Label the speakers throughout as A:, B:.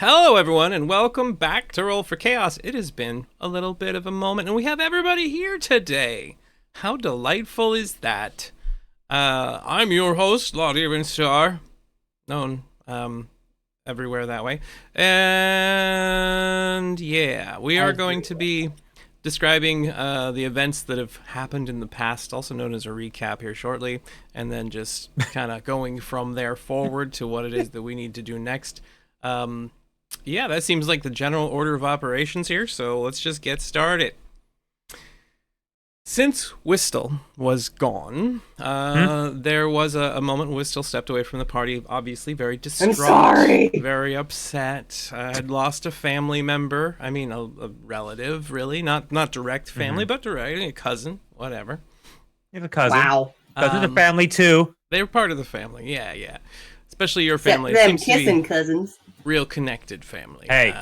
A: Hello, everyone, and welcome back to Roll for Chaos. It has been a little bit of a moment, and we have everybody here today. How delightful is that? I'm your host, Lord Evenstar, known everywhere that way. And yeah, we are going to be describing the events that have happened in the past, also known as a recap here shortly, and then just kind of going from there forward to what it is that we need to do next. Yeah, that seems like the general order of operations here, so let's just get started. Since Whistle was gone, there was a moment when Whistle stepped away from the party, obviously very distraught,
B: I'm sorry.
A: very upset, had lost a family member, I mean a relative, really, not direct family, but direct, a cousin, whatever.
C: You have a cousin.
B: Wow.
C: Cousins are family too.
A: They were part of the family, yeah. Especially your family.
B: Except
A: It
B: them
A: seems to be
B: kissing cousins.
A: real connected family.
C: Hey.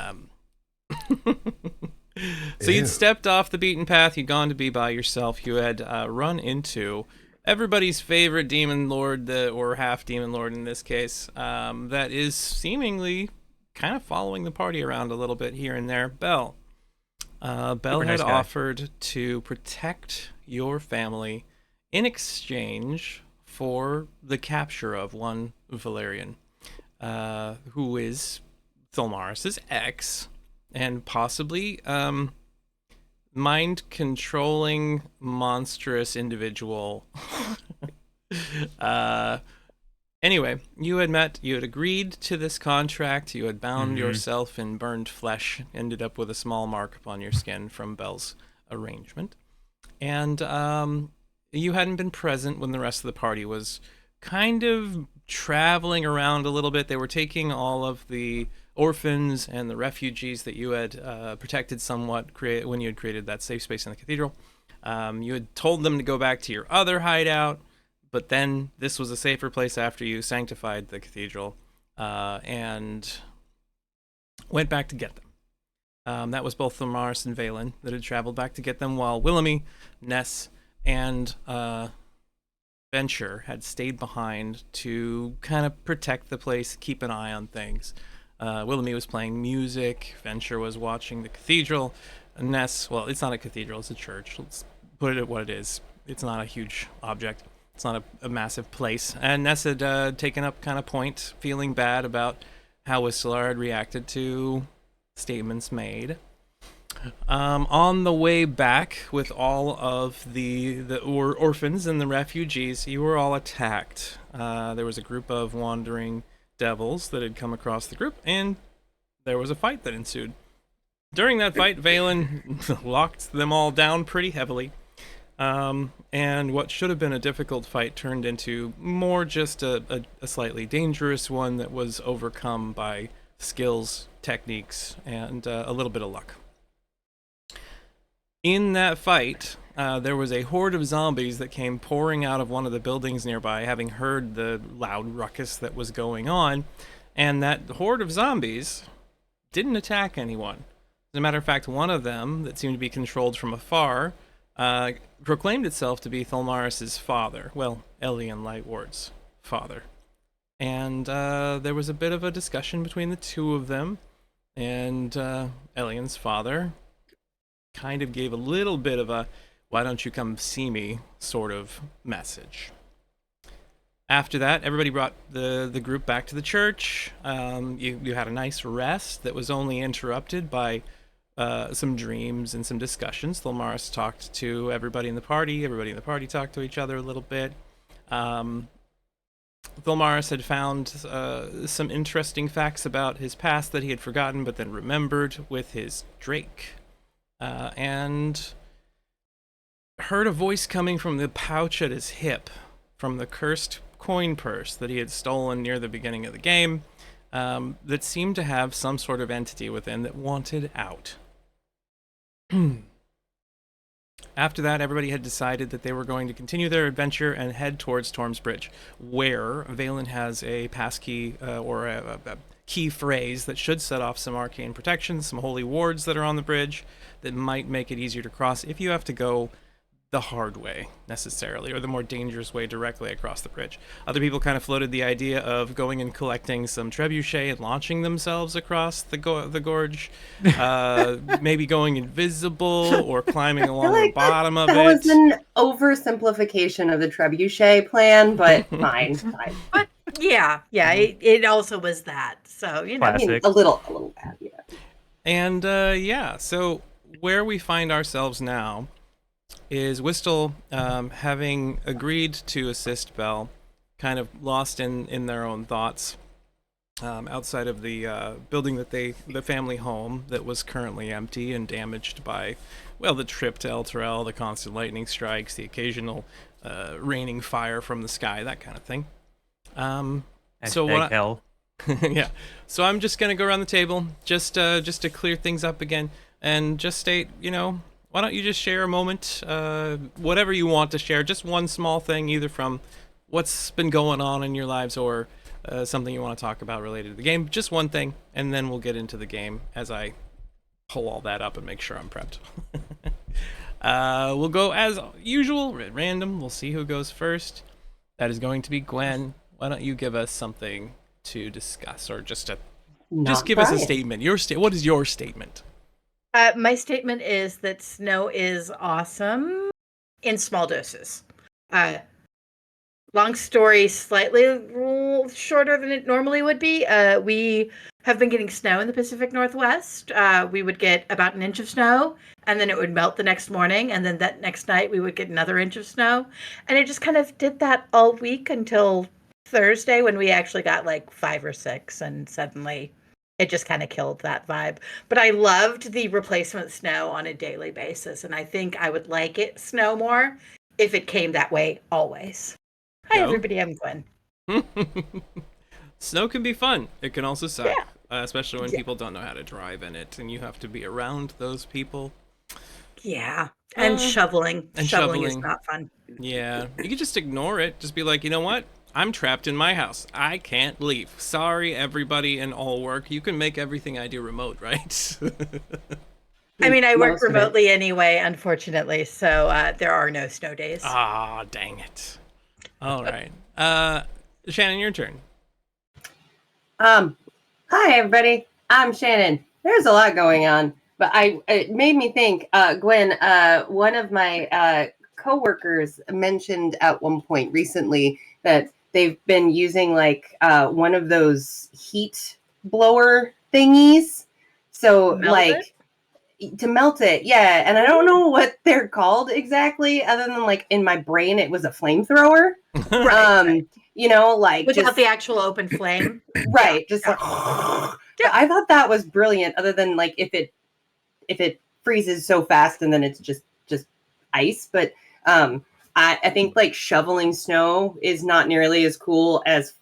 A: So you'd stepped off the beaten path, you'd gone to be by yourself, you had run into everybody's favorite demon lord, or half demon lord in this case, that is seemingly kind of following the party around a little bit here and there, Bell. Bell had offered to protect your family in exchange for the capture of one Valerian, who is Thulmaris's ex, and possibly mind-controlling, monstrous individual. Anyway, you had agreed to this contract, you had bound yourself in burned flesh, ended up with a small mark upon your skin from Bell's arrangement, and you hadn't been present when the rest of the party was kind of traveling around a little bit. They were taking all of the orphans and the refugees that you had protected somewhat when you had created that safe space in the cathedral. You had told them to go back to your other hideout, but then this was a safer place after you sanctified the cathedral and went back to get them. That was both Thulmaris and Valen that had traveled back to get them, while Wilhelmy, Ness, and Venture had stayed behind to kind of protect the place, keep an eye on things. Wilhelmy was playing music, Venture was watching the cathedral, and Ness, well, it's not a cathedral, it's a church. Let's put it at what it is. It's not a huge object. It's not a massive place. And Ness had taken up kind of point, feeling bad about how Whistler had reacted to statements made. On the way back with all of the orphans and the refugees, you were all attacked. There was a group of wandering devils that had come across the group, and there was a fight that ensued. During that fight, Valen locked them all down pretty heavily, and what should have been a difficult fight turned into more just a slightly dangerous one that was overcome by skills, techniques, and a little bit of luck. In that fight, there was a horde of zombies that came pouring out of one of the buildings nearby, having heard the loud ruckus that was going on, and that horde of zombies didn't attack anyone. As a matter of fact, one of them, that seemed to be controlled from afar, proclaimed itself to be Thulmaris's father, well, Elian Lightward's father. And there was a bit of a discussion between the two of them, and Elian's father kind of gave a little bit of a "why don't you come see me" sort of message. After that, everybody brought the group back to the church. You had a nice rest that was only interrupted by some dreams and some discussions. Thulmaris talked to everybody in the party. Everybody in the party talked to each other a little bit. Thulmaris had found some interesting facts about his past that he had forgotten but then remembered with his Drake. And heard a voice coming from the pouch at his hip, from the cursed coin purse that he had stolen near the beginning of the game, that seemed to have some sort of entity within that wanted out. After that, everybody had decided that they were going to continue their adventure and head towards Torm's Bridge, where Valen has a passkey or a key phrase that should set off some arcane protections, some holy wards that are on the bridge that might make it easier to cross if you have to go the hard way necessarily, or the more dangerous way directly across the bridge. Other people kind of floated the idea of going and collecting some trebuchet and launching themselves across the gorge, maybe going invisible or climbing
B: I feel
A: along the
B: like
A: bottom of
B: that was
A: it.
B: an oversimplification of the trebuchet plan, but fine.
D: But yeah, it also was that. So, you know.
B: I mean,
C: Classic.
B: a little bad, yeah.
A: And yeah, so where we find ourselves now is Whistle, having agreed to assist Belle, kind of lost in their own thoughts, outside of the building that the family home that was currently empty and damaged by, well, the trip to El Terrell, the constant lightning strikes, the occasional raining fire from the sky, that kind of thing. So what?
C: Hell.
A: Yeah. So I'm just gonna go around the table, just to clear things up again, and just state, why don't you just share a moment, whatever you want to share, just one small thing, either from what's been going on in your lives or something you want to talk about related to the game, just one thing, and then we'll get into the game as I pull all that up and make sure I'm prepped. We'll go as usual, at random. We'll see who goes first. That is going to be Gwen. Why don't you give us something to discuss, or just give us a statement. What is your statement?
D: My statement is that snow is awesome in small doses. Long story, slightly shorter than it normally would be. We have been getting snow in the Pacific Northwest. We would get about an inch of snow, and then it would melt the next morning, and then that next night we would get another inch of snow. And it just kind of did that all week until Thursday, when we actually got like 5 or 6, and suddenly it just kind of killed that vibe. But I loved the replacement snow on a daily basis, and I think I would like it snow more if it came that way always. Hi, everybody. I'm Gwen.
A: Snow can be fun. It can also suck,
D: Yeah.
A: Especially when people don't know how to drive in it, and you have to be around those people.
D: Yeah, and shoveling. Shoveling is
A: shoveling.
D: not fun.
A: Yeah, you can just ignore it. Just be like, you know what? I'm trapped in my house. I can't leave. Sorry, everybody in all work. You can make everything I do remote, right?
D: I mean, I work
B: Most of it.
D: remotely anyway, unfortunately, so there are no snow days.
A: Ah, dang it. All right. Shannon, your turn.
B: Hi everybody. I'm Shannon. There's a lot going on, but it made me think, Gwen, one of my coworkers mentioned at one point recently that they've been using like one of those heat blower thingies. So to melt it, yeah. And I don't know what they're called exactly, other than like in my brain it was a flamethrower.
D: Right.
B: Like
D: Without
B: just
D: the actual open flame.
B: right, just like. But I thought that was brilliant. Other than like if it freezes so fast and then it's just ice, but I think like shoveling snow is not nearly as cool as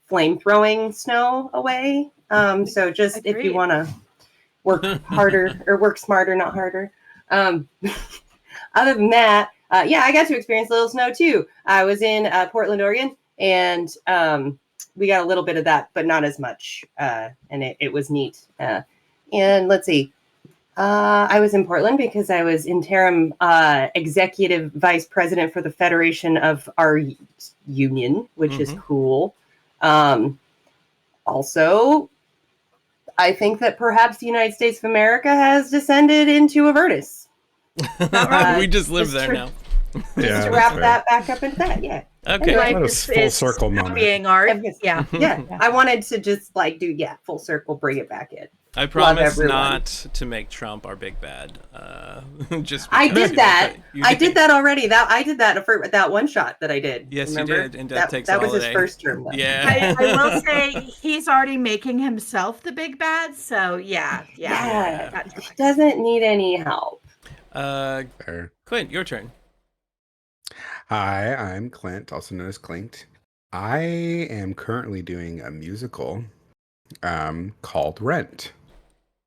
B: flame throwing snow away. So just
D: Agreed.
B: if you want to work harder or work smarter, not harder. Other than that, yeah, I got to experience a little snow too. I was in Portland, Oregon, and we got a little bit of that, but not as much. And it was neat. And let's see. I was in Portland because I was interim executive vice president for the Federation of our union, which is cool. Also, I think that perhaps the United States of America has descended into Avernus.
A: We just live there now.
B: Just to wrap that back up into that, yeah.
A: Okay.
D: Life
E: That was full circle moment.
D: Being art. Yeah.
B: Yeah. I wanted to just like do full circle, bring it back in.
A: I promise
B: everyone.
A: not to make Trump our big bad. Just
B: I
A: because
B: did that.
A: You
B: I did that already. I did that for that one shot that I did.
A: Yes,
B: remember?
A: you did. And Death Takes a
B: that was his
A: Holiday.
B: first term. Though.
A: Yeah.
D: I will say he's already making himself the big bad, so yeah.
B: He doesn't need any help.
E: Fair.
A: Clint, your turn.
E: Hi, I'm Clint, also known as Clint. I am currently doing a musical called Rent.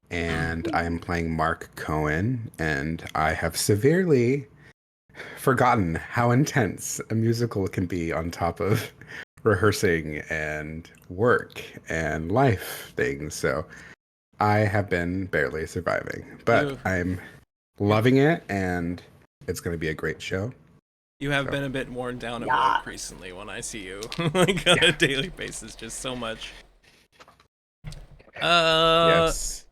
E: And I am playing Mark Cohen, and I have severely forgotten how intense a musical can be on top of rehearsing and work and life things. So I have been barely surviving, but
A: Oof.
E: I'm loving it, and It's going to be a great show.
A: You have
E: So.
A: been a bit worn down at
B: Yeah.
A: work recently when I see you like on a daily basis, just so much.
E: Yes.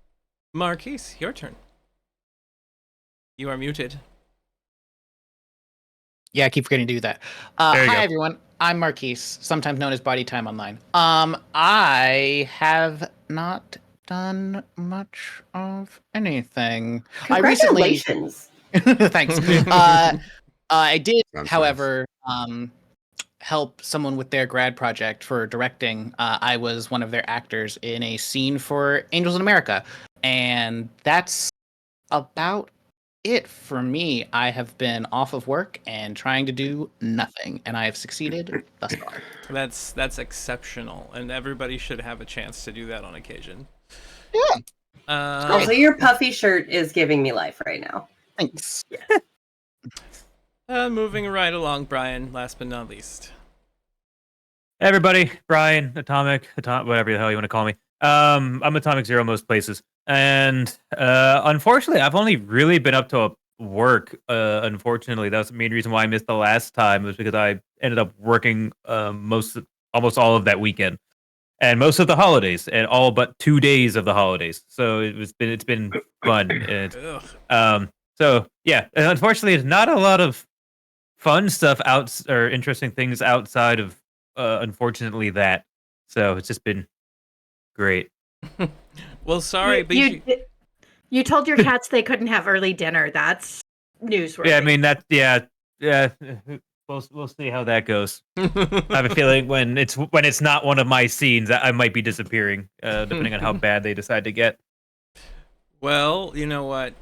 A: Marquise, your turn. You are muted.
F: Yeah, I keep forgetting to do that.
C: There you
F: Hi,
C: go.
F: everyone. I'm Marquise, sometimes known as Body Time Online. I have not done much of anything. I recently,
B: Congratulations.
F: thanks. I did,
E: Sounds
F: however, help someone with their grad project for directing. I was one of their actors in a scene for Angels in America, and that's about it for me. I have been off of work and trying to do nothing, and I have succeeded thus far.
A: That's exceptional, and everybody should have a chance to do that on occasion.
F: Yeah.
B: Also, your puffy shirt is giving me life right now.
F: Thanks.
A: Moving right along, Brian. Last but not least.
C: Everybody, Brian, Atomic, whatever the hell you want to call me. I'm Atomic Zero most places, and unfortunately, I've only really been up to work. Unfortunately, that's the main reason why I missed the last time was because I ended up working almost all of that weekend, and most of the holidays, and all but 2 days of the holidays. So it's been fun. And,
A: Ugh.
C: so yeah, and unfortunately, there's not a lot of fun stuff or interesting things outside of unfortunately that. So it's just been great.
A: Well, sorry, but
D: You told your cats they couldn't have early dinner. That's newsworthy.
C: Yeah, I mean yeah. We'll see how that goes. I have a feeling when it's not one of my scenes, I might be disappearing, depending on how bad they decide to get.
A: Well, you know what?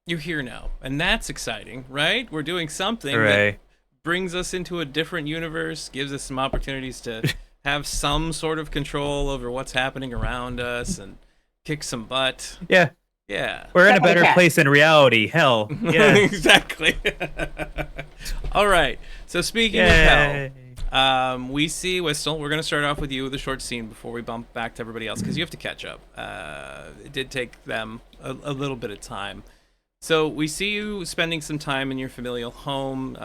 A: You're here now, and that's exciting, right? We're doing something
C: Hooray.
A: that brings us into a different universe, gives us some opportunities to have some sort of control over what's happening around us and kick some butt.
C: Yeah,
A: Yeah.
C: we're in a
B: Except for the
C: better
B: cat.
C: place in reality. Hell, yeah.
A: Exactly. All right. So speaking of
C: Yay.
A: hell, we see Whistle. We're going to start off with you with a short scene before we bump back to everybody else because you have to catch up. It did take them a little bit of time. So we see you spending some time in your familial home.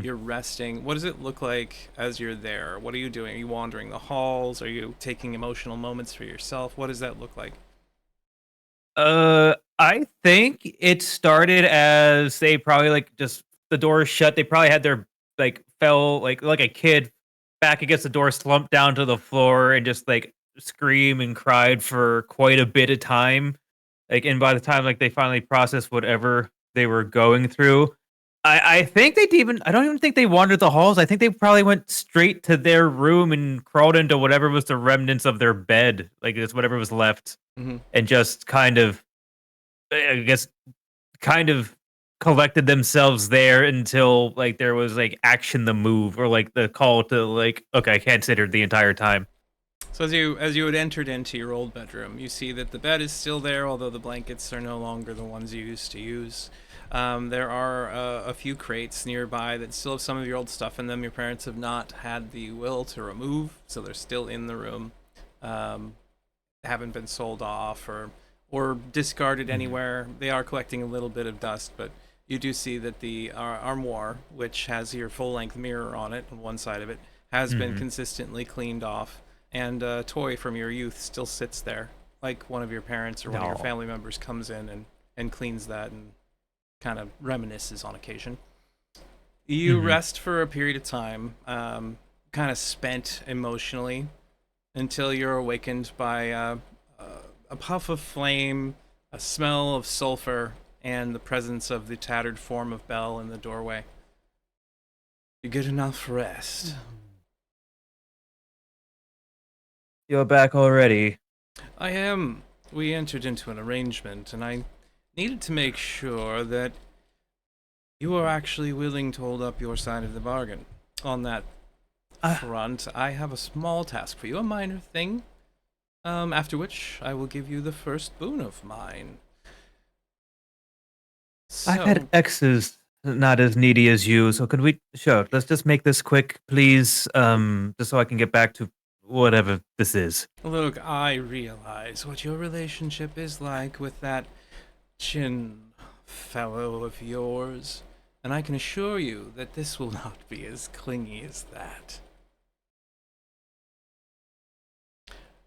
A: You're resting. What does it look like as you're there? What are you doing? Are you wandering the halls? Are you taking emotional moments for yourself? What does that look like?
C: I think it started as they probably like just the doors shut. They probably had their fell like a kid back against the door, slumped down to the floor, and just like scream and cried for quite a bit of time. And by the time they finally processed whatever they were going through, I think I don't even think they wandered the halls. I think they probably went straight to their room and crawled into whatever was the remnants of their bed, just whatever was left, and just kind of, I guess, kind of collected themselves there until there was action to move or the call to okay, I can't sit here the entire time.
A: So as you had entered into your old bedroom, you see that the bed is still there, although the blankets are no longer the ones you used to use. There are a few crates nearby that still have some of your old stuff in them. Your parents have not had the will to remove, so they're still in the room. Haven't been sold off or discarded anywhere. They are collecting a little bit of dust, but you do see that the armoire, which has your full-length mirror on it, on one side of it, has been consistently cleaned off. And a toy from your youth still sits there, like one of your parents or one of your family members comes in and cleans that and kind of reminisces on occasion. You rest for a period of time, kind of spent emotionally, until you're awakened by a puff of flame, a smell of sulfur, and the presence of the tattered form of Belle in the doorway. You get enough rest.
C: You're back already.
A: I am. We entered into an arrangement, and I needed to make sure that you are actually willing to hold up your side of the bargain. On that front, I have a small task for you, a minor thing. After which, I will give you the first boon of mine.
C: I've had exes not as needy as you, so could we... Sure, let's just make this quick, please, just so I can get back to whatever this is.
A: Look, I realize what your relationship is like with that Chin fellow of yours. and I can assure you that this will not be as clingy as that.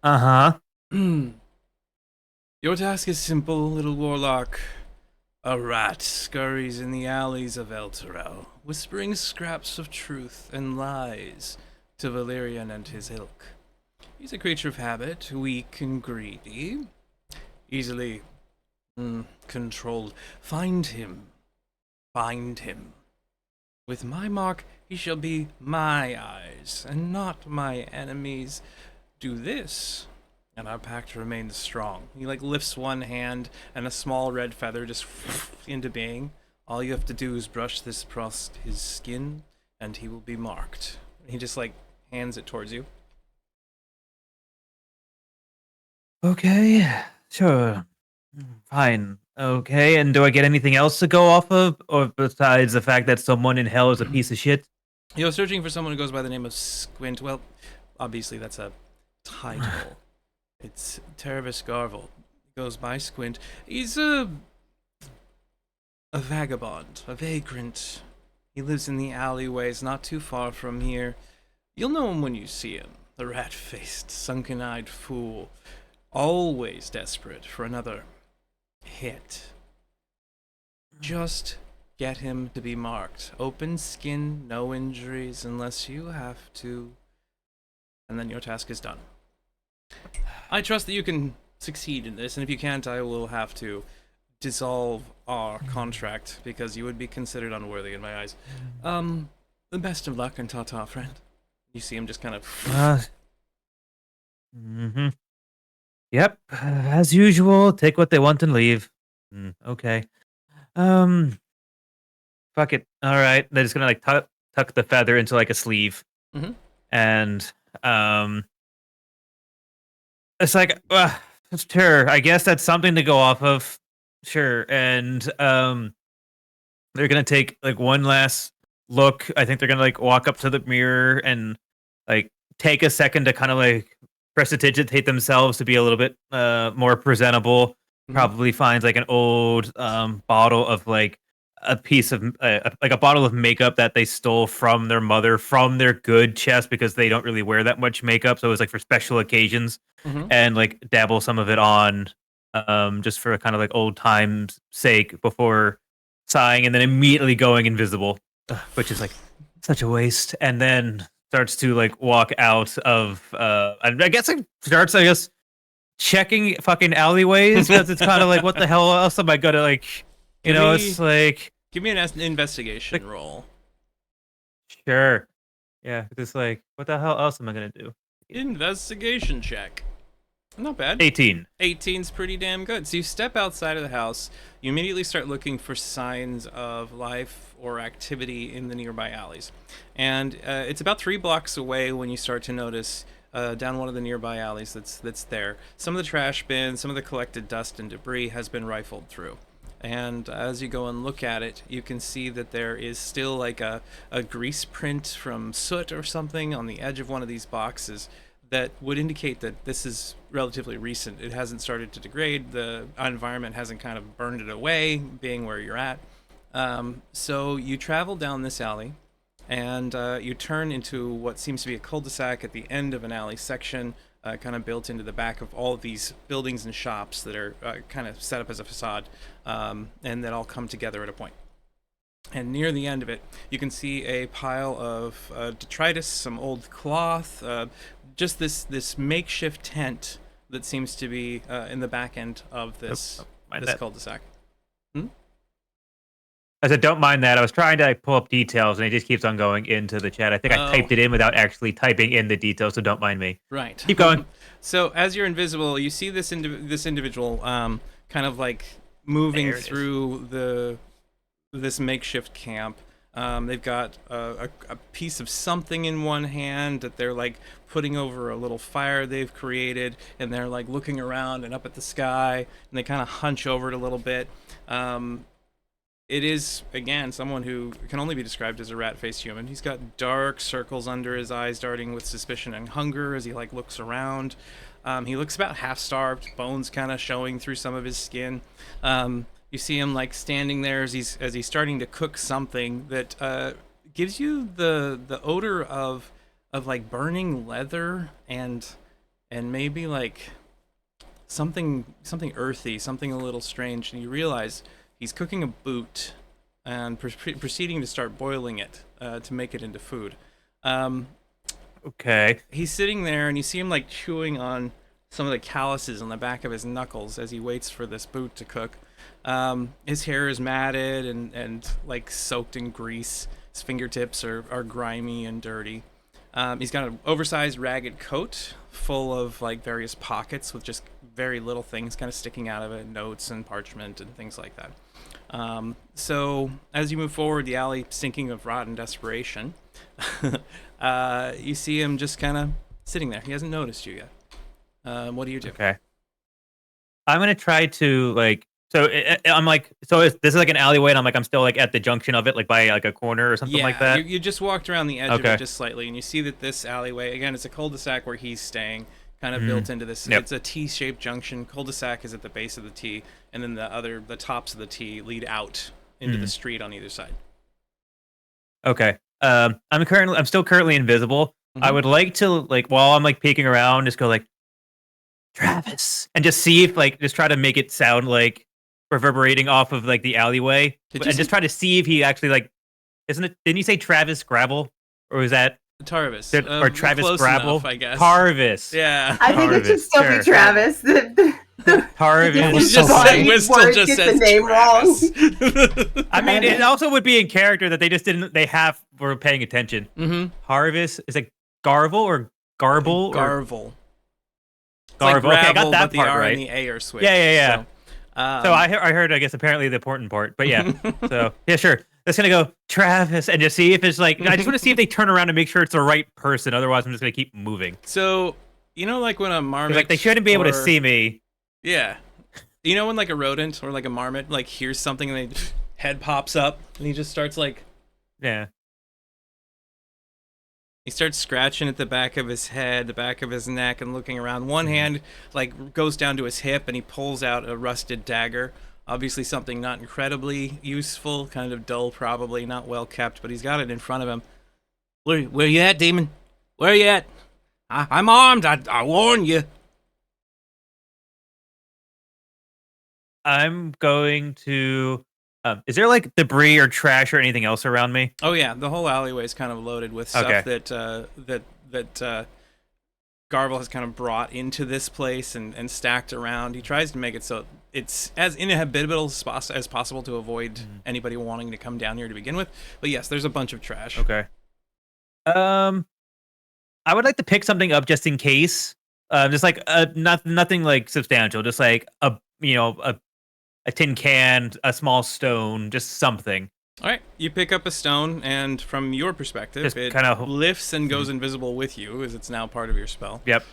C: Uh-huh.
A: Your task is simple, little warlock. A rat scurries in the alleys of Elturel, whispering scraps of truth and lies to Valerian and his ilk. He's a creature of habit, weak and greedy, easily controlled. Find him. Find him. With my mark, he shall be my eyes, and not my enemies. Do this, and our pact remains strong. He lifts one hand, and a small red feather just into being. All you have to do is brush this across his skin, and he will be marked. He just hands it towards you.
C: Okay, sure. Fine. Okay, and do I get anything else to go off of? Or besides the fact that someone in hell is a piece of shit?
A: You're searching for someone who goes by the name of Squint. Well, obviously that's a title. It's Tervis Garvel. He goes by Squint. He's a vagabond, a vagrant. He lives in the alleyways not too far from here. You'll know him when you see him. The rat-faced, sunken-eyed fool. Always desperate for another hit. Just get him to be marked. Open skin, no injuries unless you have to. And then your task is done. I trust that you can succeed in this, and if you can't, I will have to dissolve our contract because you would be considered unworthy in my eyes. The best of luck and ta-ta, friend. You see him just kind of...
C: Mm-hmm. Yep, as usual, take what they want and leave. Okay. Fuck it. All right, they're just gonna tuck the feather into a sleeve, and it's sure. I guess that's something to go off of. Sure, and they're gonna take one last look. I think they're gonna walk up to the mirror and take a second to kind of prestidigitate themselves to be a little bit more presentable. Probably finds an old bottle of a piece of a bottle of makeup that they stole from their mother from their good chest because they don't really wear that much makeup, so it was for special occasions, and dabble some of it on just for kind of old times sake before sighing and then immediately going invisible, which is such a waste, and then starts to walk out of and I guess starts checking fucking alleyways because it's kind of what the hell else am I gonna it's
A: give me an investigation roll.
C: Sure. Yeah, it's what the hell else am I gonna do?
A: Investigation check. Not bad.
C: 18.
A: 18's pretty damn good. So you step outside of the house, you immediately start looking for signs of life or activity in the nearby alleys. And it's about 3 blocks away when you start to notice down one of the nearby alleys that's there. Some of the trash bins, some of the collected dust and debris has been rifled through. And as you go and look at it, you can see that there is still a grease print from soot or something on the edge of one of these boxes that would indicate that this is relatively recent. It hasn't started to degrade. The environment hasn't kind of burned it away, being where you're at. So you travel down this alley, and you turn into what seems to be a cul-de-sac at the end of an alley section, kind of built into the back of all of these buildings and shops that are kind of set up as a facade, and that all come together at a point. And near the end of it, you can see a pile of detritus, some old cloth, just this makeshift tent that seems to be in the back end of this cul-de-sac.
C: I said, don't mind that. I was trying to pull up details, and it just keeps on going into the chat. I think I typed it in without actually typing in the details, so don't mind me.
A: Right.
C: Keep going.
A: So as you're invisible, you see this individual kind of moving through this makeshift camp. They've got a piece of something in one hand that they're putting over a little fire they've created, and they're looking around and up at the sky, and they kind of hunch over it a little bit. It is, again, someone who can only be described as a rat-faced human. He's got dark circles under his eyes, darting with suspicion and hunger as he looks around. He looks about half-starved, bones kind of showing through some of his skin. You see him like standing there as he's starting to cook something that gives you the odor of like burning leather and maybe like something earthy, something a little strange. And you realize he's cooking a boot and proceeding to start boiling it to make it into food.
C: Okay.
A: He's sitting there, and you see him like chewing on some of the calluses on the back of his knuckles as he waits for this boot to cook. His hair is matted and like soaked in grease. His fingertips are grimy and dirty. He's got an oversized ragged coat full of like various pockets with just very little things kind of sticking out of it, notes and parchment and things like that. So as you move forward, the alley stinking of rotten desperation, you see him just kind of sitting there. He hasn't noticed you yet. What do you do?
C: Okay. I'm gonna try to like. So I'm like, this is like an alleyway, and I'm still like at the junction of it, like by like a corner or something like that.
A: You just walked around the edge of it just slightly, and you see that this alleyway, again, it's a cul-de-sac where he's staying, kind of built into this.
C: Yep.
A: It's a T-shaped junction. Cul-de-sac is at the base of the T, and then the tops of the T lead out into the street on either side.
C: Okay. I'm still currently invisible. I would like to like while I'm like peeking around, just go like Travis, and just see if like just try to make it sound like reverberating off of like the alleyway, and just try to see if he actually like didn't you say Travis Gravel, or was that
A: Tarvis
C: or Travis
A: close
C: Gravel?
A: enough, I guess.
C: Tarvis.
A: Yeah.
B: I think it should still be Travis.
C: Tarvis.
A: He just said Whistle just
B: Get the
A: says
B: name
A: Travis.
C: I mean, it also would be in character that they were paying attention.
A: Mm-hmm.
C: Harvis is it Garvel or Garble?
A: Garvel.
C: Garvel.
A: Like
C: Okay, I got
A: gravel,
C: that
A: but the
C: part
A: R
C: right.
A: and the A are switched.
C: Yeah.
A: So,
C: So I heard, I guess, apparently the important part. But yeah. So, yeah, sure. That's going to go Travis and just see if it's like, I just want to see if they turn around and make sure it's the right person. Otherwise, I'm just going to keep moving.
A: So, you know, like when a marmot.
C: Like, they shouldn't be able to see me.
A: Yeah. You know when like a rodent or like a marmot like hears something and they head pops up and he just starts like.
C: Yeah.
A: He starts scratching at the back of his head, the back of his neck, and looking around. One hand like goes down to his hip, and he pulls out a rusted dagger. Obviously, something not incredibly useful, kind of dull, probably not well kept. But he's got it in front of him. Where you at, demon? Where you at? I'm armed. I warn you.
C: I'm going to. Is there like debris or trash or anything else around me?
A: Oh yeah, the whole alleyway is kind of loaded with stuff that Garvel has kind of brought into this place and stacked around. He tries to make it so it's as inhabitable as possible to avoid anybody wanting to come down here to begin with. But yes, there's a bunch of trash.
C: Okay. I would like to pick something up just in case. Just like nothing like substantial. Just like a tin can, a small stone, just something.
A: All right, you pick up a stone, and from your perspective,
C: Just
A: it
C: kinda
A: lifts and goes invisible with you, as it's now part of your spell.
C: Yep.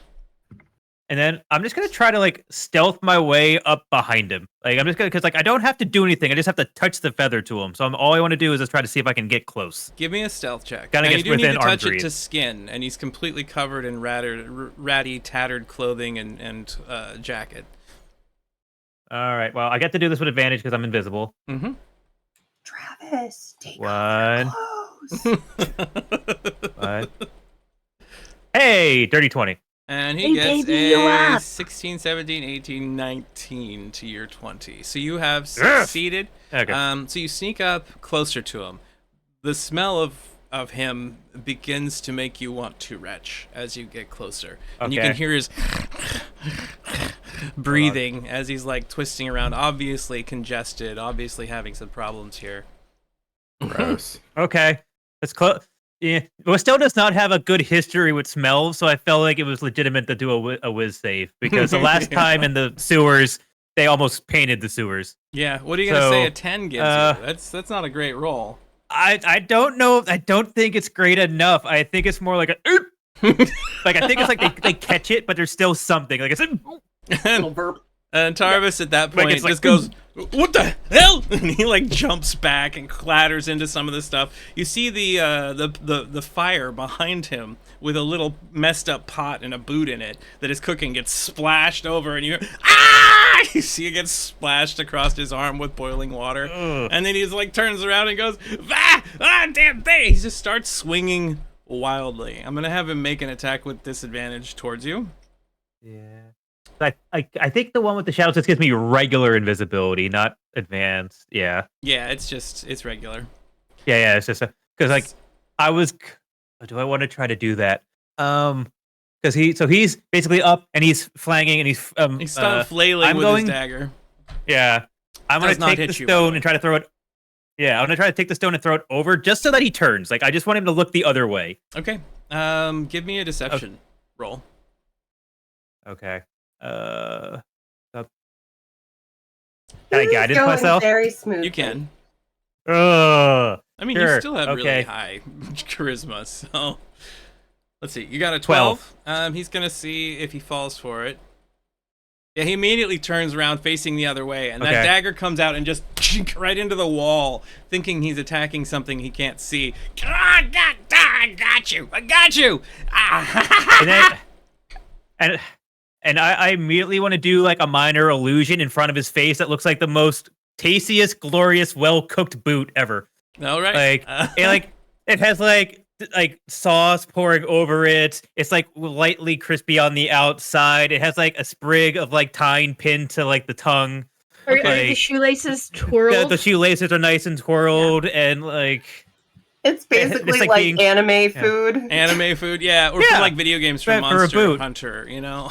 C: And then I'm just gonna try to like stealth my way up behind him. Like I'm just gonna, because like I don't have to do anything. I just have to touch the feather to him. So all I want to do is just try to see if I can get close.
A: Give me a stealth check.
C: Gotta
A: now,
C: get
A: you do need to
C: within
A: touch
C: arm's
A: it to
C: reach.
A: skin, and he's completely covered in ratty, tattered clothing and jacket.
C: All right. Well, I get to do this with advantage because I'm invisible.
A: Mm-hmm.
B: Travis, take
C: One.
B: off your clothes.
C: One. Hey, dirty 20.
A: And
B: Hey,
A: he gets
B: baby, you
A: a
B: up.
A: 16, 17, 18, 19 to your 20. So you have
C: Yes!
A: succeeded.
C: Okay.
A: So you sneak up closer to him. The smell of him begins to make you want to retch as you get closer. And you can
C: Okay.
A: hear his breathing as he's like twisting around, obviously congested, obviously having some problems here.
E: Gross.
C: Okay. That's close. Yeah. Well, still does not have a good history with smells, so I felt like it was legitimate to do a whiz save because the last time in the sewers, they almost painted the sewers.
A: Yeah, what are you gonna
C: So,
A: say a 10 gives you? That's not a great roll.
C: I don't know. I don't think it's great enough. I think it's more like a like I think it's like they catch it, but there's still something. Like I said,
B: Little burp.
A: And Tarvis at that
C: Like,
A: point
C: it's like,
A: just goes, "What the hell?" And he like jumps back and clatters into some of the stuff. You see the fire behind him with a little messed up pot and a boot in it that is cooking gets splashed over, and you hear, ah! You see it gets splashed across his arm with boiling water,
C: Ugh.
A: and then he's like turns around and goes, damn thing! He just starts swinging wildly. I'm gonna have him make an attack with disadvantage towards you.
C: Yeah. I think the one with the shadows just gives me regular invisibility, not advanced. Yeah.
A: Yeah, it's regular.
C: Yeah. It's just because like I was. Do I want to try to do that? Because he's basically up and he's flanging and
A: He's flailing
C: I'm
A: with
C: going-
A: his dagger.
C: Yeah. I'm gonna
A: Does not
C: take
A: hit
C: the
A: you, by the
C: stone
A: way.
C: and try to throw it. Yeah, I'm gonna try to take the stone and throw it over just so that he turns. Like I just want him to look the other way.
A: Okay. Give me a deception roll.
C: Okay. Can I
B: This is
C: guidance
B: going
C: myself?
B: Very smooth.
A: You can.
C: Ugh.
A: I mean, you
C: Sure,
A: still have really
C: okay.
A: high charisma, so let's see. You got a 12. He's gonna see if he falls for it. Yeah, he immediately turns around facing the other way, and that
C: Okay.
A: dagger comes out and just right into the wall, thinking he's attacking something he can't see. I got you! I got you!
C: And then, and I immediately want to do like a minor illusion in front of his face that looks like the most tastiest, glorious, well-cooked boot ever.
A: All right.
C: It has like sauce pouring over it. It's like lightly crispy on the outside. It has like a sprig of like thyme pinned to like the tongue.
D: Are
C: Okay.
D: the shoelaces twirled?
C: The shoelaces are nice and twirled, and like
B: It's basically
C: like
B: like
C: being-
B: anime food.
A: Anime food, yeah, or
C: Yeah.
A: from like video games from
C: For a
A: Monster
C: boot.
A: Hunter, you know.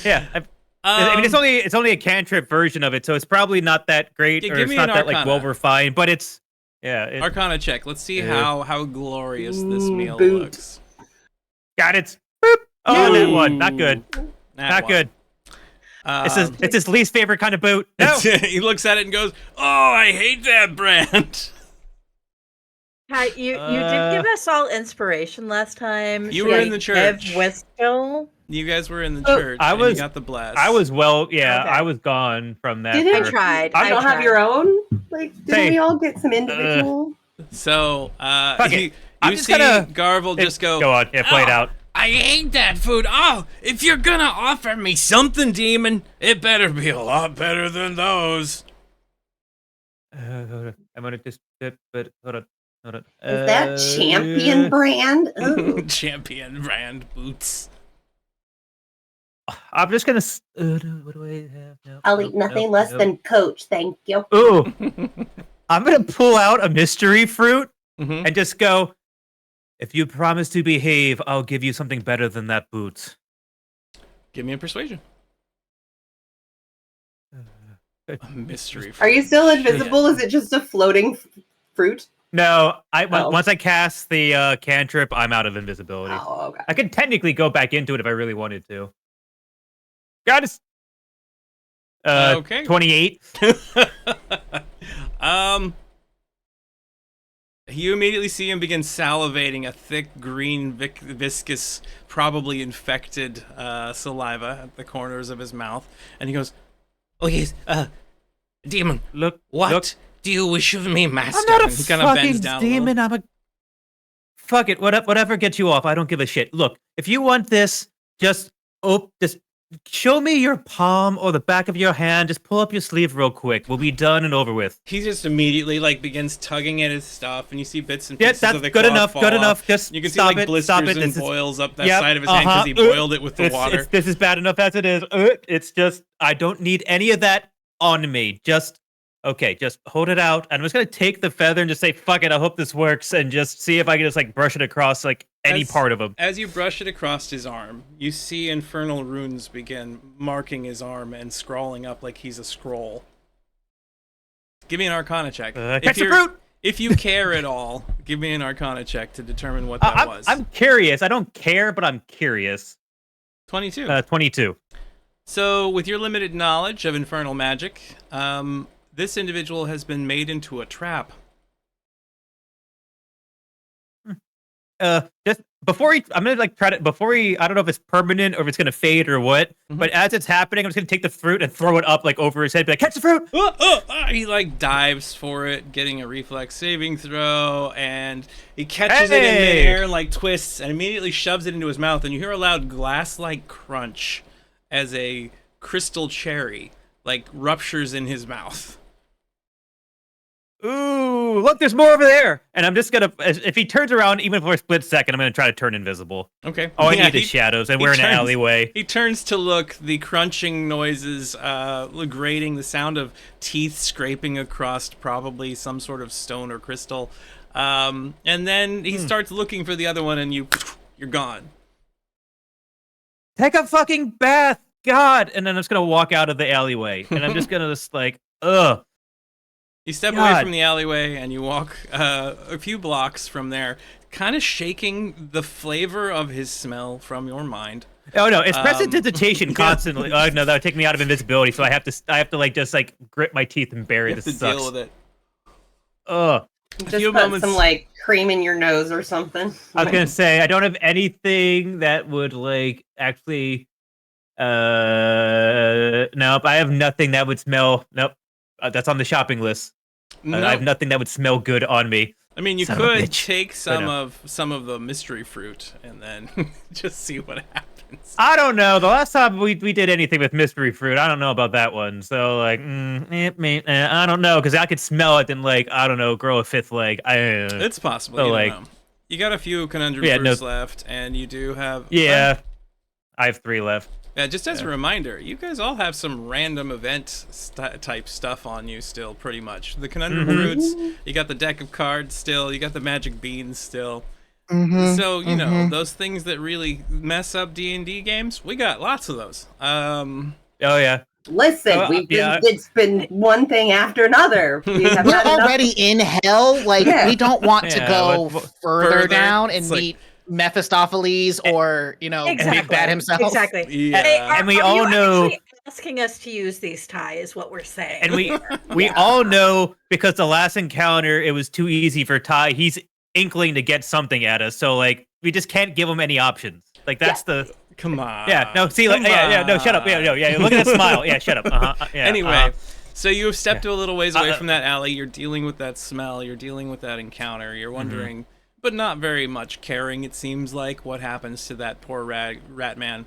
C: yeah. I mean, it's only a cantrip version of it, so it's probably not that great,
A: Yeah,
C: or
A: give
C: it's
A: me
C: not
A: an
C: that like
A: Arcana.
C: well refined. But it's
A: Arcana check. Let's see
C: Yeah.
A: how glorious this meal
B: boot.
A: looks.
C: got it. Boop. Oh, that
A: Ooh.
C: one, not good, not good. It's his least favorite kind of boot. No.
A: He looks at it and goes, "Oh, I hate that brand."
D: Pat, you did give us all inspiration last time.
A: You
D: Should
A: were
D: I
A: in the church.
D: give Whistle?
A: You guys were in the
B: Oh,
A: church.
C: I
A: and
C: was-
A: you got the blast.
C: I was
D: Okay.
C: I was gone from that.
B: Didn't
D: I
C: for-
D: tried.
B: You
D: I
B: don't have
D: tried.
B: your own? Like, didn't
C: Hey.
B: we all get some individual?
A: So.
C: Fuck it.
A: You
C: I'm just
A: see
C: gonna-
A: Garvel just go.
C: Go on, yeah, play it
A: "Oh,
C: out.
A: I hate that food. Oh, if you're gonna offer me something, demon, it better be a lot better than those.
C: Hold on. I'm gonna just but hold on.
B: Is that champion brand? Ooh.
A: Champion brand boots.
C: I'm just gonna. What do I have now?
B: I'll eat nothing less than Coach, thank you.
C: Ooh, I'm gonna pull out a mystery fruit
A: Mhm.
C: and just go. If you promise to behave, I'll give you something better than that boot.
A: Give me a persuasion. A mystery.
B: Are you still
A: fruit.
B: invisible? Is it just a floating fruit?
C: No,
B: Oh.
C: once I cast the cantrip, I'm out of invisibility.
B: Oh, okay.
C: I could technically go back into it if I really wanted to. Got it.
A: Okay.
C: 28.
A: You immediately see him begin salivating a thick, green, viscous, probably infected saliva at the corners of his mouth, and he goes, "Oh yes, demon,
C: Look,
A: what
C: look.
A: do you wish of me, master?"
C: I'm not a
A: And he kind of bends
C: fucking
A: down a little.
C: demon. I'm a. Fuck it. Whatever gets you off. I don't give a shit. Look, if you want this, just show me your palm or the back of your hand. Just pull up your sleeve real quick. We'll be done and over with.
A: He just immediately begins tugging at his stuff, and you see bits and
C: Yeah,
A: pieces
C: that's
A: of the
C: good
A: cloth
C: enough.
A: fall
C: Good
A: off.
C: enough. Just
A: You can see
C: stop
A: like
C: it.
A: blisters
C: Stop it.
A: and
C: This is-
A: boils up that
C: Yep,
A: side of his hand because he boiled it with the water.
C: This is bad enough as it is. It's just I don't need any of that on me. Just hold it out. I'm just gonna take the feather and just say fuck it. I hope this works, and just see if I can just brush it across any
A: As-
C: part of him.
A: As you brush it across his arm, you see infernal runes begin marking his arm and scrawling up like he's a scroll. Give me an Arcana check.
C: Catch the fruit.
A: If you care at all, give me an Arcana check to determine what that was.
C: I'm curious. I don't care, but I'm curious.
A: 22.
C: 22.
A: So, with your limited knowledge of infernal magic, this individual has been made into a trap.
C: I'm gonna like try to I don't know if it's permanent or if it's gonna fade or what. But as it's happening, I'm just gonna take the fruit and throw it up like over his head. Be like, catch the fruit!
A: He like dives for it, getting a reflex saving throw, and he catches it in midair, like twists, and immediately shoves it into his mouth. And you hear a loud glass-like crunch as a crystal cherry like ruptures in his mouth.
C: Ooh, look, there's more over there. And I'm just gonna, if he turns around, even for a split second, I'm gonna try to turn invisible.
A: Okay.
C: All I need is shadows, and we're in an alleyway.
A: He turns to look, the crunching noises, grating, the sound of teeth scraping across probably some sort of stone or crystal. And then he starts looking for the other one, and you're gone.
C: Take a fucking bath, God! And then I'm just gonna walk out of the alleyway, and I'm just gonna like, ugh.
A: You step away from the alleyway and you walk a few blocks from there, kind of shaking the flavor of his smell from your mind.
C: Oh no, it's prestidigitation constantly. Oh no, that would take me out of invisibility, so I have to like just like grit my teeth and bury this.
A: Deal with it.
C: Ugh.
B: Just put some like cream in your nose or something.
C: I was gonna say I don't have anything that would like actually. Nope, I have nothing that would smell. Nope. That's on the shopping list.
A: Nope.
C: I have nothing that would smell good on me.
A: I mean, you could take some of the mystery fruit and then just see what happens.
C: I don't know. The last time we did anything with mystery fruit, I don't know about that one. So like, I don't know, because I could smell it and like, I don't know, grow a fifth leg.
A: It's possible. So, you don't know. You got a few conundrum fruits left, and you do have.
C: Yeah, I have 3 left.
A: Yeah, just as a reminder, you guys all have some random event type stuff on you still, pretty much. The conundrum fruits, you got the deck of cards still, you got the magic beans still. So, you know, those things that really mess up D&D games, we got lots of those.
C: Oh, yeah.
B: Listen, it's been one thing after another. We're
F: already in hell. Like, we don't want to go further down and meet Mephistopheles or, Big Bad himself.
D: Exactly.
A: Yeah.
C: And we all know
D: asking us to use these tie is what we're saying.
C: And we all know, because the last encounter it was too easy for Ty. He's inkling to get something at us, so like we just can't give him any options. Like that's the
A: come on.
C: Yeah, no, see, like no, shut up. Yeah, look at that smile. Yeah, shut up.
A: Anyway, so you have stepped a little ways away from that alley. You're dealing with that smell. You're dealing with that encounter. You're wondering. But not very much caring, it seems like, what happens to that poor rat man.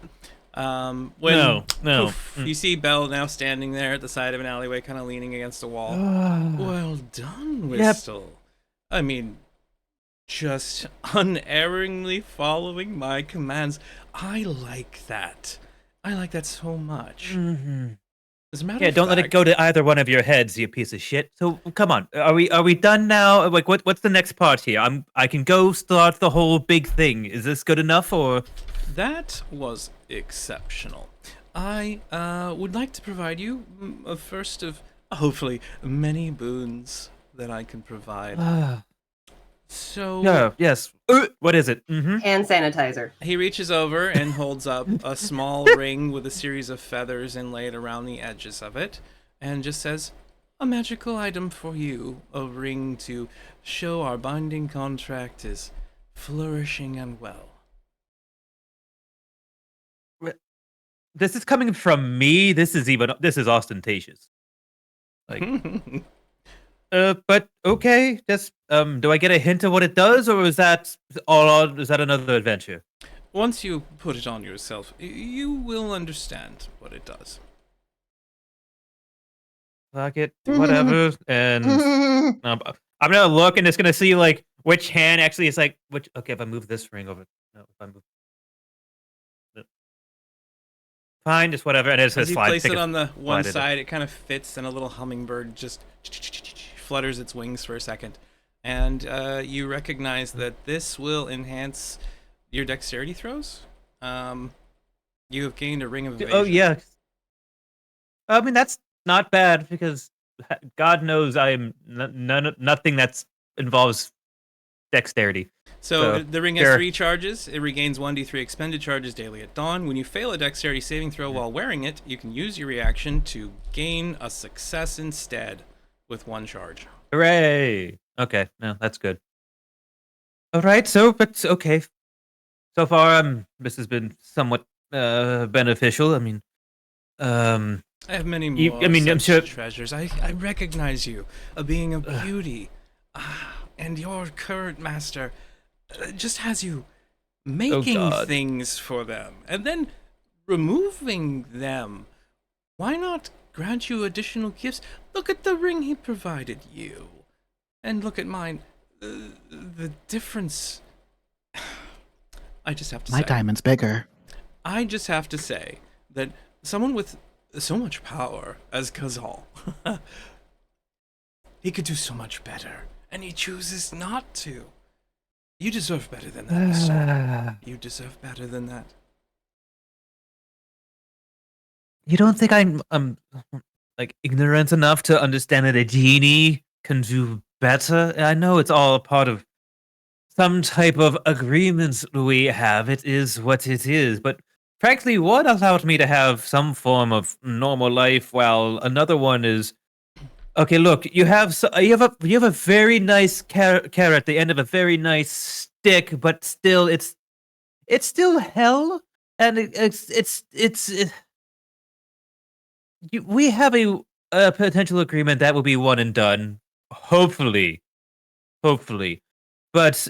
A: You see Belle now standing there at the side of an alleyway, kind of leaning against a wall. Well done, Whistle. I mean, just unerringly following my commands. I like that. I like that so much. As a matter of
C: don't
A: fact,
C: let it go to either one of your heads, you piece of shit. So come on, are we done now? Like, what's the next part here? I can go start the whole big thing. Is this good enough, or?
A: That was exceptional. I would like to provide you a first of hopefully many boons that I can provide. So
C: yes. What is it?
B: Hand sanitizer.
A: He reaches over and holds up a small ring with a series of feathers inlaid around the edges of it, and just says, "A magical item for you, a ring to show our binding contract is flourishing and well."
C: This is coming from me. This is ostentatious. Like. But okay, just do I get a hint of what it does, or is that another adventure?
A: Once you put it on yourself, you will understand what it does.
C: Fuck it, whatever. And I'm gonna look and it's gonna see like which hand actually is like which. Okay, if I move this ring over, no, if I move. Fine, just whatever. And it's
A: as you
C: slide.
A: place it on the one side, it kind of fits, and a little hummingbird just flutters its wings for a second, and you recognize that this will enhance your dexterity throws. You have gained a ring of evasion.
C: Oh yeah. I mean that's not bad because God knows I am nothing that's involves dexterity.
A: So the ring has 3 charges. It regains 1d3 expended charges daily at dawn. When you fail a dexterity saving throw while wearing it, you can use your reaction to gain a success instead with 1 charge.
C: Hooray! Okay, no, that's good. All right, so but okay, So far, this has been somewhat beneficial. I mean, um,
A: I have many
C: You-
A: more
C: I mean, I'm
A: such
C: sure-
A: treasures. I recognize you, a being of beauty. And your current master just has you making
C: God.
A: things for them and then removing them. Why not grant you additional gifts? Look at the ring he provided you. And look at mine. The difference. I just have to
F: My
A: say.
F: diamond's bigger.
A: I just have to say that someone with so much power as Kazal, he could do so much better, and he chooses not to. You deserve better than that, sir. You deserve better than that.
C: You don't think I'm like ignorant enough to understand that a genie can do better? I know it's all a part of some type of agreement we have. It is what it is. But frankly, one allowed me to have some form of normal life, while another one is okay. Look, you have a very nice carrot at the end of a very nice stick, but still, it's still hell, and we have a potential agreement that will be one and done. Hopefully, but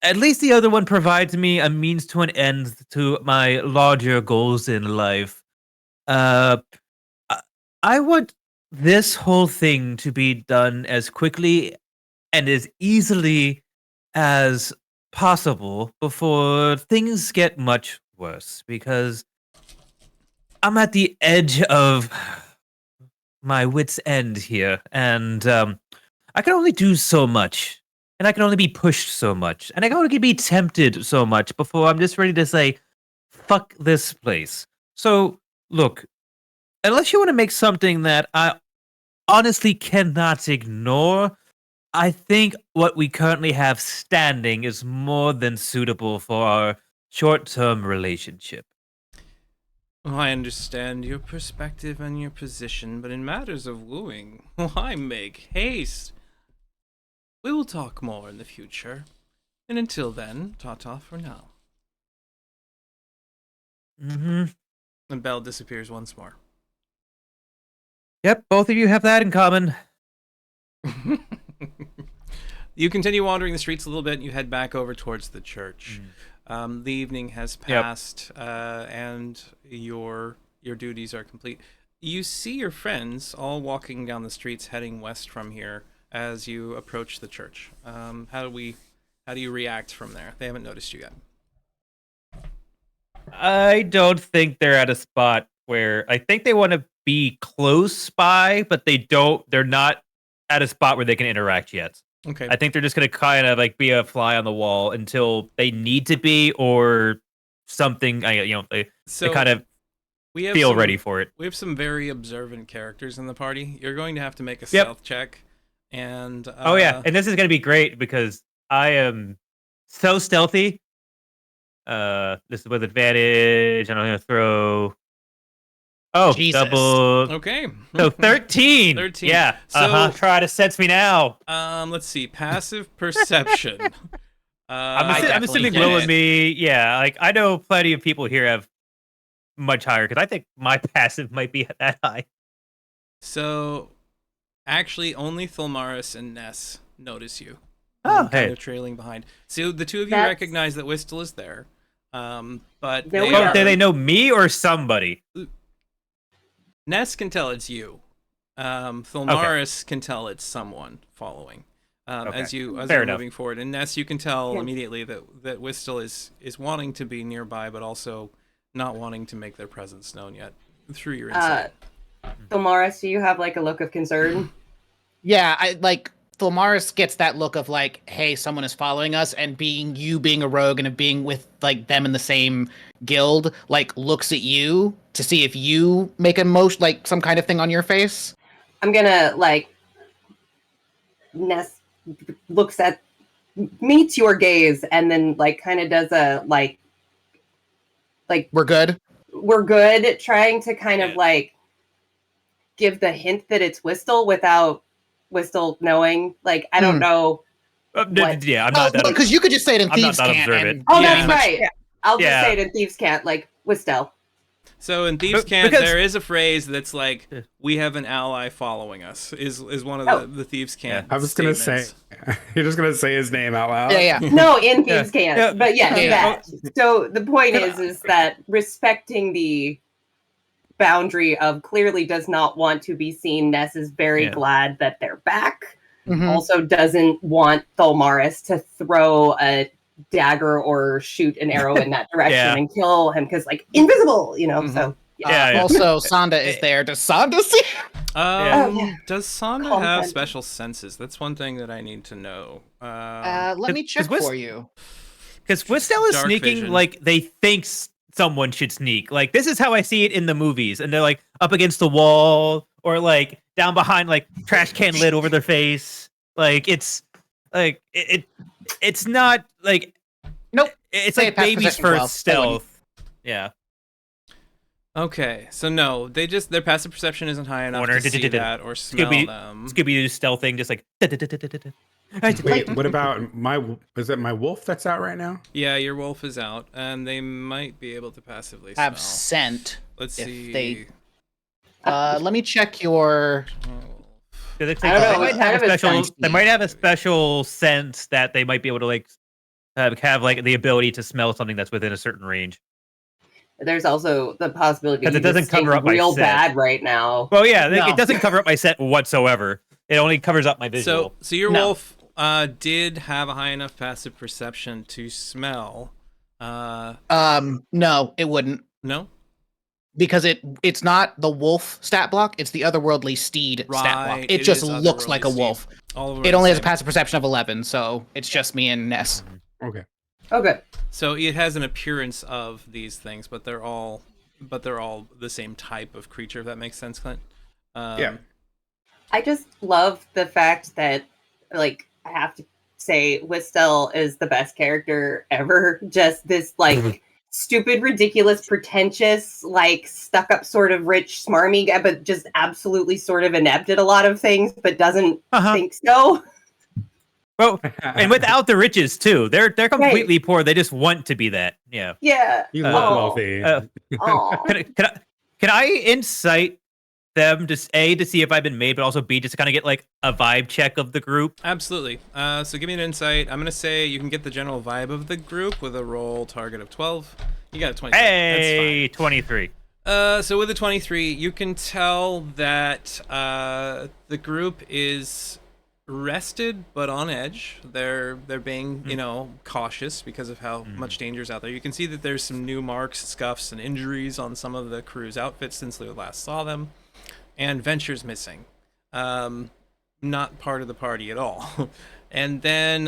C: at least the other one provides me a means to an end to my larger goals in life. Uh, I I want this whole thing to be done as quickly and as easily as possible before things get much worse, because I'm at the edge of my wits' end here, and I can only do so much, and I can only be pushed so much, and I can only be tempted so much before I'm just ready to say, "Fuck this place." So, look, unless you want to make something that I honestly cannot ignore, I think what we currently have standing is more than suitable for our short-term relationship.
A: Well, I understand your perspective and your position, but in matters of wooing, why make haste? We will talk more in the future. And until then, ta-ta for now.
C: Mm-hmm.
A: And Belle disappears once more.
C: Yep, both of you have that in common.
A: You continue wandering the streets a little bit, and you head back over towards the church. The evening has passed, and your duties are complete. You see your friends all walking down the streets, heading west from here as you approach the church. How do you react from there? They haven't noticed you yet.
C: I don't think they're at a spot where I think they want to be close by, but they're not at a spot where they can interact yet.
A: Okay.
C: I think they're just gonna kind of like be a fly on the wall until they need to be, or something. They kind of feel ready for it.
A: We have some very observant characters in the party. You're going to have to make a stealth check. And
C: oh yeah, and this is gonna be great because I am so stealthy. This is with advantage, and I'm gonna throw. Oh,
F: Jesus.
C: double.
A: Okay.
C: So 13.
A: 13.
C: Yeah.
A: So-
C: Try to sense me now.
A: Let's see. Passive perception.
C: I'm
F: definitely
C: assuming
F: get
C: Will
F: it.
C: and me. Yeah, like I know plenty of people here have much higher because I think my passive might be that high.
A: So, actually, only Thulmaris and Ness notice you.
C: Oh,
A: Kind
C: hey.
A: of trailing behind. So the two of you
B: That's-
A: recognize that Whistle is there. But
B: There
A: they
B: we
C: Oh,
B: are.
A: are,
C: do they know me or somebody?
A: Ness can tell it's you. Thulmaris can tell it's someone following.
C: Okay.
A: As
C: Fair
A: you're
C: enough.
A: moving forward, and Ness, you can tell
B: Yeah.
A: immediately that Whistle is wanting to be nearby, but also not wanting to make their presence known yet through your insight.
B: Thilmaris, do you have like a look of concern?
F: Yeah, I like Thulmaris gets that look of like, hey, someone is following us, and being a rogue and being with like them in the same guild, like looks at you to see if you make a motion, like some kind of thing on your face.
B: I'm gonna like Ness meets your gaze and then like kind of does a like
F: We're good.
B: we're good, trying to kind of
A: Yeah.
B: like give the hint that it's Whistle without Whistle knowing. Like I don't
F: Hmm.
B: know. What?
C: Yeah, I'm not that.
F: Because you could just say it and
C: I'm not
F: thieves
C: that
F: can't.
C: observant.
F: And
B: Oh,
A: Yeah.
B: that's right. I'll just
C: Yeah.
B: say it in Thieves' Cant, like Wistel.
A: So in Thieves'
C: But-
A: Cant,
C: because-
A: there is a phrase that's like,
C: Yeah.
A: "We have an ally following us." Is one of
B: Oh.
A: the Thieves' Cant.
E: I was gonna say,
A: statements.
E: you're just gonna say his name out loud.
F: Yeah, yeah.
B: No, in
C: Yeah.
B: Thieves' Cant.
C: Yeah.
B: But yes,
F: Yeah.
B: that. So the point
C: Can
B: is that respecting the boundary of clearly does not want to be seen. Ness is very
C: Yeah.
B: glad that they're back.
F: Mhm.
B: Also doesn't want Tholmaris to throw a dagger or shoot an arrow in that direction
C: Yeah.
B: and kill him because, like, invisible, you know.
A: Mhm.
B: So
C: Yeah, yeah.
F: Also, Sonda is there. Does Sonda see?
B: Oh, yeah.
A: Does Sonda
B: Calm
A: have
B: down.
A: special senses? That's one thing that I need to know.
F: Let me
C: 'cause
F: check
C: Wis-
F: for you.
C: Because Wistel is
A: Dark
C: sneaking
A: vision.
C: like they think someone should sneak. Like this is how I see it in the movies, and they're like up against the wall or like down behind like trash can lid over their face. Like it's like it's not like
F: Nope.
C: It's
F: Say
C: like
F: past
C: baby's
F: possession 12.
C: first
F: That wouldn't.
C: stealth. Yeah.
A: Okay, so no, their passive perception isn't high enough
C: Warner,
A: to see that or smell
C: Scooby
A: them.
C: Scooby Doo stealthing, just like.
E: Wait, what about is it my wolf that's out right now?
A: Yeah, your wolf is out, and they might be able to passively
F: Have
A: smell.
F: scent.
A: Let's
F: if
A: see.
F: they- Let me check your.
B: I don't know,
C: They might
B: it's
C: have
B: kind
C: a
B: of a
C: special.
F: sense.
C: They might have a special sense that they might be able to like have like the ability to smell something that's within a certain range.
B: there's also the possibility
C: 'Cause it
B: you just
C: doesn't cover
B: stink
C: up my
B: real
C: scent.
B: bad right now.
C: Well, yeah,
F: No.
C: it doesn't cover up my scent whatsoever. It only covers up my visual.
A: So your
F: No.
A: wolf did have a high enough passive perception to smell.
F: No, it wouldn't.
A: No,
F: Because it's not the wolf stat block, it's the otherworldly steed stat block.
A: Right,
F: It
A: it
F: just
A: is
F: looks like a
A: otherworldly steed.
F: wolf.
A: all of
F: It only has a
A: same.
F: passive perception of 11, so it's just me and Ness.
E: Okay.
B: Okay.
A: So it has an appearance of these things, but they're all the same type of creature. If that makes sense, Clint.
E: Yeah.
B: I just love the fact that, like, I have to say, Wistel is the best character ever. Just this, like, stupid, ridiculous, pretentious, like, stuck up sort of rich, smarmy guy, but just absolutely sort of inept at a lot of things, but doesn't
C: Uh-huh.
B: think so.
C: Well, and without the riches too, they're completely poor. They just want to be that. Yeah.
B: Yeah.
E: You
C: Uh,
E: look
B: Oh.
E: wealthy.
B: Aw.
C: Can I incite them just to see if I've been made, but also B just to kind of get like a vibe check of the group?
A: Absolutely. So give me an insight. I'm gonna say you can get the general vibe of the group with a roll target of 12. You got a 23.
C: Hey, 23.
A: That's fine. So with a 23, you can tell that the group is rested but on edge. They're being, cautious because of how much danger's out there. You can see that there's some new marks, scuffs, and injuries on some of the crew's outfits since we last saw them. And Venture's missing. Not part of the party at all. And then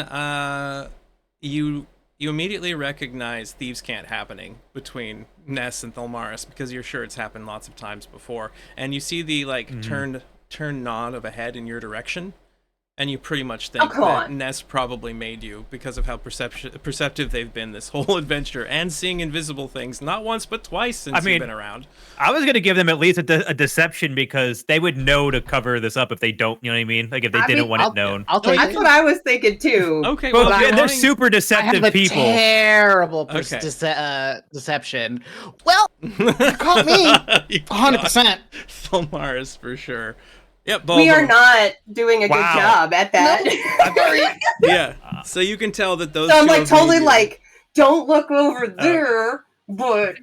A: you immediately recognize Thieves' Cant happening between Ness and Tholmaris because you're sure it's happened lots of times before. And you see the turn nod of a head in your direction. And you pretty much think
B: come
A: that
B: on.
A: Ness probably made you because of how perceptive they've been this whole adventure and seeing invisible things not once but twice since
C: I mean,
A: you've been around.
C: I was gonna give them at least a deception because they would know to cover this up if they don't. You know what I mean? Like if they
B: I
C: didn't
B: mean,
C: want it known.
F: I'll take
B: That's
F: it.
B: what I was thinking too.
A: Okay,
C: Well,
A: well, if you're
C: they're
A: lying-
C: super
F: I
C: deceptive
F: have a
C: people.
F: terrible
A: Okay.
F: deception. Well, you caught me.
A: You
F: 100%.
A: Tholmaris for sure. Yep, both
B: We
A: of
B: are
A: them.
B: not doing a good
C: Wow.
B: job at that.
A: Yeah, so you can tell that those.
B: So I'm
A: two
B: like
A: have
B: totally
A: made you-
B: like, don't look over there, but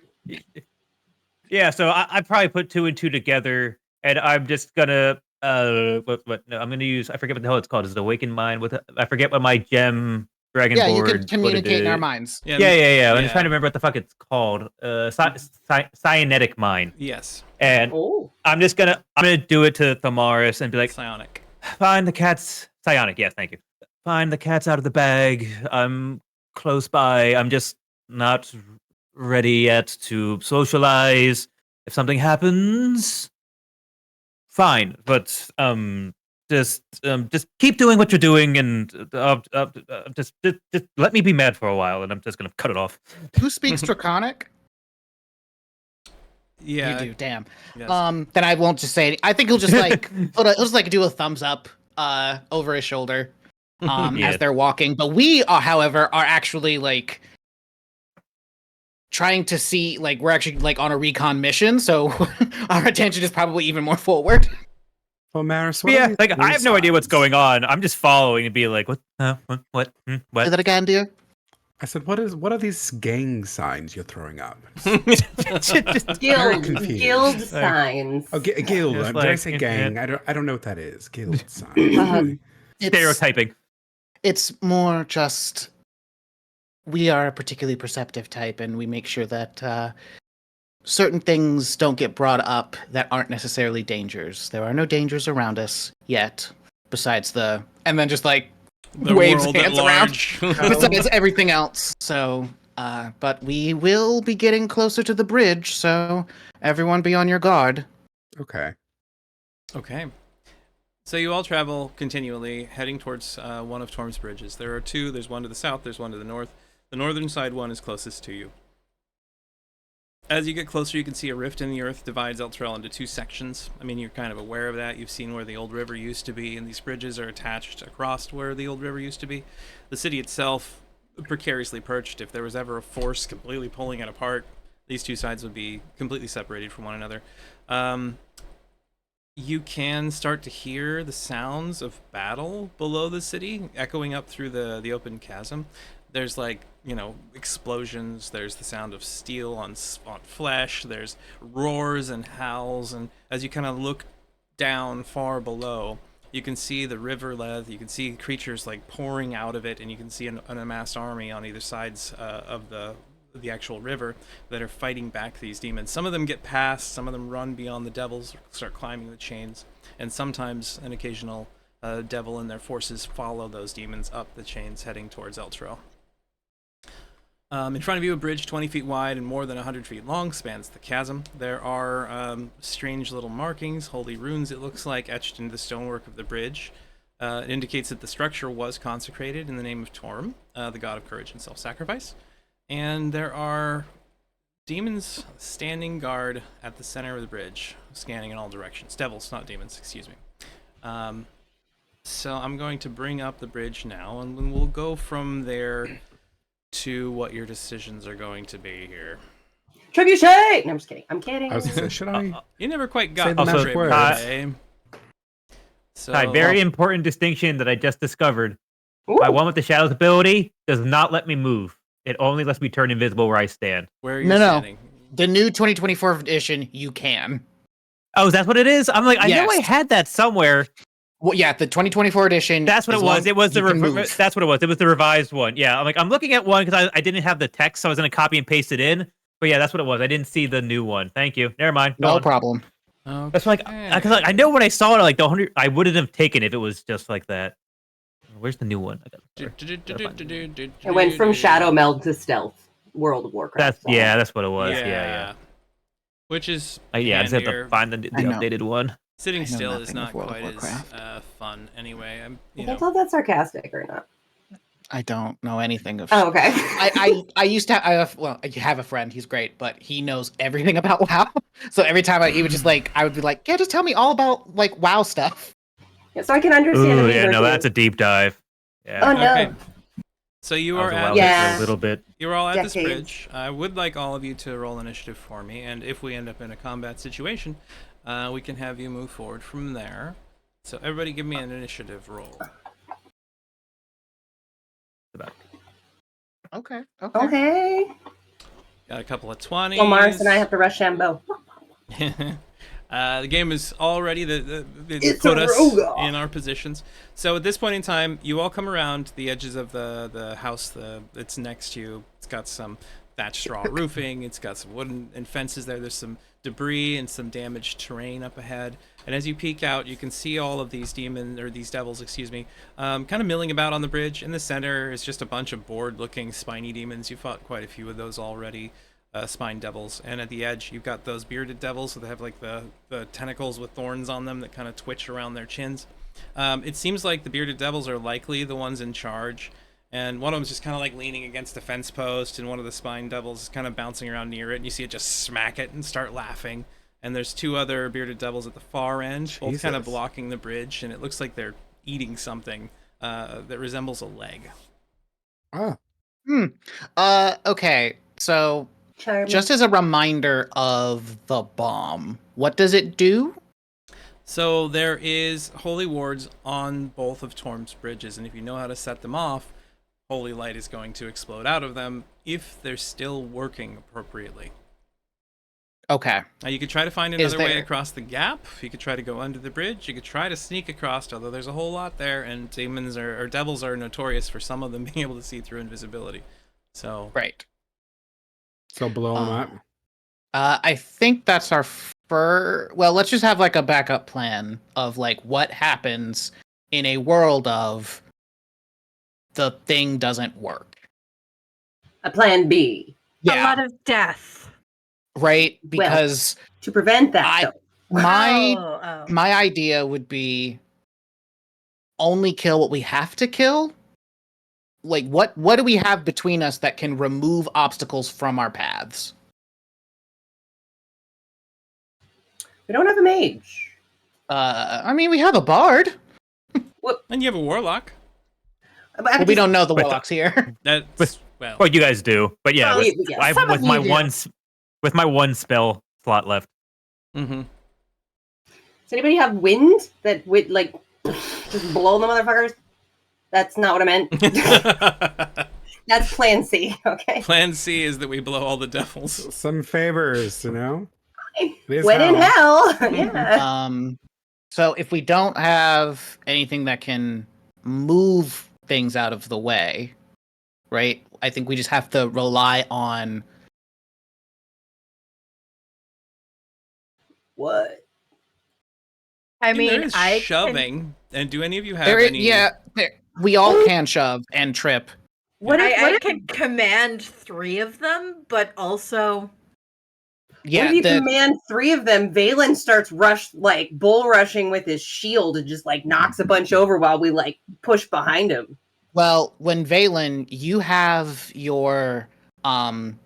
C: Yeah, so I probably put 2 and 2 together, and I'm just gonna what no, I'm gonna use I forget what the hell it's called. Is it Awakened Mind? I forget what my gem dragon
F: Yeah, you
C: board.
F: can
C: what
F: communicate
C: it
F: in our
C: is.
F: minds.
C: Yeah. I'm just trying to remember what the fuck it's called. Cyanitic Mind.
A: Yes,
C: And
B: oh,
C: I'm gonna do it to Tholmaris and be like,
A: psionic.
C: find the cats. Psionic, yes, thank you. Find the cats out of the bag. I'm close by. I'm just not ready yet to socialize. If something happens, fine. But just keep doing what you're doing, and just let me be mad for a while, and I'm just gonna cut it off.
F: Who speaks Draconic?
A: Yeah,
F: You do. Damn.
A: yes.
F: Then I won't just say. I think he'll just like he'll just like do a thumbs up over his shoulder
C: Yeah.
F: as they're walking. But we are, however, are actually like trying to see, like, we're actually like on a recon mission, so our attention is probably even more forward.
E: Well, Maris,
C: But yeah, like I have no idea what's going on. I'm just following and be like, what? What?
F: Say
C: What?
F: that again, dear.
E: I said, what are these gang signs you're throwing up?
C: Just
B: Guild,
E: confused.
B: guild signs.
E: Oh, guild.
C: Just
E: Did I
C: like,
E: say gang? I don't know what that is. Guild signs.
C: stereotyping.
F: It's more just we are a particularly perceptive type, and we make sure that certain things don't get brought up that aren't necessarily dangers. There are no dangers around us yet, besides and then just like
A: The
F: waves
A: world at
F: hands around.
A: large.
F: Besides everything else. So, but we will be getting closer to the bridge, so everyone be on your guard.
E: Okay.
A: Okay. So you all travel continually, heading towards one of Torm's bridges. There are two. There's one to the south. There's one to the north. The northern side one is closest to you. As you get closer, you can see a rift in the earth divides Elturel into two sections. I mean, you're kind of aware of that. You've seen where the old river used to be, and these bridges are attached across where the old river used to be. The city itself, precariously perched. If there was ever a force completely pulling it apart, these two sides would be completely separated from one another. You can start to hear the sounds of battle below the city, echoing up through the open chasm. There's like, explosions. There's the sound of steel on flesh. There's roars and howls. And as you kind of look down far below, you can see the river leath. You can see creatures like pouring out of it, and you can see an amassed army on either sides of the actual river that are fighting back these demons. Some of them get past. Some of them run beyond the devils, start climbing the chains, and sometimes an occasional devil and their forces follow those demons up the chains, heading towards Elturel. In front of you, a bridge 20 feet wide and more than 100 feet long spans the chasm. There are strange little markings, holy runes, it looks like, etched into the stonework of the bridge. It indicates that the structure was consecrated in the name of Torm, the god of courage and self-sacrifice. And there are demons standing guard at the center of the bridge, scanning in all directions. Devils, not demons, excuse me. So I'm going to bring up the bridge now, and we'll go from there to what your decisions are going to be here.
B: Trebuchet! No, I'm just kidding. I'm kidding.
E: I was gonna say, should I?
A: You never quite
E: Say
A: got
E: the
A: the
E: magic words.
A: trebuchet. So,
C: Ty, very important distinction that I just discovered.
B: Ooh.
C: My one with the shadows ability does not let me move. It only lets me turn invisible where I stand.
A: where are you
F: No.
A: standing?
F: The new 2024 edition, you can.
C: Oh, is that what it is? I'm like, I know I
F: Yes.
C: had that somewhere.
F: Well, yeah, the 2024 edition.
C: That's what it
F: as
C: was.
F: long-
C: It was the
F: you can move.
C: that's what it was. It was the revised one. Yeah, I'm looking at one because I didn't have the text, so I was gonna copy and paste it in. But yeah, that's what it was. I didn't see the new one. Thank you. Never mind. Go
F: No
C: on.
F: problem.
A: Okay.
C: That's like, because I know when I saw it, like the 100, I wouldn't have taken if it was just like that. Where's the new one?
B: It went from shadow meld to stealth. World of Warcraft.
C: That's what it was. Yeah.
A: Which is
C: I just have to
A: handier.
C: find the
F: I know.
C: updated one.
A: Sitting
F: I know
A: still is
F: nothing
A: not
F: of World of
A: quite as
F: Warcraft.
A: fun anyway.
B: I can't tell if that's sarcastic or not.
F: I don't know anything of.
B: Oh, okay.
F: I used to. I have a friend. He's great, but he knows everything about WoW. So every time he would just like, I would be like, yeah, just tell me all about like WoW stuff.
B: Yeah, so I can understand.
C: Ooh,
B: it
C: yeah, no,
B: versus-
C: that's a deep dive. Yeah.
B: Oh no.
A: Okay. So you
C: I was
A: are
C: a
A: at
C: WoW
B: Yeah.
C: geek for a little bit.
A: you're all at this
B: Decades.
A: bridge. I would like all of you to roll initiative for me, and if we end up in a combat situation, we can have you move forward from there. So everybody, give me an initiative roll.
F: Okay.
B: Okay.
A: Got a couple of 20s.
B: Well, Mars and I have to rush Shambo.
A: The game is already
B: It's
A: put
B: a
A: us
B: rogue.
A: in our positions. So at this point in time, you all come around the edges of the house that's next to you. It's got some thatched straw roofing. It's got some wooden and fences there. There's some debris and some damaged terrain up ahead. And as you peek out, you can see all of these these devils, kind of milling about on the bridge. In the center is just a bunch of bored-looking spiny demons. You fought quite a few of those already. Spine devils, and at the edge you've got those bearded devils, so they have like the tentacles with thorns on them that kind of twitch around their chins. It seems like the bearded devils are likely the ones in charge, and one of them's just kind of like leaning against a fence post, and one of the spine devils is kind of bouncing around near it, and you see it just smack it and start laughing. And there's two other bearded devils at the far end, both kind of
E: Jesus.
A: blocking the bridge, and it looks like they're eating something that resembles a leg.
E: Ah,
F: Okay. So
B: Charming.
F: Just as a reminder of the bomb, what does it do?
A: So there is holy wards on both of Torm's bridges, and if you know how to set them off, holy light is going to explode out of them if they're still working appropriately.
F: Okay.
A: Now you could try to find
F: Is
A: another way
F: there-
A: across the gap. You could try to go under the bridge. You could try to sneak across, although there's a whole lot there, and demons or devils are notorious for some of them being able to see through invisibility. So
F: Right.
E: So blow them up.
F: I think that's our well, let's just have like a backup plan of like what happens in a world of the thing doesn't work.
B: A plan B
D: A lot of death.
F: Right? Because
B: to prevent that.
F: my my idea would be only kill what we have to kill. Like what do we have between us that can remove obstacles from our paths?
B: We don't have a mage.
F: I mean, we have a bard.
A: and you have a warlock.
F: Well, we don't know the
C: But-
F: warlocks here.
A: That's well.
C: Well, you guys do, but yeah,
B: Oh,
C: with,
B: yeah.
D: Some
C: with
D: of
C: my
D: you do.
C: with my one spell slot left.
A: Mm-hmm.
B: Does anybody have wind that would like just blow the motherfuckers? That's not what I meant. That's plan C. Okay.
A: Plan C is that we blow all the devils.
E: Some favors, you know. It is
B: When in
E: hell.
B: hell. Yeah.
F: So if we don't have anything that can move things out of the way, right? I think we just have to rely on
B: What?
D: I
A: And there
D: mean,
A: is
D: I can-
A: shoving. And do any of you have
F: there.
A: any?
F: We all can shove and trip.
B: What if,
D: I
B: what if,
D: can command 3 of them, but also
B: what
F: Yeah,
B: if you
F: the,
B: command 3 of them? Valen starts bull rushing with his shield and just like knocks a bunch over while we like push behind him.
F: well, when Valen, you have your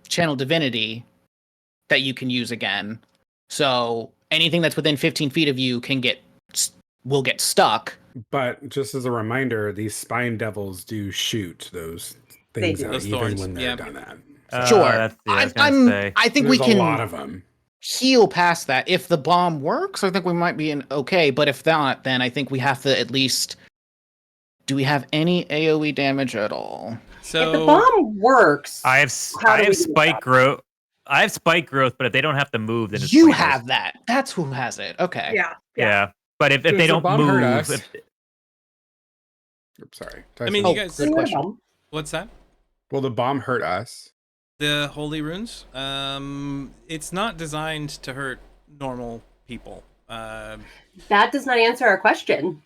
F: channel divinity that you can use again. So anything that's within 15 feet of you will get stuck.
E: But just as a reminder, these spine devils do shoot those
B: They
E: things
B: do.
E: out
A: Those
E: even
A: thorns,
E: when they're
A: yeah.
E: done that.
F: Sure.
C: That's, yeah, I was gonna say.
F: I think
E: There's
F: we can
E: a lot of them.
F: heal past that. If the bomb works, I think we might be in okay. But if not, then I think we have to at least. Do we have any AOE damage at all?
A: So
B: If the bomb works,
C: I have
B: How do
C: I have
B: we do
C: spike
B: that?
C: growth. I have spike growth, but if they don't have to move, then it's
F: You
C: pointless.
F: have that. That's who has it. Okay.
D: yeah.
C: Yeah, but if
E: Does
C: they
E: the
C: don't
E: bomb hurt
C: move,
E: us?
C: if,
E: Oops, sorry.
A: I mean,
F: Oh,
A: you guys.
F: good question.
A: What's that?
E: Will the bomb hurt us?
A: The holy runes. It's not designed to hurt normal people.
B: that does not answer our question.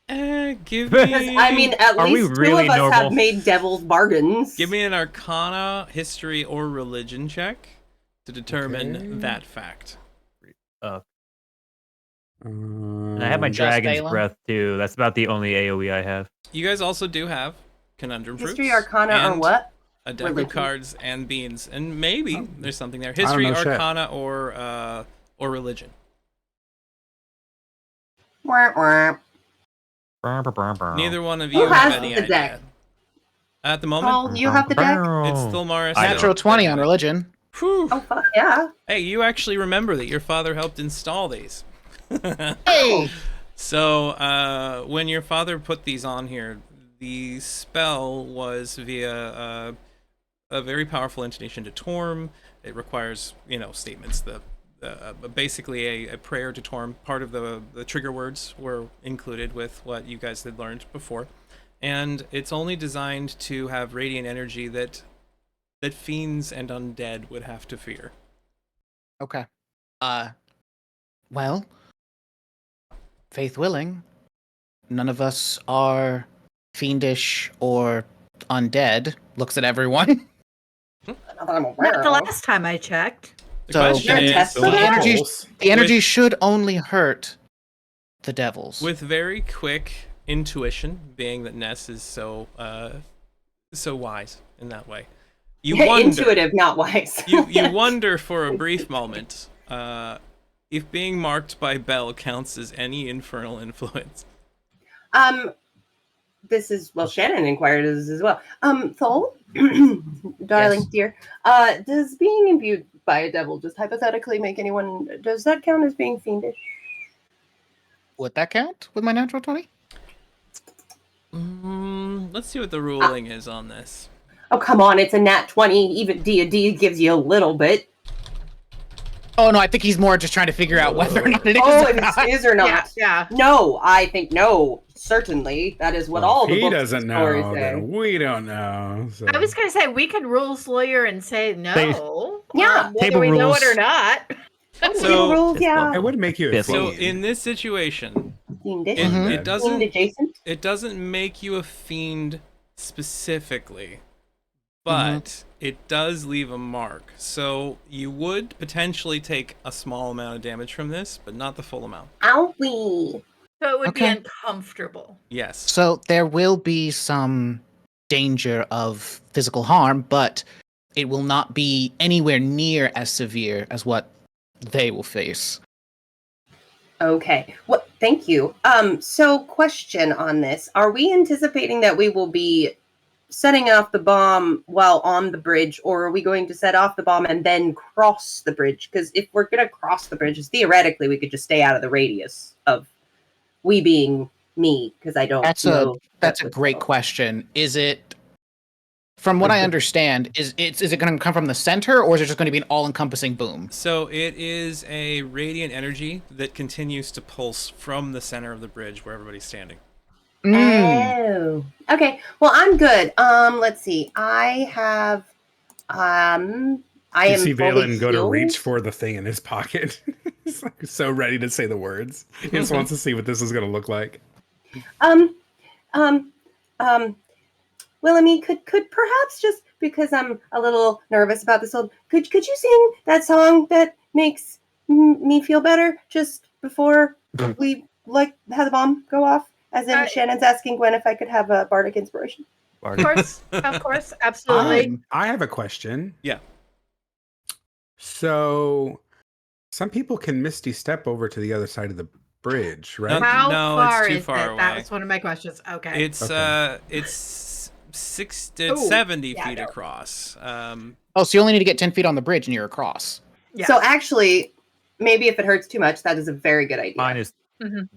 A: Give
B: Because
A: me.
B: I mean, at
C: Are we
B: least 2
C: really
B: of us
C: normal?
B: have made devil's bargains.
A: Give me an Arcana, History, or Religion check to determine
E: Okay.
A: that fact.
C: and I have my
E: Um,
F: Just
C: dragon's
F: Valen?
C: breath too. That's about the only AOE I have.
A: You guys also do have Conundrum
B: History,
A: fruits
B: Arcana, or
A: and
B: what?
A: a deck of
B: Religion.
A: cards and beans, and maybe
B: Oh.
A: there's something there.
E: don't
A: History,
E: know shit.
A: Arcana, or Religion.
B: Wah, wah.
A: Neither one of
B: Who
A: you have
B: has
A: any
B: the
A: idea.
B: deck?
A: At the moment,
B: Paul, you have the deck?
A: it's still Morris.
C: I
F: Natural
C: don't.
F: 20 on religion.
A: Whew.
B: Oh, fuck yeah.
A: Hey, you actually remember that your father helped install these.
F: Hey.
A: So, when your father put these on here, the spell was via a very powerful intonation to Torm. It requires, statements. Basically a prayer to Torm. Part of the trigger words were included with what you guys had learned before, and it's only designed to have radiant energy that fiends and undead would have to fear.
F: Okay. Well, faith willing, none of us are fiendish or undead. Looks at everyone.
B: Not that I'm aware
D: Not the
B: of.
D: last time I checked.
A: The
F: So-
A: question
B: Is there a test
A: is,
B: for
F: the
B: that?
F: energy,
E: Devils.
F: the energy should only hurt the devils.
A: with very quick intuition, being that Ness is so wise in that way, you wonder.
B: Intuitive, not wise.
A: You wonder for a brief moment if being marked by Bell counts as any infernal influence.
B: This is Shannon inquired as well. Thol, Darling
F: Yes.
B: dear, does being imbued by a devil just hypothetically make anyone? Does that count as being fiendish?
F: Would that count with my natural 20?
A: Let's see what the ruling is on this.
B: Oh come on, it's a nat 20. Even D&D gives you a little bit.
F: Oh no, I think he's more just trying to figure out whether or not it is.
B: Oh,
F: or
B: if
F: not.
B: it is or not.
D: Yeah.
B: No, I think no. Certainly, that is what
E: Well,
B: all
E: if
B: the
E: he
B: books
E: doesn't
B: and stories
E: know,
B: say.
E: then we don't know. So.
D: I was going to say we could rules lawyer and say no.
B: Yeah.
D: whether
C: Table
D: we know it
C: rules.
D: or not.
A: So-
B: rules, yeah.
E: I would make you a
C: Yes,
A: So
E: fiend.
A: in this situation,
B: Fiendish.
F: Mhm.
A: it
B: Fiend
A: doesn't
B: adjacent.
A: it doesn't make you a fiend specifically, but it does leave a mark. So you would potentially take a small amount of damage from this, but not the full amount.
B: Owie.
D: So it would
F: Okay.
D: be uncomfortable.
A: Yes.
F: So there will be some danger of physical harm, but it will not be anywhere near as severe as what they will face.
B: Okay. Well, thank you. So question on this. Are we anticipating that we will be setting off the bomb while on the bridge, or are we going to set off the bomb and then cross the bridge? Because if we're going to cross the bridge, theoretically, we could just stay out of the radius of we being me, because I don't
F: That's
B: know.
F: a great question. Is it, from what I understand, is it going to come from the center, or is it just going to be an all-encompassing boom?
A: So it is a radiant energy that continues to pulse from the center of the bridge where everybody's standing.
B: Oh, okay. Well, I'm good. Let's see. I have, I
E: You
B: am
E: see
B: fully
E: Valen go to
B: healed.
E: reach for the thing in his pocket. He's like so ready to say the words. He just wants to see what this is going to look like.
B: Willamie, could perhaps, just because I'm a little nervous about this old, could you sing that song that makes me feel better just before we have the bomb go off? As in, Shannon's asking Gwen if I could have a bardic inspiration.
D: Of course, absolutely.
E: I have a question.
A: Yeah.
E: So, some people can misty step over to the other side of the bridge, right?
D: How
A: No,
D: far
A: it's too
D: is
A: far
D: it?
A: away.
D: That was one of my questions. Okay.
A: It's 70
D: yeah,
A: feet
D: no.
A: across.
F: Oh, so you only need to get 10 feet on the bridge and you're across.
D: Yeah.
B: So actually, maybe if it hurts too much, that is a very good idea.
C: Mine is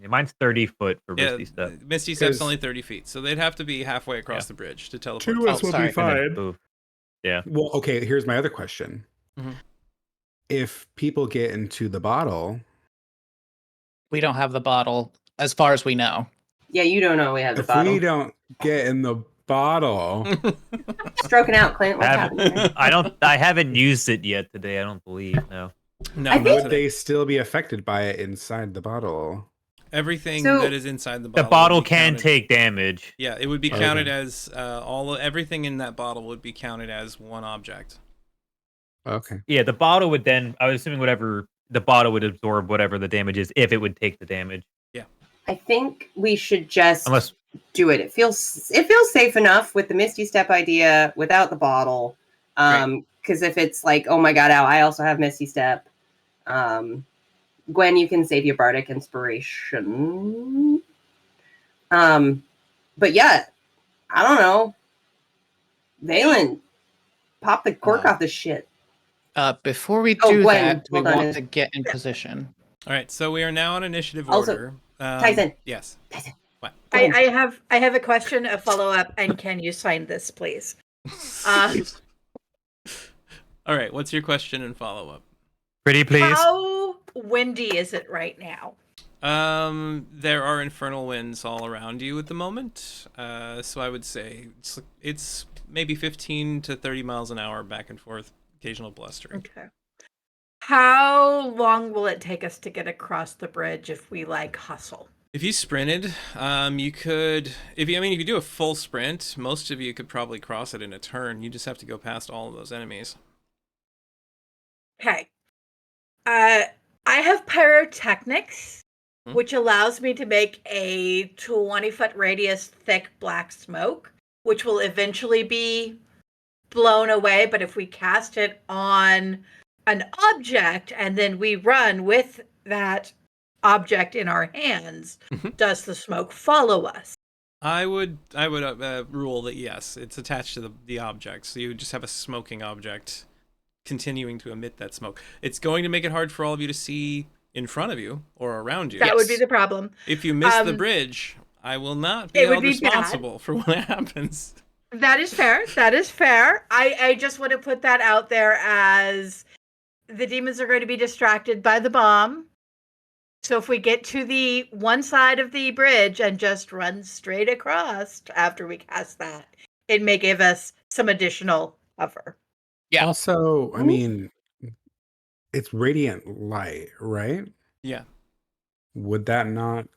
C: mine's 30 foot for
A: Yeah,
C: Misty Step.
A: Misty Step's
E: 'Cause-
A: only 30 feet, so they'd have to be halfway across
C: Yeah.
A: the bridge to teleport.
E: Two of us
F: Oh,
E: will
F: sorry.
E: be
C: And then
E: fine.
C: move. Yeah.
E: Well, okay, here's my other question.
A: Mhm.
E: If people get into the bottle,
F: We don't have the bottle, as far as we know.
B: Yeah, you don't know we have the
E: if
B: bottle.
E: we don't get in the bottle,
B: Stroking out, Clint. What's
C: Haven't-
B: happening?
C: I haven't used it yet today. I don't believe. No.
A: No,
B: I
A: not
B: think-
E: would
A: today.
E: they still be affected by it inside the bottle?
A: Everything
B: So-
A: that is inside the
C: The
A: bottle.
C: bottle
A: would be
C: can
A: counted.
C: take damage.
A: Yeah, it would be
E: Okay.
A: counted as everything in that bottle would be counted as one object.
E: Okay.
C: Yeah, the bottle would then. I was assuming whatever the bottle would absorb whatever the damage is if it would take the damage.
B: I think we should just
C: Unless
B: do it. It feels safe enough with the Misty Step idea without the bottle. Because if it's like, oh my god, ow, I also have Misty Step. Gwen, you can save your bardic inspiration. But yeah, I don't know. Valen, pop the cork off this shit.
F: Before we
B: Oh,
F: do
B: Gwen,
F: that, we
B: hold on.
F: want to get in position.
A: All right, so we are now on initiative
B: Also,
A: order.
B: Tyson.
A: Yes.
D: I have a question, a follow up, and can you sign this, please?
A: All right, what's your question and follow up?
C: pretty please.
D: How windy is it right now?
A: There are infernal winds all around you at the moment. So I would say it's maybe 15 to 30 miles an hour back and forth, occasional blustering.
D: Okay. How long will it take us to get across the bridge if we hustle?
A: If you sprinted, you could. If you do a full sprint, most of you could probably cross it in a turn. You just have to go past all of those enemies.
D: Okay. I have pyrotechnics,
A: Hmm.
D: which allows me to make a 20-foot radius thick black smoke, which will eventually be blown away. But if we cast it on an object and then we run with that object in our hands,
A: Mhm.
D: does the smoke follow us?
A: I would rule that yes, it's attached to the object. So you would just have a smoking object continuing to emit that smoke. It's going to make it hard for all of you to see in front of you or around you.
D: That would be
F: Yes.
D: the problem.
A: If you miss the
D: Um,
A: bridge, I will not be
D: it would
A: held
D: be
A: responsible for what happens.
D: That is fair. That is fair. I just want to put that out there as the demons are going to be distracted by the bomb. So if we get to the one side of the bridge and just run straight across after we cast that, it may give us some additional cover.
F: Yeah.
E: Also, I mean, it's radiant light, right?
A: Yeah.
E: Would that not?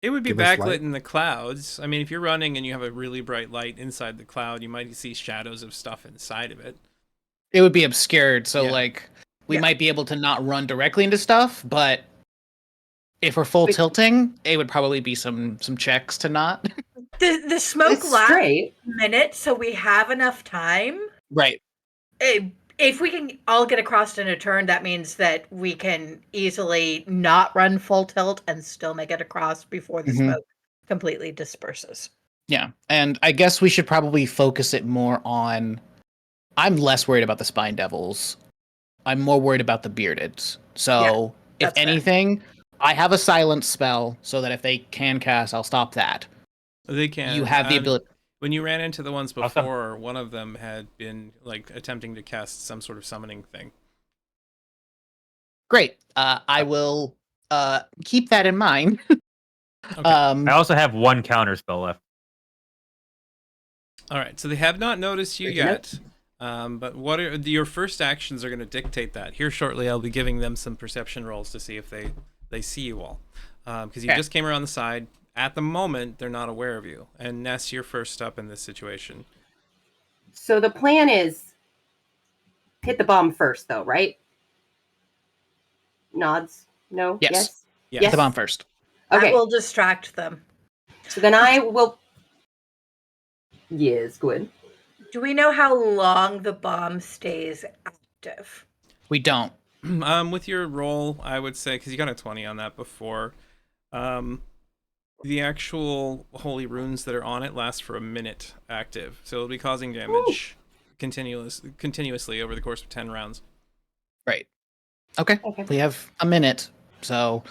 A: It would be
E: Give us
A: backlit
E: light?
A: in the clouds. I mean, if you're running and you have a really bright light inside the cloud, you might see shadows of stuff inside of it.
F: It would be obscured, so
A: Yeah.
F: like we
D: Yeah.
F: might be able to not run directly into stuff, but if we're full
B: Wait.
F: tilting, it would probably be some checks to not.
D: The smoke
B: It's
D: lasts
B: straight.
D: a minute, so we have enough time.
F: Right.
D: If we can all get across in a turn, that means that we can easily not run full tilt and still make it across before the
F: Mhm.
D: smoke completely disperses.
F: Yeah. And I guess we should probably focus it more on I'm less worried about the spine devils. I'm more worried about the bearded. So if
D: that's fair.
F: anything, I have a silence spell so that if they can cast, I'll stop that.
A: They can.
F: You have the ability.
A: When you ran into the ones
C: Awesome.
A: before, one of them had been like attempting to cast some sort of summoning thing.
F: Great. I will keep that in mind.
A: Okay.
C: I also have one counter spell left.
A: All right, so they have not noticed you
B: Good to know.
A: yet, but what are your first actions are going to dictate that. Here shortly, I'll be giving them some perception rolls to see if they see you all, because you
F: Okay.
A: just came around the side. At the moment, they're not aware of you. And Ness, you're first up in this situation.
B: So the plan is hit the bomb first, though, right? Nods. No.
F: Yes.
A: Yes.
F: Hit the bomb first.
B: Okay.
D: I will distract them.
B: So then I will. Yes, good.
D: Do we know how long the bomb stays active?
F: We don't.
A: With your roll, I would say because you got a 20 on that before. The actual holy runes that are on it last for a minute active, so it'll be causing damage continuously over the course of 10 rounds.
F: Right. Okay.
B: Okay.
F: We have a minute. So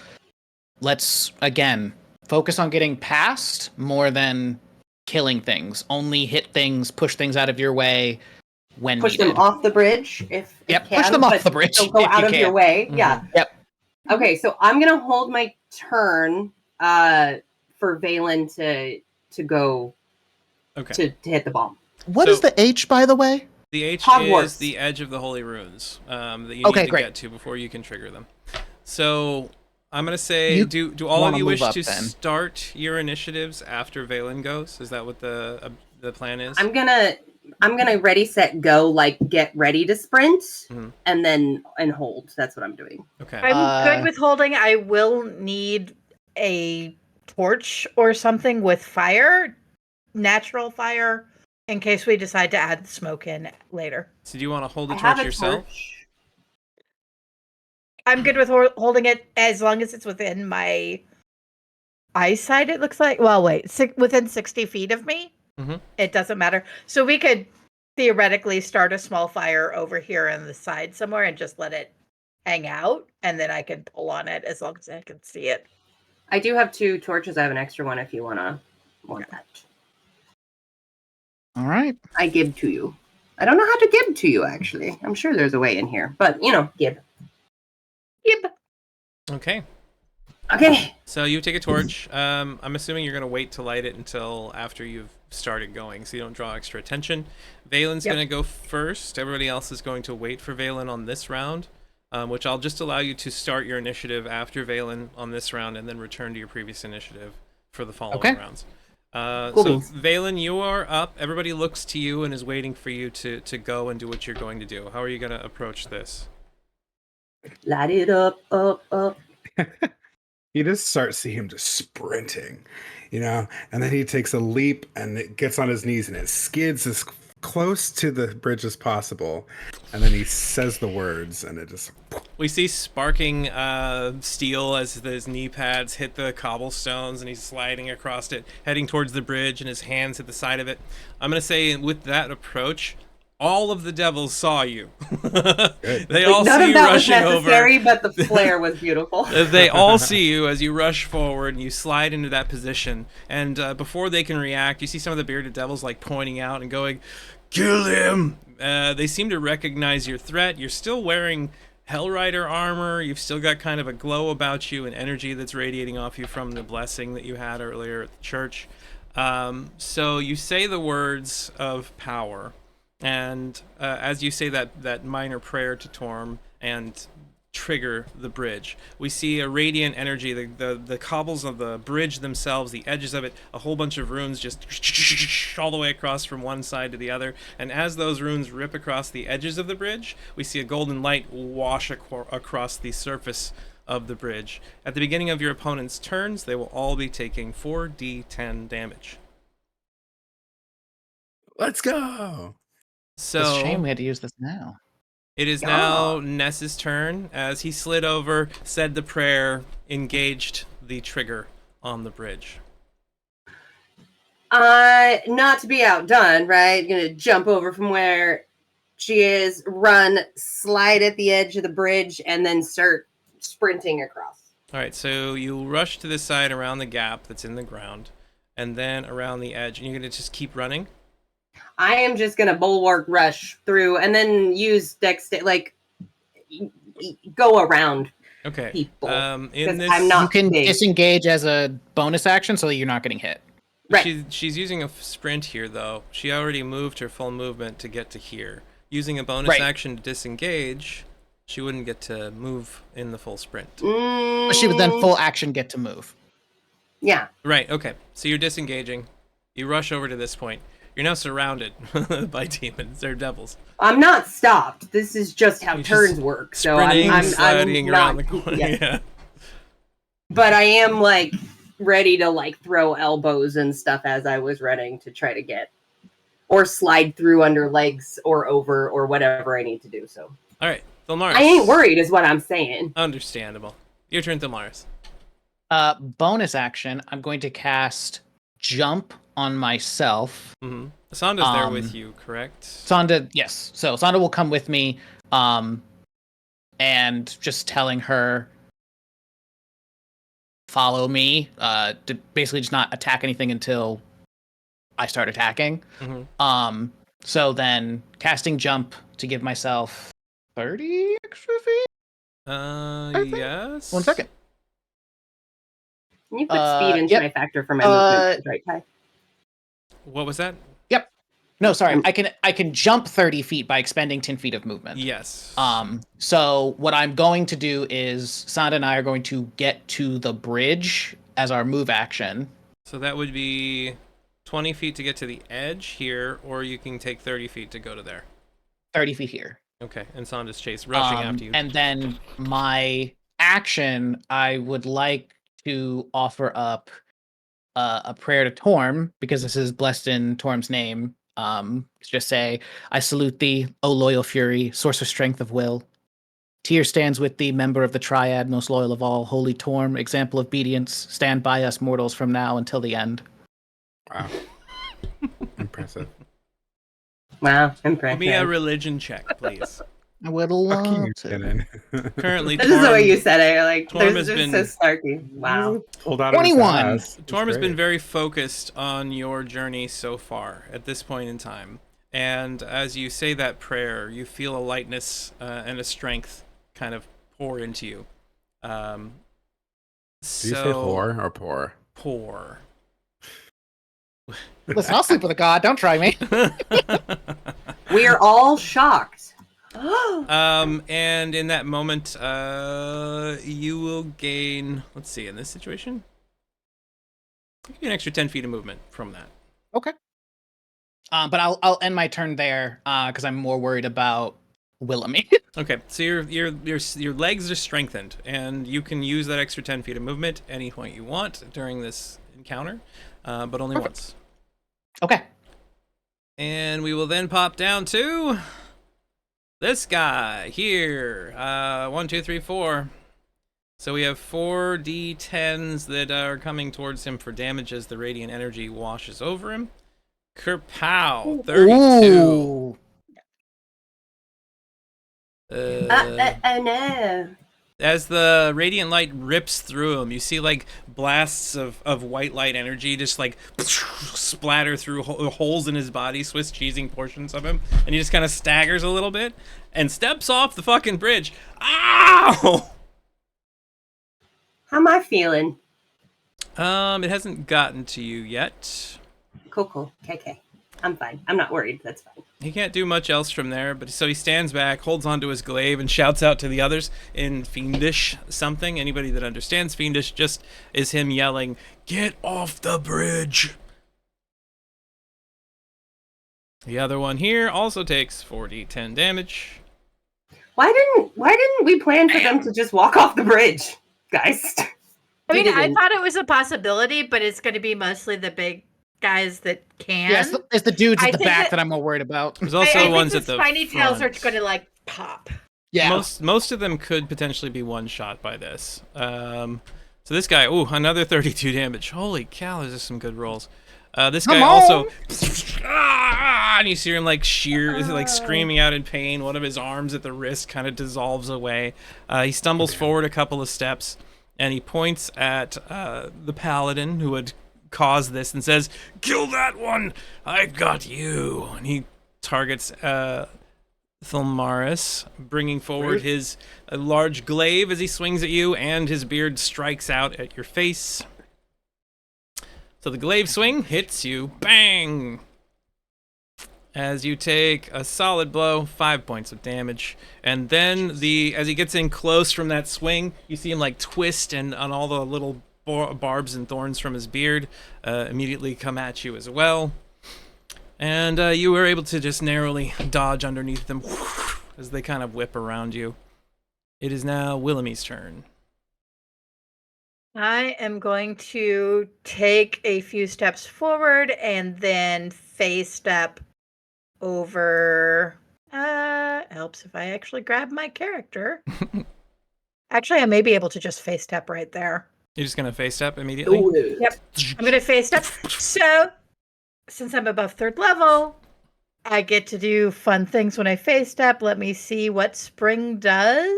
F: let's, again, focus on getting past more than killing things. Only hit things, push things out of your way when
B: Push
F: needed.
B: them off the bridge if
F: Yep,
B: you
F: push
B: can,
F: them off
B: but
F: the bridge
B: Don't go
F: if
B: out
F: you
B: of your
F: can.
B: way.
A: Mhm.
B: Yeah.
F: Yep.
B: Okay, so I'm gonna hold my turn for Valen to go
A: Okay.
B: to hit the bomb.
F: What
A: So-
F: is the H, by the way?
A: The H
B: Hogwarts.
A: is the edge of the holy runes that you
F: Okay,
A: need to
F: great.
A: get to before you can trigger them. So I'm gonna say,
F: You
A: do all of
F: wanna
A: you
F: move
A: wish
F: up
A: to
F: then.
A: start your initiatives after Valen goes? Is that what the plan is?
B: I'm gonna ready set go, like get ready to sprint
A: Mhm.
B: and hold. That's what I'm doing.
A: Okay.
D: I'm good with holding. I will need a torch or something with fire, natural fire, in case we decide to add smoke in later.
A: So do you want to hold the
B: I have
A: torch
B: a
A: yourself?
B: torch.
D: I'm good with holding it as long as it's within my eyesight, it looks like. Well, wait, within 60 feet of me?
A: Mhm.
D: It doesn't matter. So we could theoretically start a small fire over here on the side somewhere and just let it hang out, and then I can pull on it as long as I can see it.
B: I do have 2 torches. I have an extra one if you want that.
F: All right.
B: I give to you. I don't know how to give to you, actually. I'm sure there's a way in here, but give.
D: Yep.
A: Okay.
B: Okay.
A: So you take a torch. I'm assuming you're gonna wait to light it until after you've started going, so you don't draw extra attention. Valen's
D: Yep.
A: gonna go first. Everybody else is going to wait for Valen on this round, which I'll just allow you to start your initiative after Valen on this round, and then return to your previous initiative for the following
F: Okay.
A: rounds.
B: Cool
A: So
B: beans.
A: Valen, you are up. Everybody looks to you and is waiting for you to go and do what you're going to do. How are you gonna approach this?
B: Light it up, up, up.
E: You just see him just sprinting, and then he takes a leap and it gets on his knees and it skids as close to the bridge as possible, and then he says the words and it just
A: We see sparking steel as his knee pads hit the cobblestones, and he's sliding across it, heading towards the bridge, and his hands hit the side of it. I'm going to say with that approach, all of the devils saw you. They all
B: None
A: see
B: of
A: you
B: that was
A: rushing over.
B: necessary, but the flare was beautiful.
A: They all see you as you rush forward and you slide into that position. And before they can react, you see some of the bearded devils like pointing out and going, "Kill him!" They seem to recognize your threat. You're still wearing Hellrider armor. You've still got kind of a glow about you and energy that's radiating off you from the blessing that you had earlier at the church. So you say the words of power. And as you say that minor prayer to Torm and trigger the bridge, we see a radiant energy, the cobbles of the bridge themselves, the edges of it, a whole bunch of runes just all the way across from one side to the other. And as those runes rip across the edges of the bridge, we see a golden light wash across the surface of the bridge. At the beginning of your opponent's turns, they will all be taking 4d10 damage.
E: Let's go.
A: So
F: It's a shame we had to use this now.
A: it is now Ness's turn as he slid over, said the prayer, engaged the trigger on the bridge.
B: Not to be outdone, right? Gonna jump over from where she is, run, slide at the edge of the bridge, and then start sprinting across.
A: All right, so you rush to the side around the gap that's in the ground, and then around the edge, and you're going to just keep running?
B: I am just gonna bulwark rush through and then use go around
A: Okay.
B: people.
A: In this,
B: I'm not
F: You can
B: big.
F: disengage as a bonus action so that you're not getting hit.
B: Right.
A: She's using a sprint here, though. She already moved her full movement to get to here. Using a bonus
F: Right.
A: action to disengage, she wouldn't get to move in the full sprint.
F: But she would then full action get to move.
B: Yeah.
A: Right, okay. So you're disengaging. You rush over to this point. You're now surrounded by demons or devils.
B: I'm not stopped. This is just how
A: You're
B: turns
A: just
B: work. So
A: Sprinting,
B: I'm
A: sliding
B: not,
A: around the corner.
B: yeah.
A: Yeah.
B: But I am ready to throw elbows and stuff as I was running to try to get or slide through under legs or over or whatever I need to do. So
A: All right, Thelmaris.
B: I ain't worried is what I'm saying.
A: Understandable. Your turn, Thelmaris.
F: Bonus action, I'm going to cast Jump on myself.
A: Mm-hmm. Sonda's there with you, correct?
F: Sonda, yes. So Sonda will come with me, and just telling her, follow me, to basically just not attack anything until I start attacking.
A: Mm-hmm.
F: So then casting Jump to give myself 30 extra feet?
A: Yes.
F: 1 second.
B: Can you put speed into
F: Yep.
B: my factor for my movement, right, Ty?
A: What was that?
F: Yep. No, sorry. I can jump 30 feet by expending 10 feet of movement.
A: Yes.
F: So what I'm going to do is Sonda and I are going to get to the bridge as our move action.
A: So that would be 20 feet to get to the edge here, or you can take 30 feet to go to there.
F: 30 feet here.
A: Okay, and Sonda's chase, rushing after you.
F: And then my action, I would like to offer up a prayer to Torm, because this is blessed in Torm's name. Just say, I salute thee, O loyal fury, source of strength of will. Tyr stands with thee, member of the triad, most loyal of all. Holy Torm, example of obedience, stand by us mortals from now until the end.
E: Wow. Impressive.
B: Wow,
A: Give
B: impressive.
A: me a religion check, please.
F: I would
E: Fucking
F: love to.
E: Shannon.
A: Currently,
B: This is the way you said it.
A: Torm
B: There's
A: has
B: just
A: been-
B: so snarky. Wow.
E: Pulled out of his
F: 21.
E: ass. That's
A: Torm has been
E: great.
A: very focused on your journey so far at this point in time. And as you say that prayer, you feel a lightness and a strength kind of pour into you.
E: Do you say whore or poor?
A: Pour.
F: Listen, I'll sleep with a god. Don't try me.
B: We are all shocked.
A: And in that moment, you will gain, let's see, in this situation, you get an extra 10 feet of movement from that.
F: Okay. But I'll end my turn there because I'm more worried about Willamy.
A: Okay, so your legs are strengthened, and you can use that extra 10 feet of movement any point you want during this encounter, but only once.
F: Okay.
A: And we will then pop down to This guy here. 1, 2, 3, 4. So we have 4d10s that are coming towards him for damage as the radiant energy washes over him. Kerpow, 32.
F: Ooh.
B: Oh no.
A: As the radiant light rips through him, you see like blasts of white light energy just like splatter through holes in his body, Swiss cheesing portions of him, and he just kind of staggers a little bit and steps off the fucking bridge. Ow!
B: How am I feeling?
A: It hasn't gotten to you yet.
B: Cool. Okay. I'm fine. I'm not worried. That's fine.
A: He can't do much else from there, but so he stands back, holds onto his glaive, and shouts out to the others in Fiendish something. Anybody that understands Fiendish just is him yelling, "Get off the bridge!" The other one here also takes 4d10 damage.
B: Why didn't we plan for them to just walk off the bridge, guys?
D: I mean,
B: We
D: I
B: didn't.
D: thought it was a possibility, but it's going to be mostly the big guys that can.
F: Yeah, it's the dudes
D: I
F: at the
D: think
F: back
D: that-
F: that I'm more worried about.
A: There's also
D: I
A: ones
D: think
A: at
D: the
A: the
D: spiny tails are
A: front.
D: going to like pop.
F: Yeah.
A: Most of them could potentially be one shot by this. So this guy, another 32 damage. Holy cow, those are some good rolls. This guy
F: Come
A: also,
F: on!
A: and you see him like like screaming out in pain. One of his arms at the wrist kind of dissolves away. He stumbles forward a couple of steps, and he points at the paladin who had caused this and says, "Kill that one! I've got you!" And he targets Thulmaris, bringing forward his large glaive as he swings at you, and his beard strikes out at your face. So the glaive swing hits you, bang! As you take a solid blow, 5 points of damage. And then as he gets in close from that swing, you see him like twist and on all the little barbs and thorns from his beard immediately come at you as well. And you were able to just narrowly dodge underneath them as they kind of whip around you. It is now Willemy's turn.
D: I am going to take a few steps forward and then phase step over. Helps if I actually grab my character. Actually, I may be able to just phase step right there.
A: You're just going to face step immediately?
D: Yep. I'm going to phase step. So, since I'm above 3rd level, I get to do fun things when I phase step. Let me see what spring does.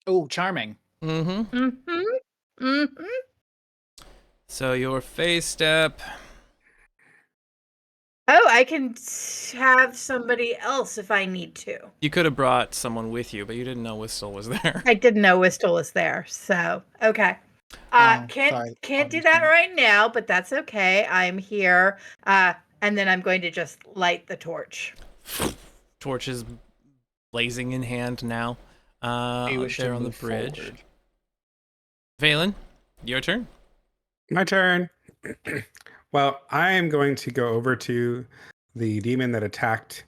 F: Oh, charming.
A: Mm-hmm.
D: Mm-hmm. Mm-hmm.
A: So your face step.
D: Oh, I can have somebody else if I need to.
A: You could have brought someone with you, but you didn't know Whistle was there.
D: I didn't know Whistle was there, so okay.
F: Oh,
D: Can't
F: sorry.
D: do that right now, but that's okay. I'm here, and then I'm going to just light the torch.
A: Torch is blazing in hand now.
F: We wish
A: there
F: to
A: on the
F: move
A: bridge.
F: forward.
A: Valen, your turn.
E: My turn. Well, I am going to go over to the demon that attacked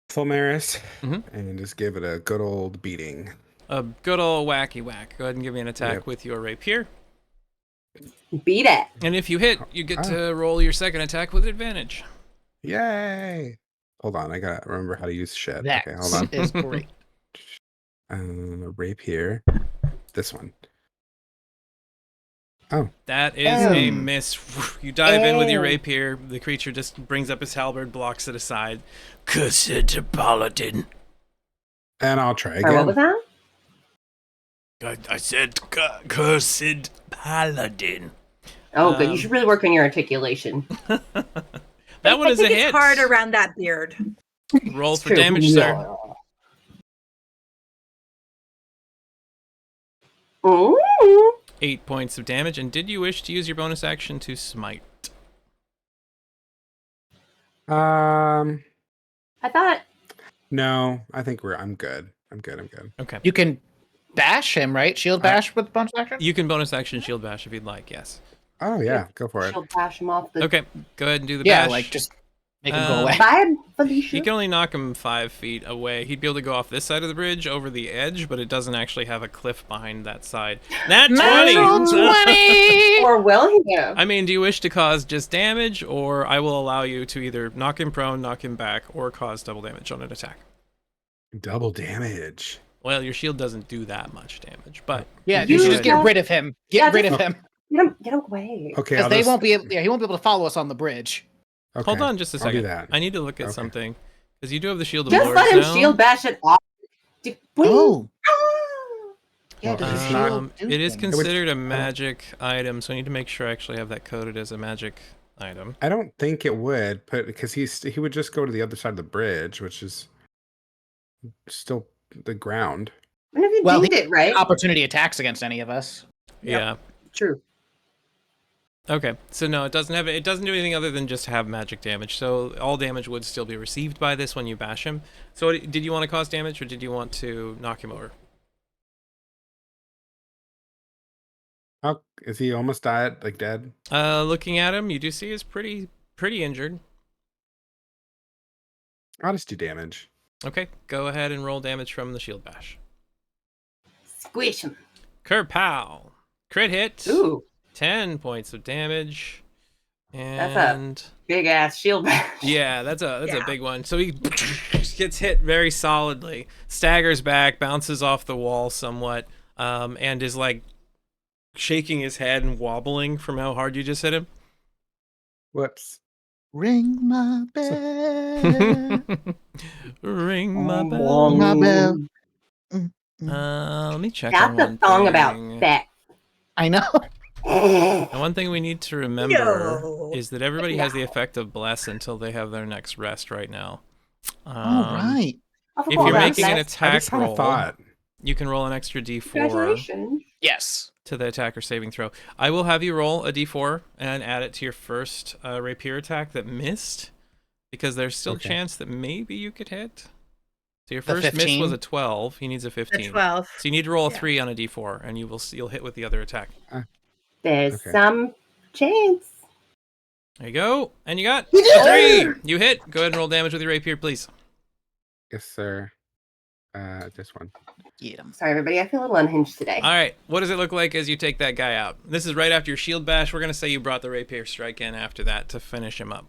E: Fulmaris
A: Mhm.
E: and just give it a good old beating.
A: A good old wacky whack. Go ahead and give me an attack
E: Yep.
A: with your rapier.
B: Beat it.
A: And if you hit, you get to roll your second attack with advantage.
E: Yay! Hold on, I gotta remember how to use shit.
F: That
E: Okay, hold on.
F: is great.
E: Rapier. This one.
A: That is a
B: Oh.
A: miss. You dive in with your
B: Oh.
A: rapier. The creature just brings up his halberd, blocks it aside. Cursed paladin.
E: And I'll try
B: Sorry, what was
E: again.
B: that?
A: I said cursed paladin.
B: Oh, good. You should really work on your articulation.
A: That one
D: I
A: is a
D: think
A: hit.
D: it's hard around that beard.
A: Roll
B: It's
A: for
B: true.
A: damage, sir.
B: Ooh.
A: 8 points of damage. And did you wish to use your bonus action to smite?
B: I thought.
E: No, I think I'm good. I'm good.
A: Okay.
F: You can bash him, right? Shield bash with bonus action?
A: You can bonus action shield bash if you'd like, yes.
E: Oh yeah, go for it.
B: She'll bash him off the.
A: Okay, go ahead and do the
F: Yeah,
A: bash.
F: like just make him go away.
B: Bye, Felicia.
A: You can only knock him 5 feet away. He'd be able to go off this side of the bridge over the edge, but it doesn't actually have a cliff behind that side. Nat 20!
F: Natural 20!
B: Or or will he?
A: I mean, do you wish to cause just damage, or I will allow you to either knock him prone, knock him back, or cause double damage on an attack?
E: Double damage.
A: Well, your shield doesn't do that much damage, but
F: Yeah,
A: you
F: you should
A: could-
F: just get rid of him. Get rid of him.
B: Get away.
E: Okay,
F: Because
E: I'll
F: they
E: just,
F: won't be able. Yeah, he won't be able to follow us on the bridge.
E: okay,
A: Hold on just a
E: I'll
A: second.
E: do that.
A: I need to look at
E: Okay.
A: something because you do have the shield of
B: Just
A: lords
B: let him
A: now.
B: shield bash it off.
F: Oh.
B: Ah!
F: Yeah,
E: Well,
F: does
E: it's
F: the
E: not-
F: shield do
A: It is
F: things?
A: considered a magic item, so I need to make sure I actually have that coded as a magic item.
E: I don't think it would, but because he would just go to the other side of the bridge, which is still the ground.
B: What if you
F: Well,
B: dinged it right?
F: Opportunity attacks against any of us.
B: Yep.
A: Yeah.
B: True.
A: Okay. So no, it doesn't have. It doesn't do anything other than just have magic damage. So all damage would still be received by this when you bash him. So did you want to cause damage, or did you want to knock him over?
E: How is he almost died? Like dead?
A: Looking at him, you do see he's pretty injured.
E: I'll just do damage.
A: Okay, go ahead and roll damage from the shield bash.
B: Squish him.
A: Kerpow! Crit hit.
B: Ooh,
A: 10 points of damage.
B: That's a-
A: And
B: big ass shield bash.
A: yeah, that's a
D: Yeah.
A: big one. So he gets hit very solidly, staggers back, bounces off the wall somewhat, and is like shaking his head and wobbling from how hard you just hit him.
E: Whoops.
F: Ring my bell.
A: Ring my bell.
F: My bell.
A: Let me check
B: Got
A: on
B: the
A: one
B: song
A: thing.
B: about sex.
F: I know.
A: And one thing we need to remember
D: Yo.
A: is that everybody has the effect of bless until they have their next rest right now.
F: All right.
B: I
A: If
B: forgot
A: you're
B: about
A: making an
B: that.
E: I
A: attack
E: just had a
A: roll,
E: thought.
A: you can roll an extra d4
B: Congratulations.
F: Yes.
A: to the attacker saving throw. I will have you roll a d4 and add it to your first rapier attack that missed, because there's still a
E: Okay.
A: chance that maybe you could hit. So your
F: The
A: first miss
F: 15?
A: was a 12. He needs a 15.
D: 12.
A: So you need to roll a
D: Yeah.
A: 3 on a d4, and you'll hit with the other attack.
B: There's
E: Okay.
B: some chance.
A: There you go. And you got
B: You did
A: 3. You hit. Go ahead and roll damage with your rapier, please.
E: Yes, sir. This one.
F: Get him.
B: Sorry, everybody. I feel a little unhinged today.
A: All right. What does it look like as you take that guy out? This is right after your shield bash. We're going to say you brought the rapier strike in after that to finish him up.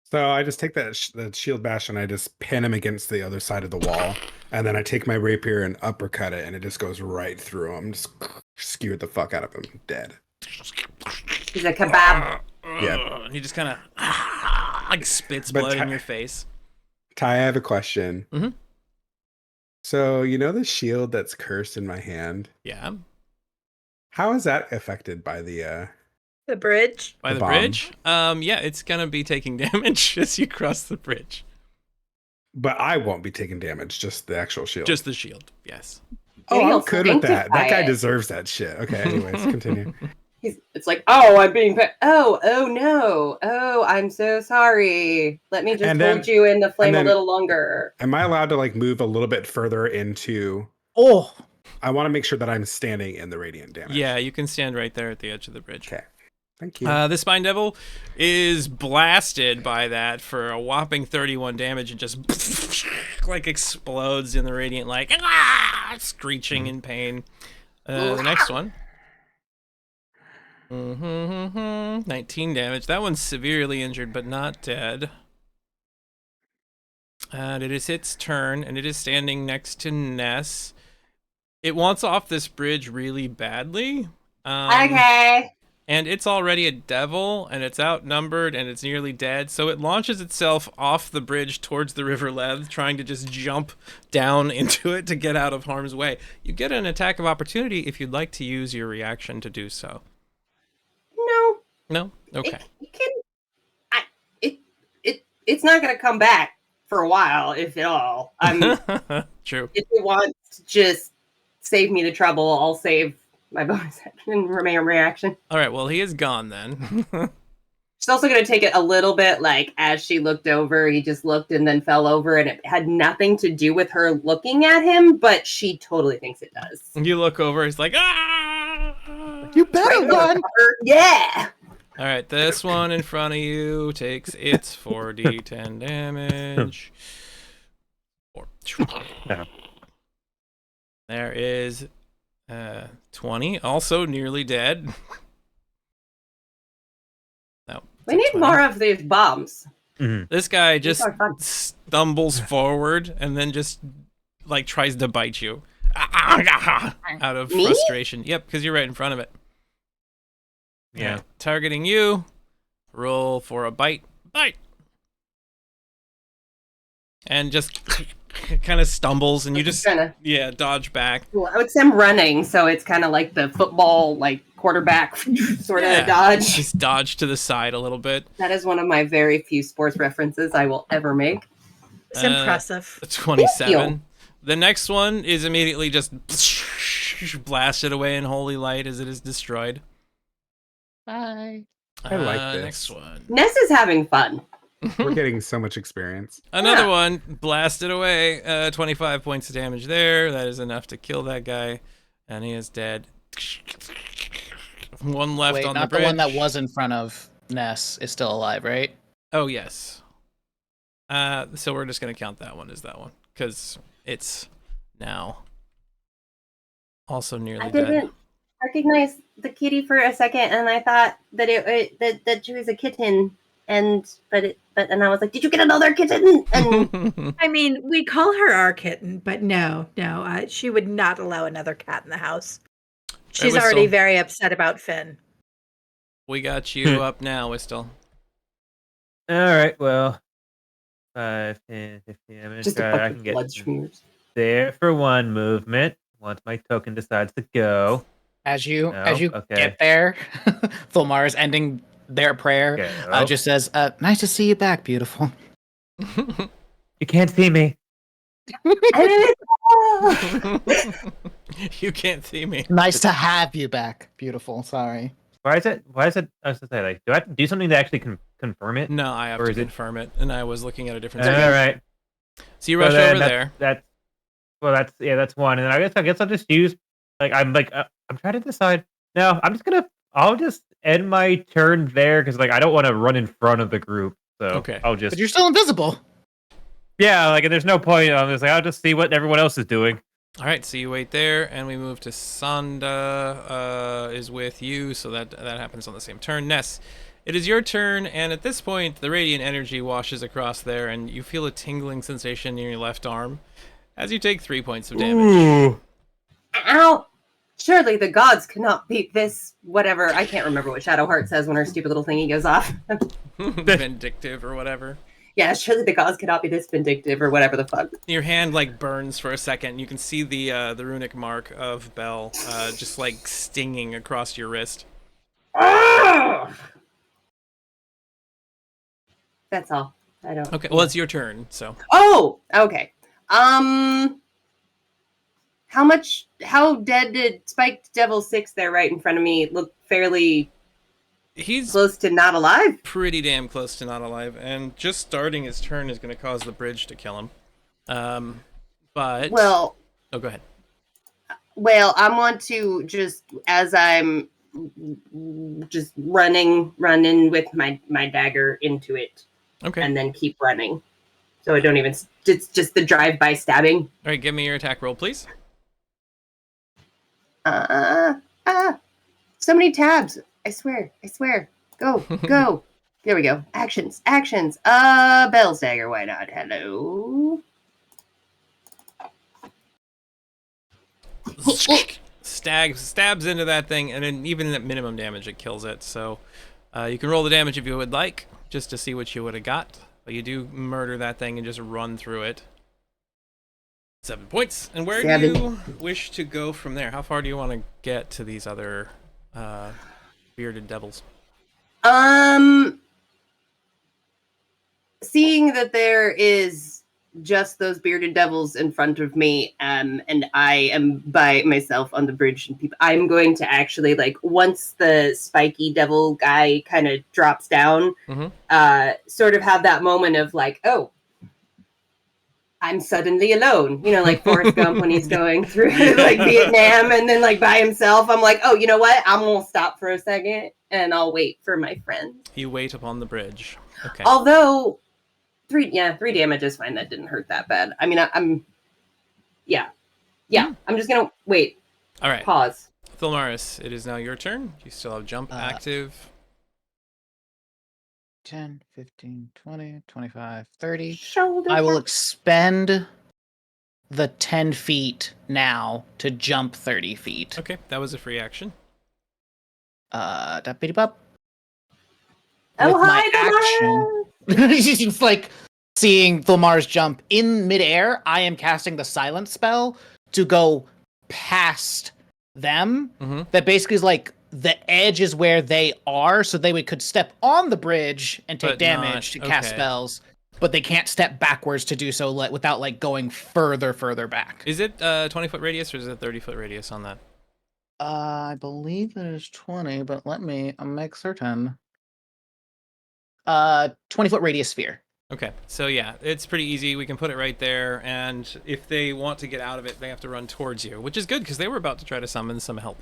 E: So I just take that shield bash and I just pin him against the other side of the wall, and then I take my rapier and uppercut it, and it just goes right through him. Just skewered the fuck out of him, dead.
B: He's a kebab.
E: Yeah.
A: He just kind of like spits
E: But
A: blood in
E: Ty-
A: your face.
E: Ty, I have a question.
A: Mhm.
E: So you know the shield that's cursed in my hand?
A: Yeah.
E: How is that affected by the?
D: The bridge.
A: By
E: The
A: the
E: bomb.
A: bridge? Yeah, it's going to be taking damage as you cross the bridge.
E: But I won't be taking damage. Just the actual shield.
A: Just the shield. Yes.
E: oh,
B: Maybe
E: I'm
B: he'll
E: good with that. That
B: sanctify
E: guy
B: it.
E: deserves that shit. Okay. Anyways, continue.
B: It's like, oh, I'm being. Oh no. Oh, I'm so sorry. Let me just
E: And
B: hold
E: then-
B: you in the flame
E: then-
B: a little longer.
E: Am I allowed to like move a little bit further into?
F: Oh.
E: I want to make sure that I'm standing in the radiant damage.
A: Yeah, you can stand right there at the edge of the bridge.
E: Okay. Thank you.
A: The Spine Devil is blasted by that for a whopping 31 damage and just like explodes in the radiant, like screeching in pain. The next one. 19 damage. That one's severely injured, but not dead. And it is its turn, and it is standing next to Ness. It wants off this bridge really badly.
B: Okay.
A: And it's already a devil, and it's outnumbered, and it's nearly dead. So it launches itself off the bridge towards the River Lev, trying to just jump down into it to get out of harm's way. You get an attack of opportunity if you'd like to use your reaction to do so.
B: No.
A: No? Okay.
B: It can. It's not gonna come back for a while, if at all.
A: True.
B: If it wants to just save me the trouble, I'll save my bonus action and remain reaction.
A: All right, well, he is gone then.
B: She's also going to take it a little bit like as she looked over, he just looked and then fell over, and it had nothing to do with her looking at him, but she totally thinks it does.
A: You look over, he's like, ah!
F: You better
B: Right,
F: run.
B: yeah.
A: All right, this one in front of you takes its 4d10 damage.
C: Yeah.
A: There is 20, also nearly dead. No.
B: We need more of these bombs.
A: This guy
B: These
A: just
B: are fun.
A: stumbles forward and then just like tries to bite you out of
B: Me?
A: frustration. Yep, because you're right in front of it.
C: Yeah.
A: Alright, targeting you. Roll for a bite. Bite. And just kind of stumbles, and you just
B: Kinda.
A: dodge back.
B: Well, I would say I'm running, so it's kind of like the football, like quarterback sort of dodge.
A: Just dodge to the side a little bit.
B: That is one of my very few sports references I will ever make.
D: It's impressive.
A: 27. The next one is immediately just blasted away in holy light as it is destroyed.
F: Bye.
E: I like this.
A: Next one.
B: Ness is having fun.
E: We're getting so much experience.
A: Another
B: Yeah.
A: one blasted away. 25 points of damage there. That is enough to kill that guy, and he is dead. One left
F: Wait,
A: on
F: not
A: the bridge.
F: one that was in front of Ness is still alive, right?
A: Oh yes. So we're just gonna count that one as that one because it's now also nearly
B: I
A: dead.
B: didn't recognize the kitty for a second, and I thought that that she was a kitten, and I was like, "Did you get another kitten?" And
D: I mean, we call her our kitten, but no, she would not allow another cat in the house. She's
A: Whistle.
D: already very upset about Finn.
A: We got you up now, Whistle.
C: All right. Well, 5, 10, 15. I'm gonna
B: just a
C: try.
B: bunch
C: I
B: of
C: can get
B: blood smears.
C: there for one movement. Once my token decides to go.
F: As you
C: No? Okay.
F: get there, Thulmar is ending their prayer.
C: Go.
F: Just says, "Nice to see you back, beautiful."
C: You can't see me.
A: You can't see me.
F: Nice to have you back, beautiful. Sorry.
C: Why is it? I was gonna say, like, do I have to do something to actually confirm it?
A: No, I have
C: Or
A: to
C: is it-
A: confirm it, and I was looking at a different
C: All
A: screen.
C: right.
A: So you rush
C: then
A: over there.
C: That's one, and I guess I'll just use I'm trying to decide. No, I'll just end my turn there because I don't want to run in front of the group. So
A: Okay.
C: I'll just
F: But you're still invisible.
C: there's no point. I'm just I'll just see what everyone else is doing.
A: All right, so you wait there, and we move to Sanda is with you, so that happens on the same turn. Ness, it is your turn, and at this point, the radiant energy washes across there, and you feel a tingling sensation in your left arm as you take 3 points of damage.
C: Ooh.
B: Ow! Surely the gods cannot beat this. Whatever. I can't remember what Shadowheart says when her stupid little thingy goes off.
A: Vindictive or whatever.
B: Yeah, surely the gods cannot be this vindictive or whatever the fuck.
A: Your hand burns for a second. You can see the runic mark of Bell just stinging across your wrist.
B: Ah! That's all. I don't.
A: Okay, well it's your turn, so
B: Oh, okay. How dead did Spiked Devil 6 there right in front of me look fairly
A: he's
B: close to not alive?
A: pretty damn close to not alive, and just starting his turn is going to cause the bridge to kill him. But
B: Well,
A: oh, go ahead.
B: I want to just as I'm just running with my dagger into it,
A: Okay,
B: and then keep running. So I don't even. It's just the drive-by stabbing.
A: all right, give me your attack roll, please.
B: So many tabs. I swear. Go. There we go. Actions. Bell's dagger. Why not? Hello.
A: Stabs into that thing, and then even at minimum damage, it kills it. So you can roll the damage if you would like, just to see what you would have got. But you do murder that thing and just run through it. 7 points. And where do you wish to go from there? How far do you want to get to these other bearded devils?
B: Seeing that there is just those bearded devils in front of me, and I am by myself on the bridge, and I'm going to actually once the spiky devil guy kind of drops down, sort of have that moment of oh, I'm suddenly alone, like Forrest Gump when he's going through Vietnam and then by himself. I'm oh, you know what? I'm gonna stop for a second and I'll wait for my friend.
A: You wait upon the bridge. Okay.
B: Although 3 damage is fine. That didn't hurt that bad. I mean, I'm just gonna wait.
A: All right.
B: Pause.
A: Thilmaris, it is now your turn. You still have jump active.
F: 10, 15, 20, 25, 30.
B: Shoulder.
F: I will
B: tap.
F: expend the 10 feet now to jump 30 feet.
A: Okay, that was a free action.
F: Da-biddy-bop.
B: Oh,
F: With my
B: hi,
F: action, it's like seeing Vilmar's jump in midair. I am casting the silence spell to go past them.
A: Mm-hmm.
F: That basically is like the edge is where they are, so they could step on the bridge and take
A: But
F: damage
A: not-
F: to cast
A: okay.
F: spells, but they can't step backwards to do so without like going further back.
A: Is it 20-foot radius or is it 30-foot radius on that?
F: I believe it is 20, but let me make certain. 20-foot radius sphere.
A: Okay, so yeah, it's pretty easy. We can put it right there, and if they want to get out of it, they have to run towards you, which is good because they were about to try to summon some help.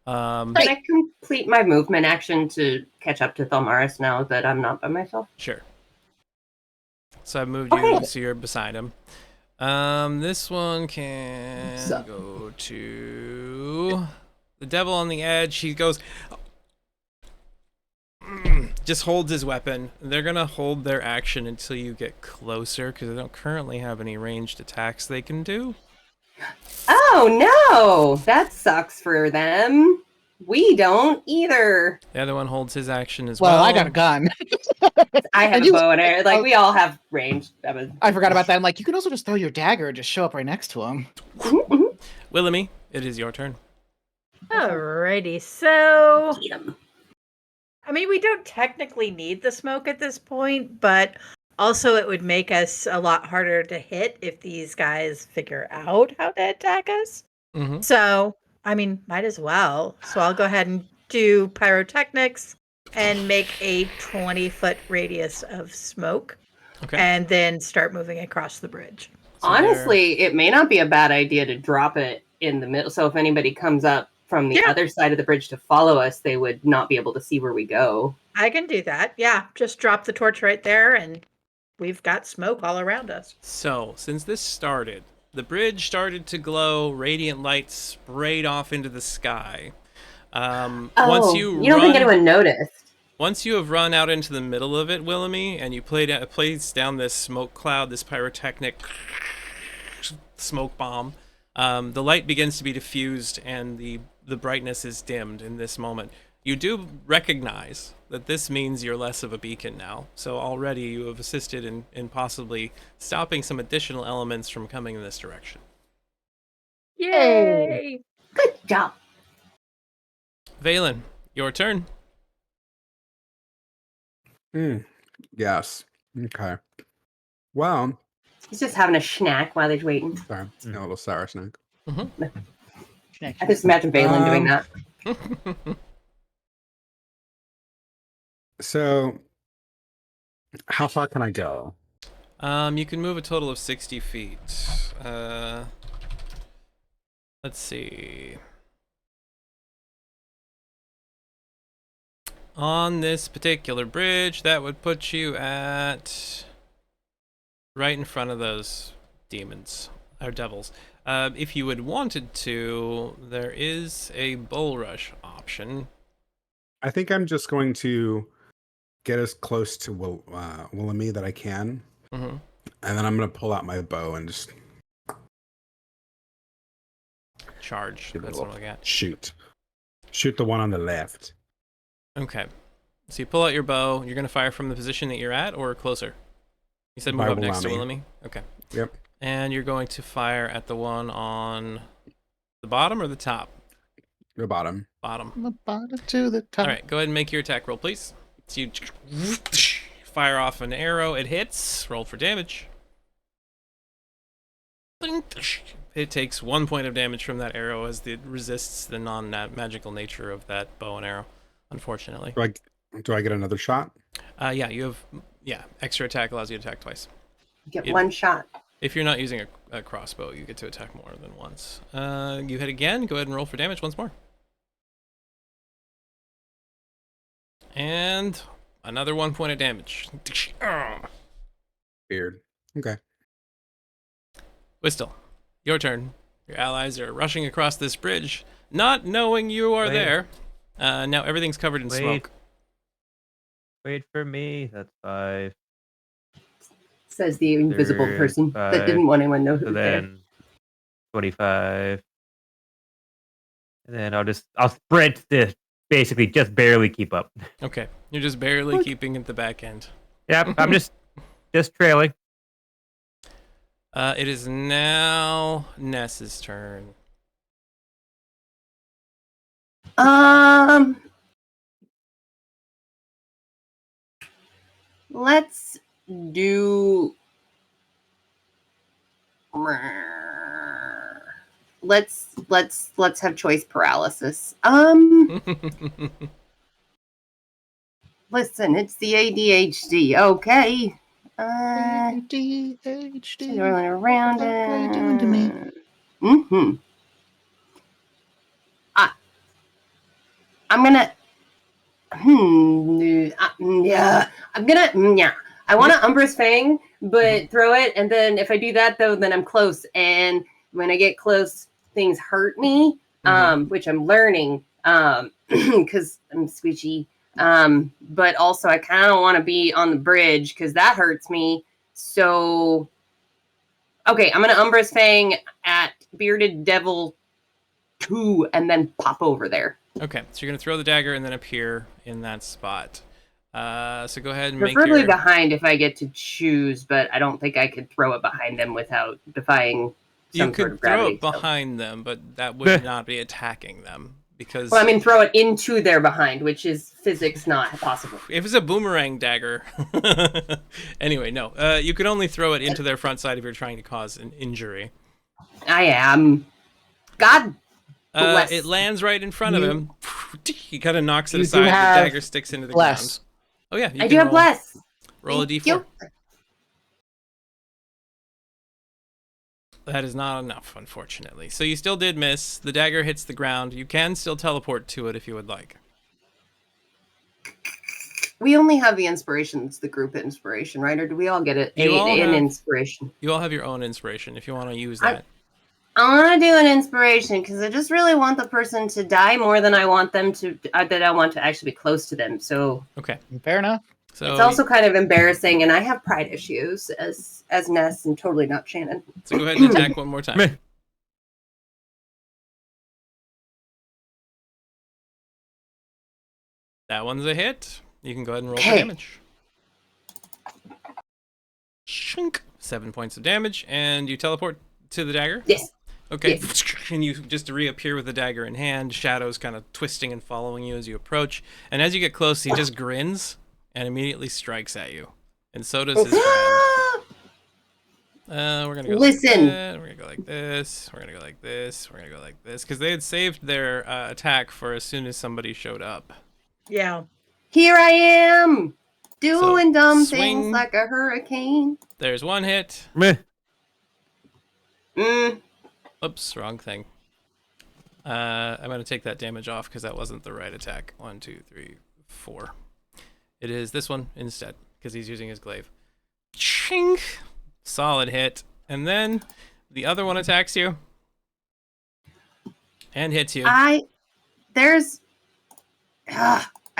B: Can I complete my movement action to catch up to Thalmaris now that I'm not by myself?
A: Sure. So I moved you
B: Okay.
A: so you're beside him. This one can
B: So-
A: go to the devil on the edge. He goes, just holds his weapon. They're gonna hold their action until you get closer because they don't currently have any ranged attacks they can do.
B: Oh no, that sucks for them. We don't either.
A: The other one holds his action as well.
F: Well, I got a gun.
B: I have
F: And
B: a
F: you-
B: bow and arrow. Like we all have range. That was.
F: I forgot about that. I'm like, you can also just throw your dagger and just show up right next to him.
A: Willamy, it is your turn.
D: Alrighty, so
B: Eat 'em.
D: I mean, we don't technically need the smoke at this point, but also it would make us a lot harder to hit if these guys figure out how to attack us.
A: Mm-hmm.
D: So, I mean, might as well. So I'll go ahead and do pyrotechnics and make a 20-foot radius of smoke
A: Okay.
D: and then start moving across the bridge.
A: So
B: Honestly, it may not be a bad idea to drop it in the middle. So if anybody comes up from the
D: Yeah.
B: other side of the bridge to follow us, they would not be able to see where we go.
D: I can do that. Yeah, just drop the torch right there and we've got smoke all around us.
A: So, since this started, the bridge started to glow, radiant light sprayed off into the sky. Once you
B: don't think anyone noticed.
A: Once you have run out into the middle of it, Willamy, and you place down this smoke cloud, this pyrotechnic smoke bomb, the light begins to be diffused and the brightness is dimmed in this moment. You do recognize that this means you're less of a beacon now. So already you have assisted in possibly stopping some additional elements from coming in this direction.
D: Yay!
B: Good job.
A: Valen, your turn.
E: Yes. Okay. Well,
B: He's just having a snack while he's waiting.
E: sorry, a little sour snack.
B: I just imagine Valen doing that.
E: So, how far can I go?
A: You can move a total of 60 feet. Let's see. On this particular bridge, that would put you at right in front of those demons or devils. If you had wanted to, there is a bull rush option.
E: I think I'm just going to get as close to Willamy that I can,
A: Mm-hmm.
E: and then I'm going to pull out my bow and just
A: Charge.
E: give it a
A: That's what
E: little
A: I got.
E: shoot. Shoot the one on the left.
A: Okay. So you pull out your bow. You're going to fire from the position that you're at or closer? You said move
E: By
A: up next to
E: Willamy.
A: Willamy? Okay.
E: Yep.
A: And you're going to fire at the one on the bottom or the top?
E: The bottom.
A: Bottom.
F: From the bottom to the top.
A: All right, go ahead and make your attack roll, please. So you fire off an arrow. It hits. Roll for damage. It takes 1 point of damage from that arrow as it resists the non-magical nature of that bow and arrow, unfortunately.
E: Do I get another shot?
A: Yeah, you have extra attack allows you to attack twice.
B: Get
A: It-
B: one shot.
A: If you're not using a crossbow, you get to attack more than once. You hit again. Go ahead and roll for damage once more. And another 1 point of damage.
E: Weird. Okay.
A: Whistle, your turn. Your allies are rushing across this bridge, not knowing you are
C: Wait.
A: there. Now everything's covered in
C: Wait.
A: smoke.
C: Wait for me. That's 5.
B: Says the invisible person that
C: 35.
B: didn't want anyone to know who
C: So
B: was there.
C: then 25. And then I'll sprint to basically just barely keep up.
A: Okay, you're just barely
B: Okay.
A: keeping at the back end.
C: Yep, I'm just trailing.
A: It is now Ness's turn.
B: Let's do. Let's have choice paralysis. Listen, it's the ADHD. Okay.
F: ADHD.
B: Rolling around
F: What are you doing to me?
B: Mm-hmm. I'm gonna. Yeah. I'm gonna. Yeah. I want to Umbra's Fang, but throw it, and then if I do that though, then I'm close, and when I get close, things hurt me. Which I'm learning. Because I'm squishy. But also I kind of want to be on the bridge because that hurts me. So, okay, I'm gonna Umbra's Fang at Bearded Devil 2 and then pop over there.
A: Okay, so you're gonna throw the dagger and then appear in that spot. So go ahead and
B: Preferably
A: make your...
B: behind if I get to choose, but I don't think I could throw it behind them without defying some
A: You
B: sort of
A: could throw
B: gravity.
A: it behind them, but that would not be attacking them because...
B: Well, I mean, throw it into their behind, which is physics not possible.
A: If it's a boomerang dagger... Anyway, no. You could only throw it into their front side if you're trying to cause an injury.
B: I am. God bless.
A: It lands right in front of him. He kind of knocks it
F: You do
A: aside. The
F: have
A: dagger sticks into the
F: bless.
A: ground. Oh yeah, you
B: I
A: can
B: do have
A: roll,
B: bless.
A: roll a
B: Thank
A: d4.
B: you.
A: That is not enough, unfortunately. So you still did miss. The dagger hits the ground. You can still teleport to it if you would like.
B: We only have the inspiration. It's the group inspiration, right? Or do we all get it?
A: You all
B: An
A: have-
B: inspiration.
A: You all have your own inspiration if you want to use that.
B: I want to do an inspiration because I just really want the person to die more than I want them to. That I want to actually be close to them. So
A: Okay.
F: Fair enough.
A: So
B: it's also kind of embarrassing, and I have pride issues as Ness, and totally not Shannon.
A: So go ahead and attack one more time.
C: Meh.
A: That one's a hit. You can go ahead and roll for
B: Okay.
A: damage. Shunk. 7 points of damage, and you teleport to the dagger?
B: Yes.
A: Okay. And you just reappear with the dagger in hand, shadows kind of twisting and following you as you approach. And as you get close, he just grins and immediately strikes at you. And so does his friend. We're gonna go
B: Listen.
A: like that. We're gonna go like this. We're gonna go like this. We're gonna go like this. Because they had saved their attack for as soon as somebody showed up.
D: Yeah.
B: Here I am, doing dumb
A: swing.
B: things like a hurricane.
A: There's one hit.
C: Meh.
A: Oops, wrong thing. I'm gonna take that damage off because that wasn't the right attack. 1, 2, 3, 4. It is this one instead because he's using his glaive. Chink! Solid hit. And then the other one attacks you and hits you.
B: I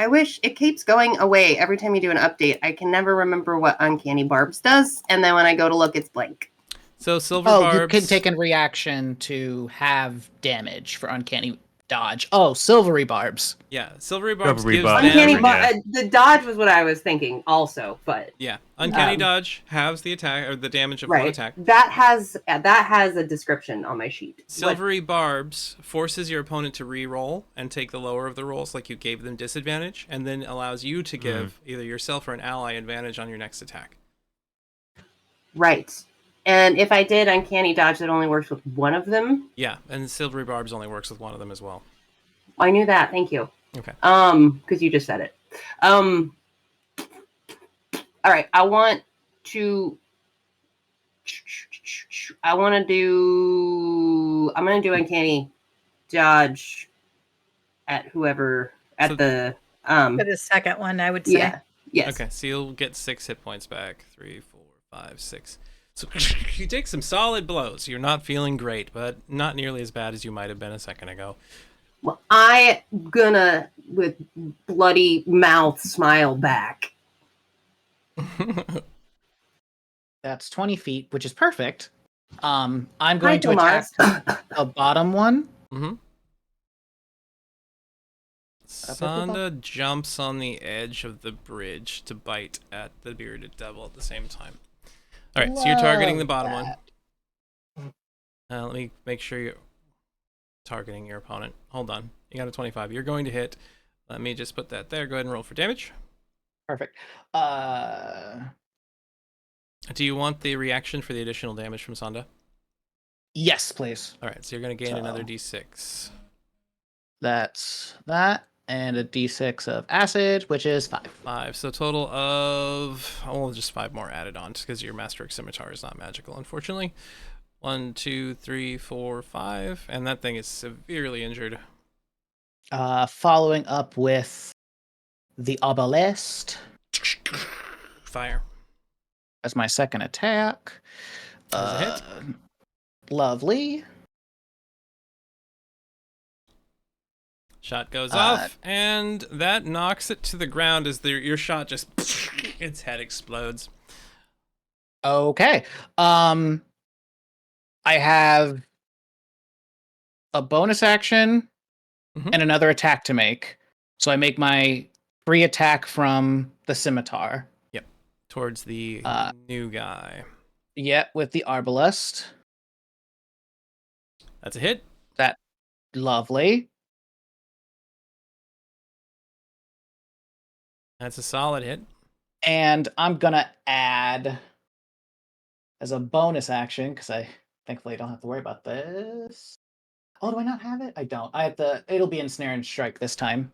B: wish it keeps going away every time you do an update. I can never remember what Uncanny Barbs does, and then when I go to look, it's blank.
A: So silver
F: Oh,
A: barbs.
F: you can take a reaction to have damage for uncanny dodge. Oh, silvery barbs.
A: Yeah, silvery barbs
C: Silvery
A: gives
C: barbs.
A: them...
B: Uncanny
C: yeah.
B: the dodge was what I was thinking, also, but
A: Yeah, uncanny
B: Um,
A: dodge halves the attack or the damage of one
B: right.
A: attack.
B: That has a description on my sheet.
A: Silvery barbs forces your opponent to re-roll and take the lower of the rolls like you gave them disadvantage, and then allows you to give either yourself or an ally advantage on your next attack.
B: Right. And if I did Uncanny Dodge, it only works with one of them.
A: Yeah, and silvery barbs only works with one of them as well.
B: I knew that. Thank you.
A: Okay.
B: Because you just said it. All right. I want to do Uncanny Dodge at whoever at
A: So-
B: the
D: For the second one, I would say.
B: yeah. Yes.
A: Okay, so you'll get 6 hit points back. 3, 4, 5, 6. So you take some solid blows. You're not feeling great, but not nearly as bad as you might have been a second ago.
B: Well, I gonna with bloody mouth smile back
F: That's 20 feet, which is perfect. I'm
B: Hi,
F: going to attack
B: Tomas.
F: the bottom one.
A: Mm-hmm. Sonda jumps on the edge of the bridge to bite at the bearded devil at the same time. All right, so you're targeting the bottom one. Let me make sure you're targeting your opponent. Hold on. You got a 25. You're going to hit. Let me just put that there. Go ahead and roll for damage.
F: Perfect.
A: Do you want the reaction for the additional damage from Sonda?
F: Yes, please.
A: All right, so you're going to gain another d6.
F: That's that. And a d6 of acid, which is 5.
A: 5. So total of, oh, just 5 more added on because your Master Scimitar is not magical, unfortunately. 1, 2, 3, 4, 5. And that thing is severely injured.
F: Following up with the obelisk
A: Fire.
F: as my second attack.
A: As a hit.
F: Lovely.
A: Shot goes off, and that knocks it to the ground as your shot just, its head explodes.
F: Okay. I have a bonus action and another attack to make. So I make my free attack from the scimitar.
A: Yep. Towards the new guy.
F: Yeah, with the arbalest.
A: That's a hit.
F: That lovely.
A: That's a solid hit.
F: And I'm gonna add as a bonus action, because I thankfully don't have to worry about this. Oh, do I not have it? I don't. I have to. It'll be ensnare and strike this time.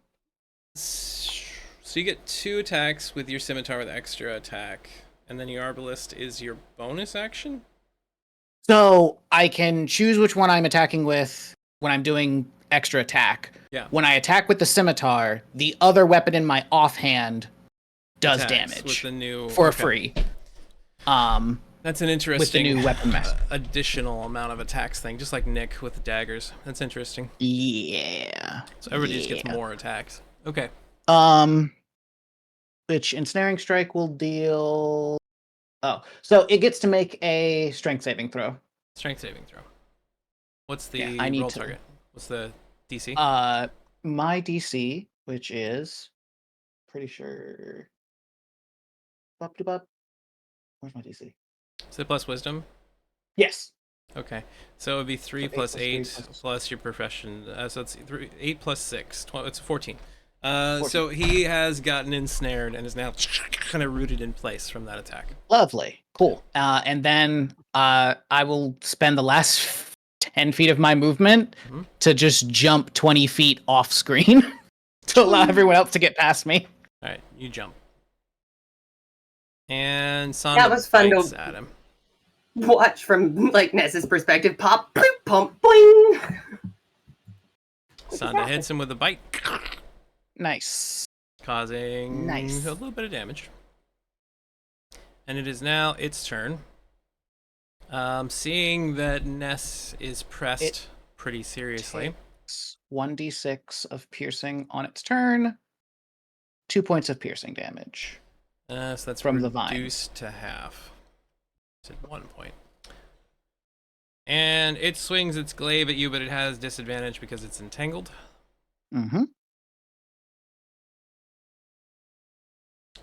A: So you get 2 attacks with your scimitar with extra attack, and then your arbalest is your bonus action?
F: So I can choose which one I'm attacking with when I'm doing extra attack.
A: Yeah.
F: When I attack with the scimitar, the other weapon in my offhand does
A: Attacks
F: damage
A: with the new
F: for free.
A: That's an interesting
F: with the new weapon master.
A: Additional amount of attacks thing, just like Nick with the daggers. That's interesting.
F: Yeah.
A: So everybody just gets more attacks. Okay.
F: Which ensnaring strike will deal. Oh, so it gets to make a strength saving throw.
A: Strength saving throw. What's the
F: roll
A: target? What's the DC?
F: My DC, which is pretty sure. Where's my DC?
A: Is it plus wisdom?
F: Yes.
A: Okay, so it would be 3
F: So
A: plus
F: 8
A: 8 plus your profession. So it's 8 plus 6. It's 14.
F: 14.
A: So he has gotten ensnared and is now kind of rooted in place from that attack.
F: Lovely. Cool. And then I will spend the last 10 feet of my movement to just jump 20 feet off screen to allow everyone else to get past me.
A: All right, you jump. And Sonda
B: That was fun
A: bites
B: to
A: at him.
B: watch from like Ness's perspective. Pop, boop, pump, boing.
A: Sonda hits him with a bite,
F: Nice.
A: causing a little bit of damage. And it is now its turn. Seeing that Ness is pressed pretty seriously.
F: 1d6 of piercing on its turn. 2 points of piercing damage.
A: So that's
F: from the vine.
A: Reduced to half. It's at 1 point. And it swings its glaive at you, but it has disadvantage because it's entangled.
F: Mm-hmm.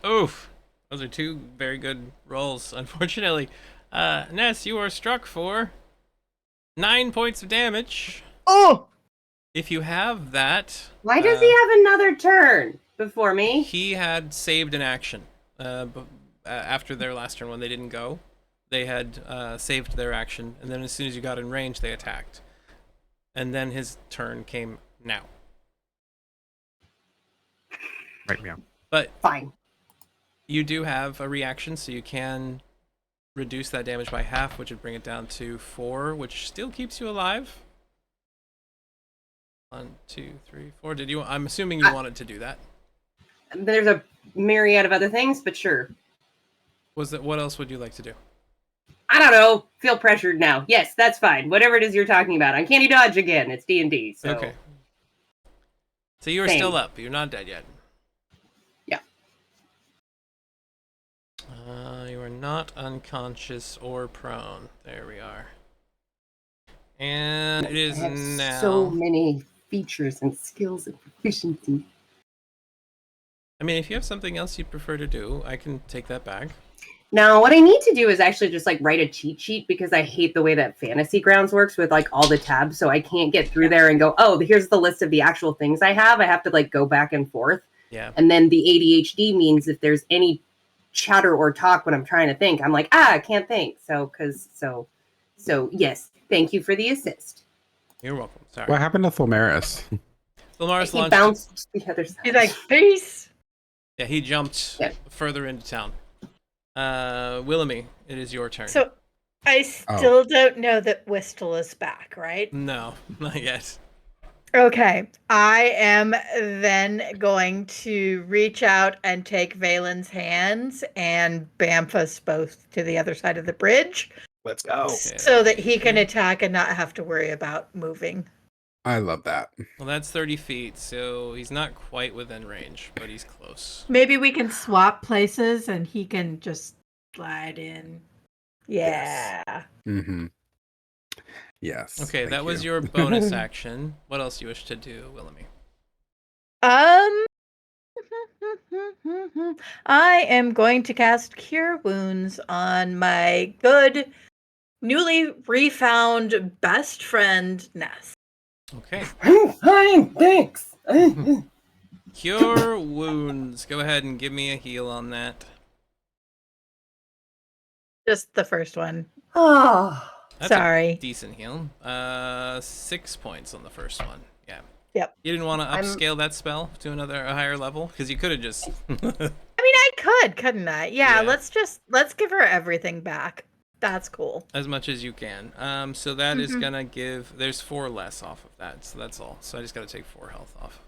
A: Oof. Those are 2 very good rolls, unfortunately. Ness, you are struck for 9 points of damage.
F: Oh!
A: If you have that...
B: Why does he have another turn before me?
A: He had saved an action. After their last turn when they didn't go, they had saved their action, and then as soon as you got in range, they attacked. And then his turn came now.
E: Right, yeah.
A: But
B: Fine.
A: you do have a reaction, so you can reduce that damage by half, which would bring it down to 4, which still keeps you alive. 1, 2, 3, 4. Did you? I'm assuming you wanted to do that.
B: There's a myriad of other things, but sure.
A: What else would you like to do?
B: I don't know. Feel pressured now. Yes, that's fine. Whatever it is you're talking about. Uncanny dodge again. It's D&D. So.
A: Okay. So you are still up. You're not dead yet.
B: Yeah.
A: not unconscious or prone. There we are. And it
B: I
A: is
B: have
A: now.
B: so many features and skills and proficiency.
A: I mean, if you have something else you'd prefer to do, I can take that back.
B: Now, what I need to do is actually just like write a cheat sheet because I hate the way that Fantasy Grounds works with like all the tabs. So I can't get through there and go, oh, here's the list of the actual things I have. I have to like go back and forth.
A: Yeah.
B: And then the ADHD means if there's any chatter or talk when I'm trying to think, I'm like, I can't think. So yes, thank you for the assist.
A: You're welcome. Sorry.
E: What happened to Thulmaris?
A: Thulmaris
B: He
A: launched.
B: bounced to the other side.
D: He's like, peace.
A: Yeah, he jumped
B: Yeah.
A: further into town. Willamie, it is your turn.
D: So I still don't know that Whistle is back, right?
A: No, not yet.
D: Okay. I am then going to reach out and take Valen's hands and bamf us both to the other side of the bridge
F: Let's go.
A: Okay.
D: so that he can attack and not have to worry about moving.
E: I love that.
A: Well, that's 30 feet, so he's not quite within range, but he's close.
D: Maybe we can swap places and he can just slide in. Yeah.
E: Mm-hmm. Yes.
A: Okay,
E: thank
A: that was
E: you.
A: your bonus action. What else do you wish to do, Willamie?
D: I am going to cast Cure Wounds on my good, newly refound best friend, Ness.
A: Okay.
B: Fine, thanks.
A: Cure wounds. Go ahead and give me a heal on that.
D: Just the first one.
B: Oh,
A: That's a
D: Sorry.
A: decent heal. 6 points on the first one. Yeah.
D: Yep.
A: You didn't want to
B: I'm-
A: upscale that spell to a higher level because you could have just.
D: I mean, I could, couldn't I? Yeah,
A: Yeah.
D: let's give her everything back. That's cool.
A: As much as you can. So that is gonna give. There's 4 less off of that, so that's all. So I just gotta take 4 health off.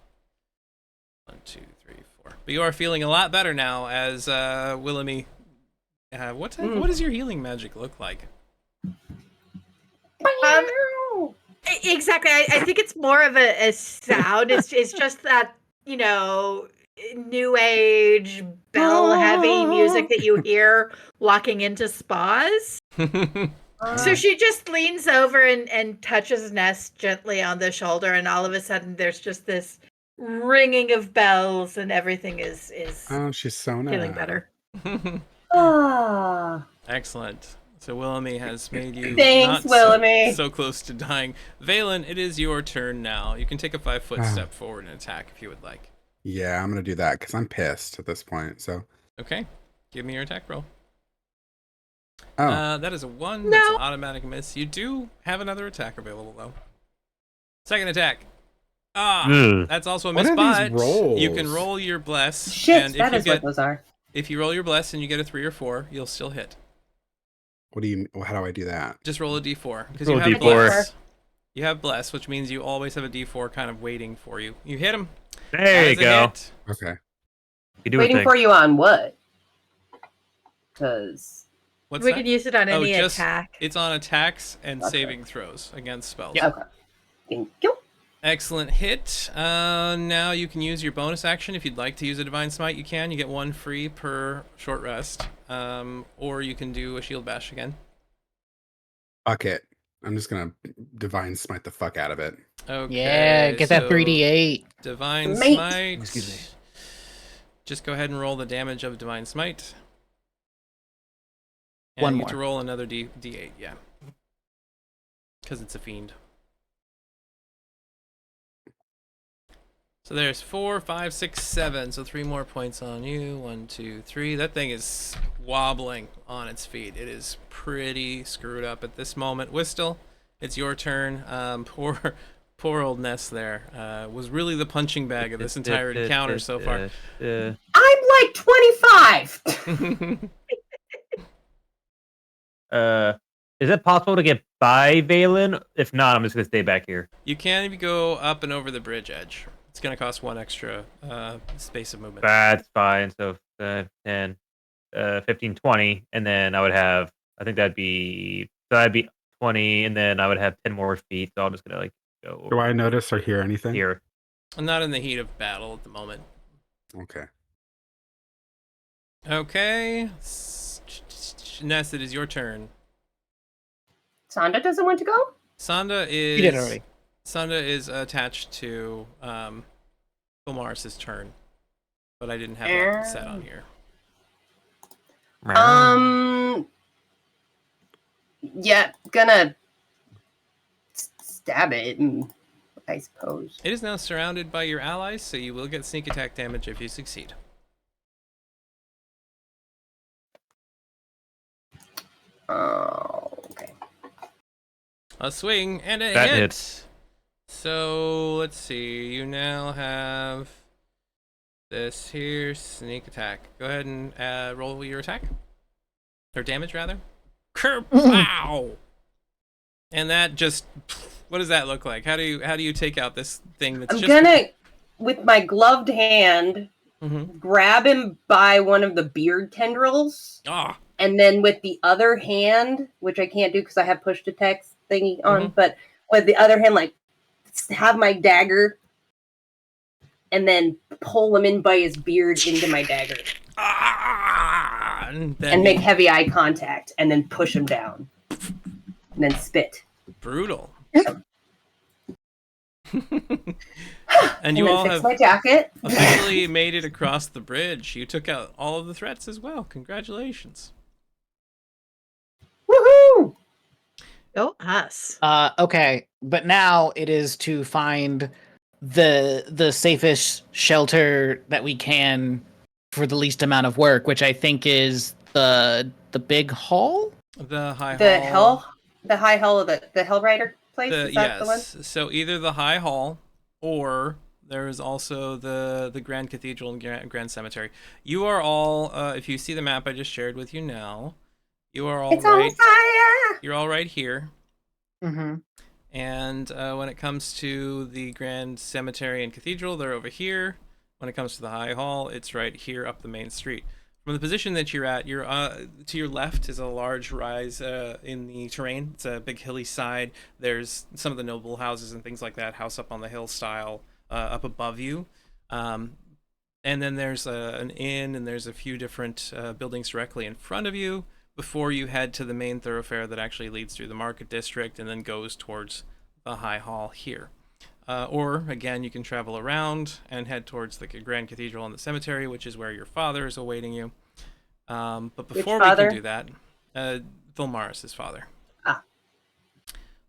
A: 1, 2, 3, 4. But you are feeling a lot better now, as Willamie. What does your healing magic look like?
D: Exactly. I think it's more of a sound. It's just that, new age bell heavy music that you hear walking into spas. So she just leans over and touches Ness gently on the shoulder, and all of a sudden there's just this ringing of bells, and everything is
E: Oh, she's so nice.
D: feeling better.
B: Ah.
A: Excellent. So Willamie has made you
B: Thanks,
A: not
B: Willamie.
A: so close to dying. Valen, it is your turn now. You can take a 5-foot step forward and attack if you would like.
E: Yeah, I'm gonna do that because I'm pissed at this point. So,
A: Okay. Give me your attack roll.
E: oh,
A: That is a 1.
D: No.
A: That's an automatic miss. You do have another attack available, though. Second attack.
C: Ugh.
A: That's also a
E: What
A: miss,
E: are these
A: but you can
E: rolls?
A: roll your bless.
B: Shit,
A: and
B: that is what those are.
A: if you roll your bless and you get a 3 or 4, you'll still hit.
E: what do you? How do I do that?
A: Just roll a d4 because
C: Roll
A: you
C: a
A: have
C: D4.
A: bless. You have bless, which means you always have a d4 kind of waiting for you. You hit him.
C: There you go.
E: Okay.
C: You do a
B: Waiting
C: thing.
B: for you on what? Because
A: What's
D: We
A: that?
D: could use it on
A: Oh,
D: any
A: just-
D: attack.
A: It's on attacks and
B: Okay.
A: saving throws against spells.
B: okay, thank you.
A: Excellent hit. Now you can use your bonus action. If you'd like to use a Divine Smite, you can. You get 1 free per short rest. Or you can do a Shield Bash again.
E: Fuck it. I'm just gonna divine smite the fuck out of it.
A: Okay.
F: Yeah, get that
A: so
F: 3d8.
A: Divine
B: Mate.
A: Smite.
C: Excuse me.
A: Just go ahead and roll the damage of Divine Smite. And
F: One
A: you get to
F: more.
A: roll another D8, yeah. Because it's a fiend. So there's 4, 5, 6, 7. So 3 more points on you. 1, 2, 3. That thing is wobbling on its feet. It is pretty screwed up at this moment. Whistle, it's your turn. Poor old Ness there was really the punching bag of this entire encounter so far.
B: I'm like 25.
C: Is it possible to get by Valen? If not, I'm just gonna stay back here.
A: You can if you go up and over the bridge edge. It's going to cost 1 extra space of movement.
C: That's fine. So 10, 15, 20, and then I would have. I think that'd be 20, and then I would have 10 more feet. So I'm just gonna go
E: Do I notice or hear anything?
C: here.
A: I'm not in the heat of battle at the moment.
E: Okay.
A: Okay. Ness, it is your turn.
B: Sonda doesn't want to go?
A: Sonda is.
F: You did already.
A: Sonda is attached to Philmaris's turn, but I didn't have that set on here.
B: Yeah, gonna stab it, I suppose.
A: It is now surrounded by your allies, so you will get sneak attack damage if you succeed.
B: Oh, okay.
A: A swing and a
C: That
A: hit.
C: hits.
A: So let's see. You now have this here sneak attack. Go ahead and roll your attack or damage rather. Kerpow! And that just, what does that look like? How do you take out this thing that's
B: I'm
A: just
B: gonna, with my gloved hand, grab him by one of the beard tendrils, and then with the other hand, which I can't do because I have push to text thingy on, but with the other hand, like, have my dagger, and then pull him in by his beard into my dagger. And make heavy eye contact, and then push him down. And then spit.
A: Brutal.
B: And
A: you
B: then
A: all
B: fix
A: have
B: my jacket.
A: officially made it across the bridge. You took out all of the threats as well. Congratulations.
B: Woohoo!
D: Go us.
F: Okay, but now it is to find the safest shelter that we can for the least amount of work, which I think is the big hall.
A: The high
B: hall of the Hellrider place. Is that the one?
A: So either the High Hall, or there is also the Grand Cathedral and Grand Cemetery. You are all, if you see the map I just shared with you now, you are all
B: It's on fire!
A: You're all right here.
F: Mm-hmm.
A: And when it comes to the Grand Cemetery and Cathedral, they're over here. When it comes to the High Hall, it's right here up the main street. From the position that you're at, you're to your left is a large rise in the terrain. It's a big hilly side. There's some of the noble houses and things like that, house up on the hill style, up above you. And then there's an inn, and there's a few different buildings directly in front of you before you head to the main thoroughfare that actually leads through the market district and then goes towards the High Hall here. Or, again, you can travel around and head towards the Grand Cathedral and the cemetery, which is where your father is awaiting you. But before we can do that, Vilmaris' father.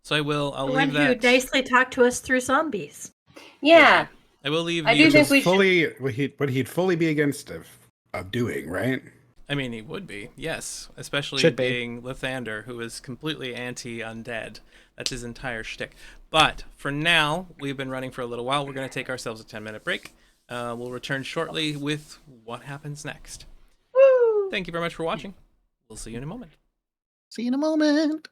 A: So I'll
D: The
A: leave
D: one who
A: that.
D: nicely talked to us through zombies.
B: Yeah.
A: I will leave
B: I
A: you.
B: do think we should.
E: What he'd fully be against of doing, right?
A: I mean, he would be, yes. Especially
F: Should be.
A: being Lathander, who is completely anti-undead. That's his entire shtick. But for now, we've been running for a little while. We're going to take ourselves a 10-minute break. We'll return shortly with what happens next.
B: Woo!
A: Thank you very much for watching. We'll see you in a moment.
F: See you in a moment.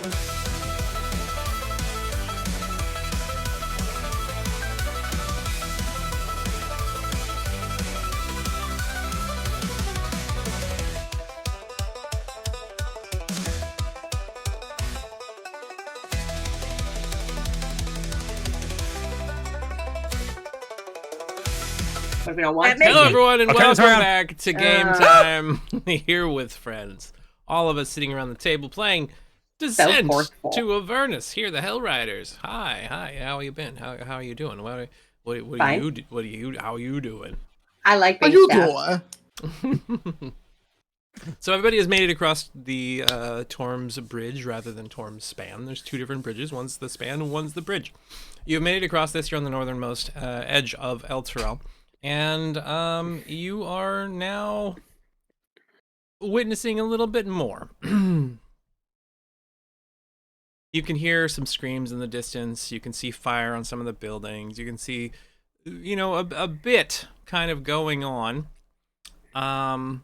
B: What if we don't want
D: That makes
A: Hello,
D: me-
A: everyone, and
C: I'll turn this
A: welcome
C: around.
A: back to Game Time here with friends. All of us sitting around the table playing Descent
B: forceful.
A: to Avernus. Here, the Hellriders. Hi. How you been? How are you doing? What are
B: Fine.
A: you? How are you doing?
B: I like
F: How
B: being
F: you
B: stabbed.
F: doing?
A: So everybody has made it across the Torm's bridge rather than Torm's span. There's two different bridges. One's the span and one's the bridge. You've made it across this. You're on the northernmost edge of Elturel. And you are now witnessing a little bit more. You can hear some screams in the distance. You can see fire on some of the buildings. You can see, a bit kind of going on. And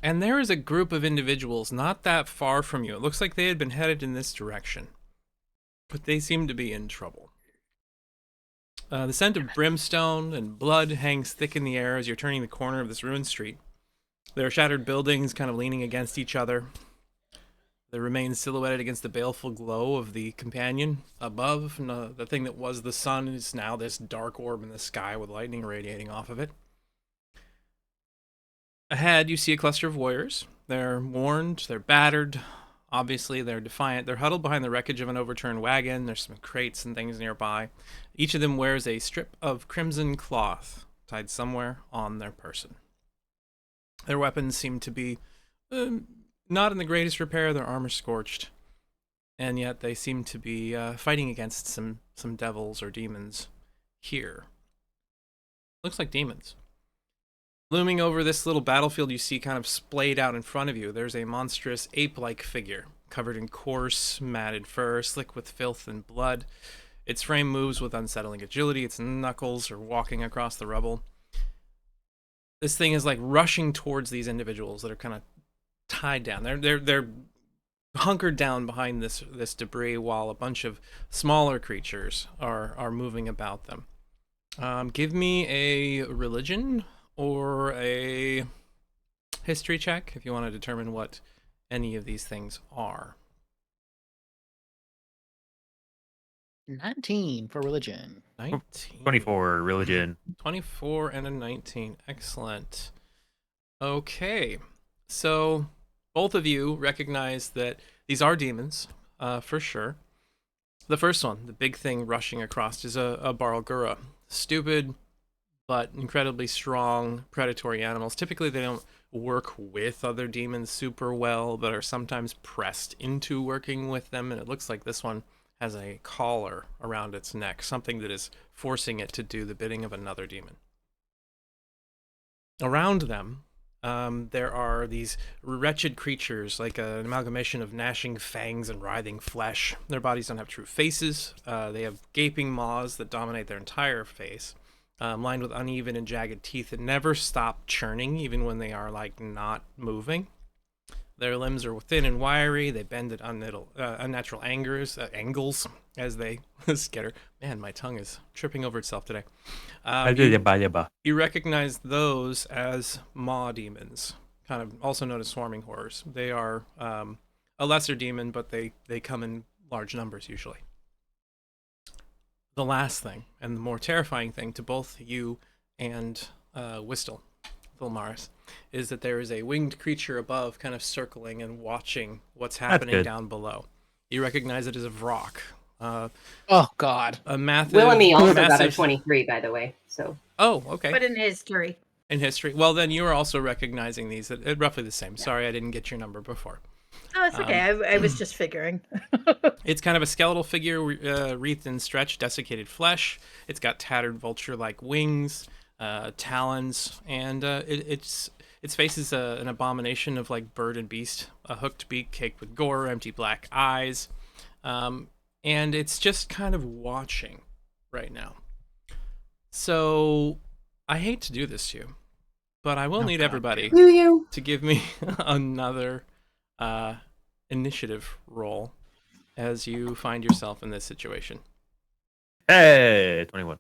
A: there is a group of individuals not that far from you. It looks like they had been headed in this direction, but they seem to be in trouble. The scent of brimstone and blood hangs thick in the air as you're turning the corner of this ruined street. There are shattered buildings kind of leaning against each other. The remains silhouetted against the baleful glow of the companion above. And, the thing that was the sun is now this dark orb in the sky with lightning radiating off of it. Ahead, you see a cluster of warriors. They're warned, they're battered. Obviously, they're defiant. They're huddled behind the wreckage of an overturned wagon. There's some crates and things nearby. Each of them wears a strip of crimson cloth tied somewhere on their person. Their weapons seem to be not in the greatest repair. Their armor scorched. And yet they seem to be fighting against some devils or demons here. Looks like demons. Looming over this little battlefield you see kind of splayed out in front of you, there's a monstrous ape-like figure, covered in coarse, matted fur, slick with filth and blood. Its frame moves with unsettling agility, its knuckles are walking across the rubble. This thing is like rushing towards these individuals that are kind of tied down. They're hunkered down behind this debris while a bunch of smaller creatures are moving about them. Give me a religion or a history check if you want to determine what any of these things are.
F: 19 for religion.
A: 19.
C: 24 religion.
A: 24 and a 19. Excellent. Okay. So both of you recognize that these are demons, for sure. The first one, the big thing rushing across, is a Barlgura. Stupid, but incredibly strong predatory animals. Typically, they don't work with other demons super well, but are sometimes pressed into working with them. And it looks like this one has a collar around its neck, something that is forcing it to do the bidding of another demon. Around them, there are these wretched creatures, like an amalgamation of gnashing fangs and writhing flesh. Their bodies don't have true faces. They have gaping maws that dominate their entire face. Lined with uneven and jagged teeth that never stop churning, even when they are like not moving. Their limbs are thin and wiry. They bend at unnatural angles as they skitter. Man, my tongue is tripping over itself today. You recognize those as maw demons, kind of also known as swarming horrors. They are a lesser demon, but they come in large numbers usually. The last thing, and the more terrifying thing to both you and Whistle, Vilmaris, is that there is a winged creature above kind of circling and watching what's happening down below. You recognize it as a Vrock.
F: Oh, God.
A: A massive...
B: Willemie also got a
A: massive...
B: 23, by the way. So.
A: Oh, okay.
D: But in history.
A: In history. Well, then you are also recognizing these at roughly the same. Sorry, I didn't get your number before.
D: Oh, it's okay. I was just figuring.
A: It's kind of a skeletal figure wreathed in stretched, desiccated flesh. It's got tattered vulture-like wings, talons, and its face is an abomination of like bird and beast. A hooked beak caked with gore, empty black eyes, and it's just kind of watching right now. So I hate to do this to you, but I will need everybody to give me another initiative roll as you find yourself in this situation.
C: Hey, 21.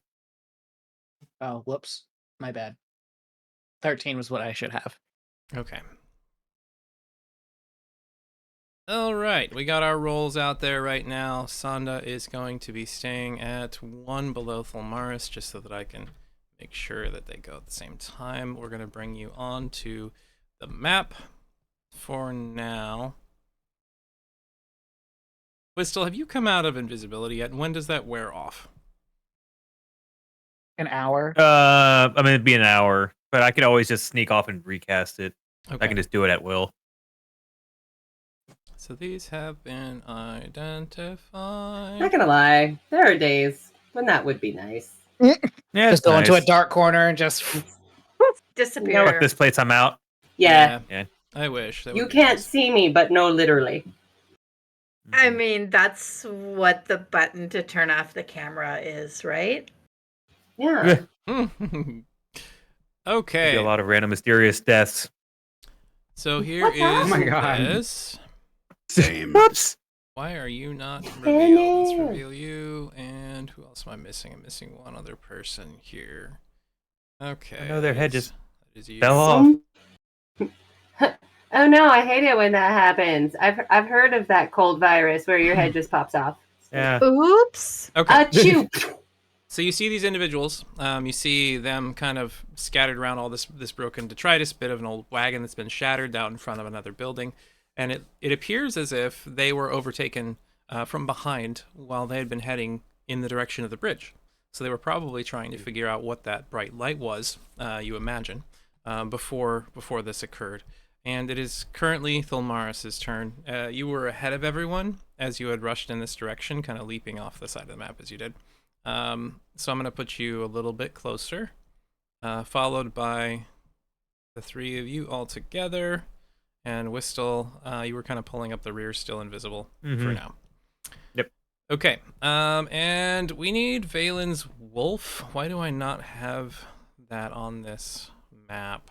F: Oh, whoops. My bad. 13 was what I should have.
A: Okay. All right, we got our rolls out there right now. Sonda is going to be staying at 1 below Thalmaris, just so that I can make sure that they go at the same time. We're going to bring you on to the map for now. Whistle, have you come out of invisibility yet? And when does that wear off?
F: An hour.
C: I mean, it'd be an hour, but I could always just sneak off and recast it.
A: Okay.
C: I can just do it at will.
A: So these have been identified.
B: Not gonna lie, there are days when that would be nice.
C: Yeah,
F: Just go into a dark corner and just.
D: Disappear.
C: Fuck this place, I'm out.
B: Yeah,
C: Yeah.
A: I wish. That
B: you
A: would be
B: can't
A: nice.
B: see me, but no, literally.
D: I mean, that's what the button to turn off the camera is, right?
B: Yeah.
A: Okay.
C: Be a lot of random mysterious deaths.
A: So here
B: What
A: is
B: happened?
E: Oh my God.
A: this.
E: Same.
C: Whoops.
A: Why are you not
B: Hello.
A: revealed? Let's reveal you. And who else am I missing? I'm missing one other person here. Okay.
C: I know their head
A: that is-
C: just
A: that is you.
C: fell off.
B: Oh no, I hate it when that happens. I've heard of that cold virus where your head just pops off.
C: Yeah.
D: Oops.
A: Okay.
B: Achoo!
A: So you see these individuals. You see them kind of scattered around all this broken detritus, bit of an old wagon that's been shattered out in front of another building, and it appears as if they were overtaken from behind while they had been heading in the direction of the bridge. So they were probably trying to figure out what that bright light was. You imagine before this occurred. And it is currently Thalmaris' turn. You were ahead of everyone as you had rushed in this direction, kind of leaping off the side of the map as you did. So I'm going to put you a little bit closer, followed by the three of you all together. And Whistle, you were kind of pulling up the rear, still invisible for
C: Mhm.
A: now.
C: Yep.
A: Okay, and we need Valen's wolf. Why do I not have that on this map?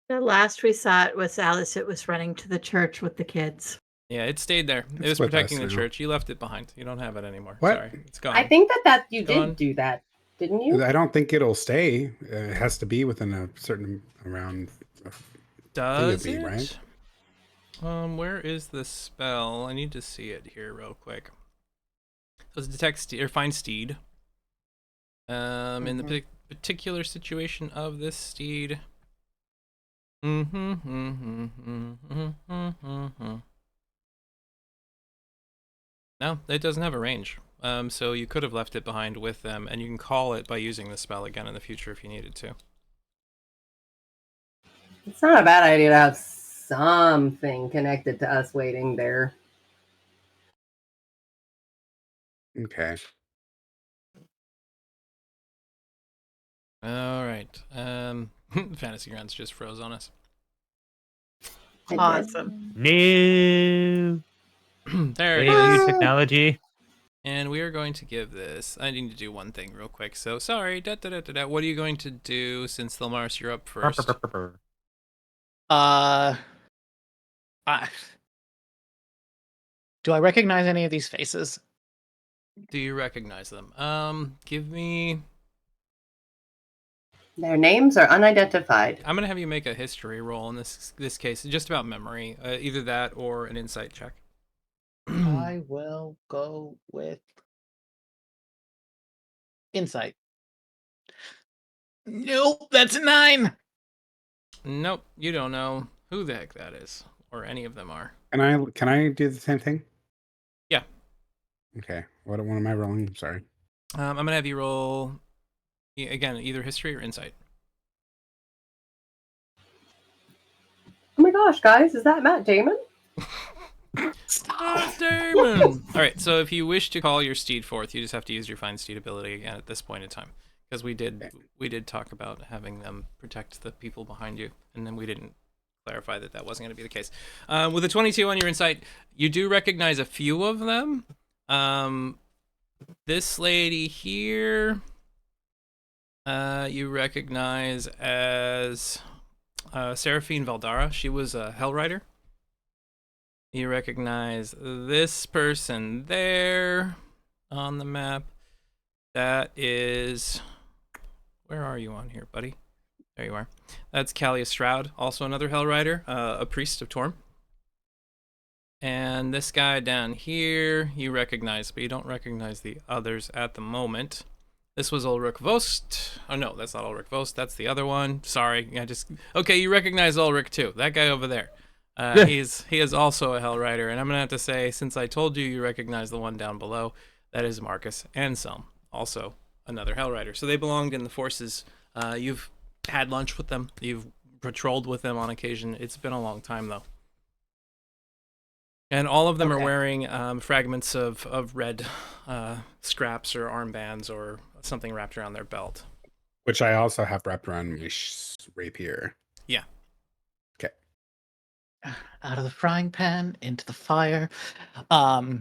D: The last we saw it was Alice. It was running to the church with the kids.
A: Yeah, it stayed there. It
E: It's
A: was
E: with
A: protecting the
E: us now.
A: church. You left it behind. You don't have it anymore.
E: What?
A: Sorry, it's gone.
B: I think that you
A: Go on.
B: did do that, didn't you?
E: I don't think it'll stay. It has to be within a certain around.
A: Does
E: be,
A: it?
E: right?
A: Where is the spell? I need to see it here real quick. So it's detect steed or find steed. In the particular situation of this steed. No, it doesn't have a range. So you could have left it behind with them, and you can call it by using the spell again in the future if you needed to.
B: It's not a bad idea to have something connected to us waiting there.
E: Okay.
A: All right. Fantasy Grounds just froze on us.
B: I did.
D: Awesome.
C: No.
A: There it
C: Hey,
A: is.
C: new technology.
A: And we are going to give this. I need to do one thing real quick. So sorry. What are you going to do since Thalmaris, you're up first?
F: Do I recognize any of these faces?
A: Do you recognize them? Give me.
B: Their names are unidentified.
A: I'm gonna have you make a history roll in this case, just about memory. Either that or an insight check.
F: I will go with insight. Nope, that's a 9.
A: Nope, you don't know who the heck that is, or any of them are.
E: Can I do the same thing?
A: Yeah.
E: Okay. What am I rolling? I'm sorry.
A: I'm gonna have you roll again, either history or insight.
B: Oh my gosh, guys, is that Matt Damon?
A: Stop, Damon! All right, so if you wish to call your steed forth, you just have to use your find steed ability again at this point in time, because we did talk about having them protect the people behind you, and then we didn't clarify that wasn't going to be the case. With a 22 on your insight, you do recognize a few of them. This lady here, you recognize as Seraphine Valdara. She was a Hellrider. You recognize this person there on the map. That is... Where are you on here, buddy? There you are. That's Callius Stroud, also another Hellrider, a priest of Torm. And this guy down here, you recognize, but you don't recognize the others at the moment. This was Ulrich Vost. Oh no, that's not Ulrich Vost. That's the other one. Sorry, okay. You recognize Ulrich too. That guy over there. He is also a Hellrider, and I'm gonna have to say, since I told you, you recognize the one down below. That is Marcus Anselm, also another Hellrider. So they belonged in the forces. You've had lunch with them. You've patrolled with them on occasion. It's been a long time though. And all of them are wearing fragments of red scraps or armbands or something wrapped around their belt.
E: Which I also have wrapped around my rapier.
A: Yeah.
E: Okay.
F: Out of the frying pan into the fire. I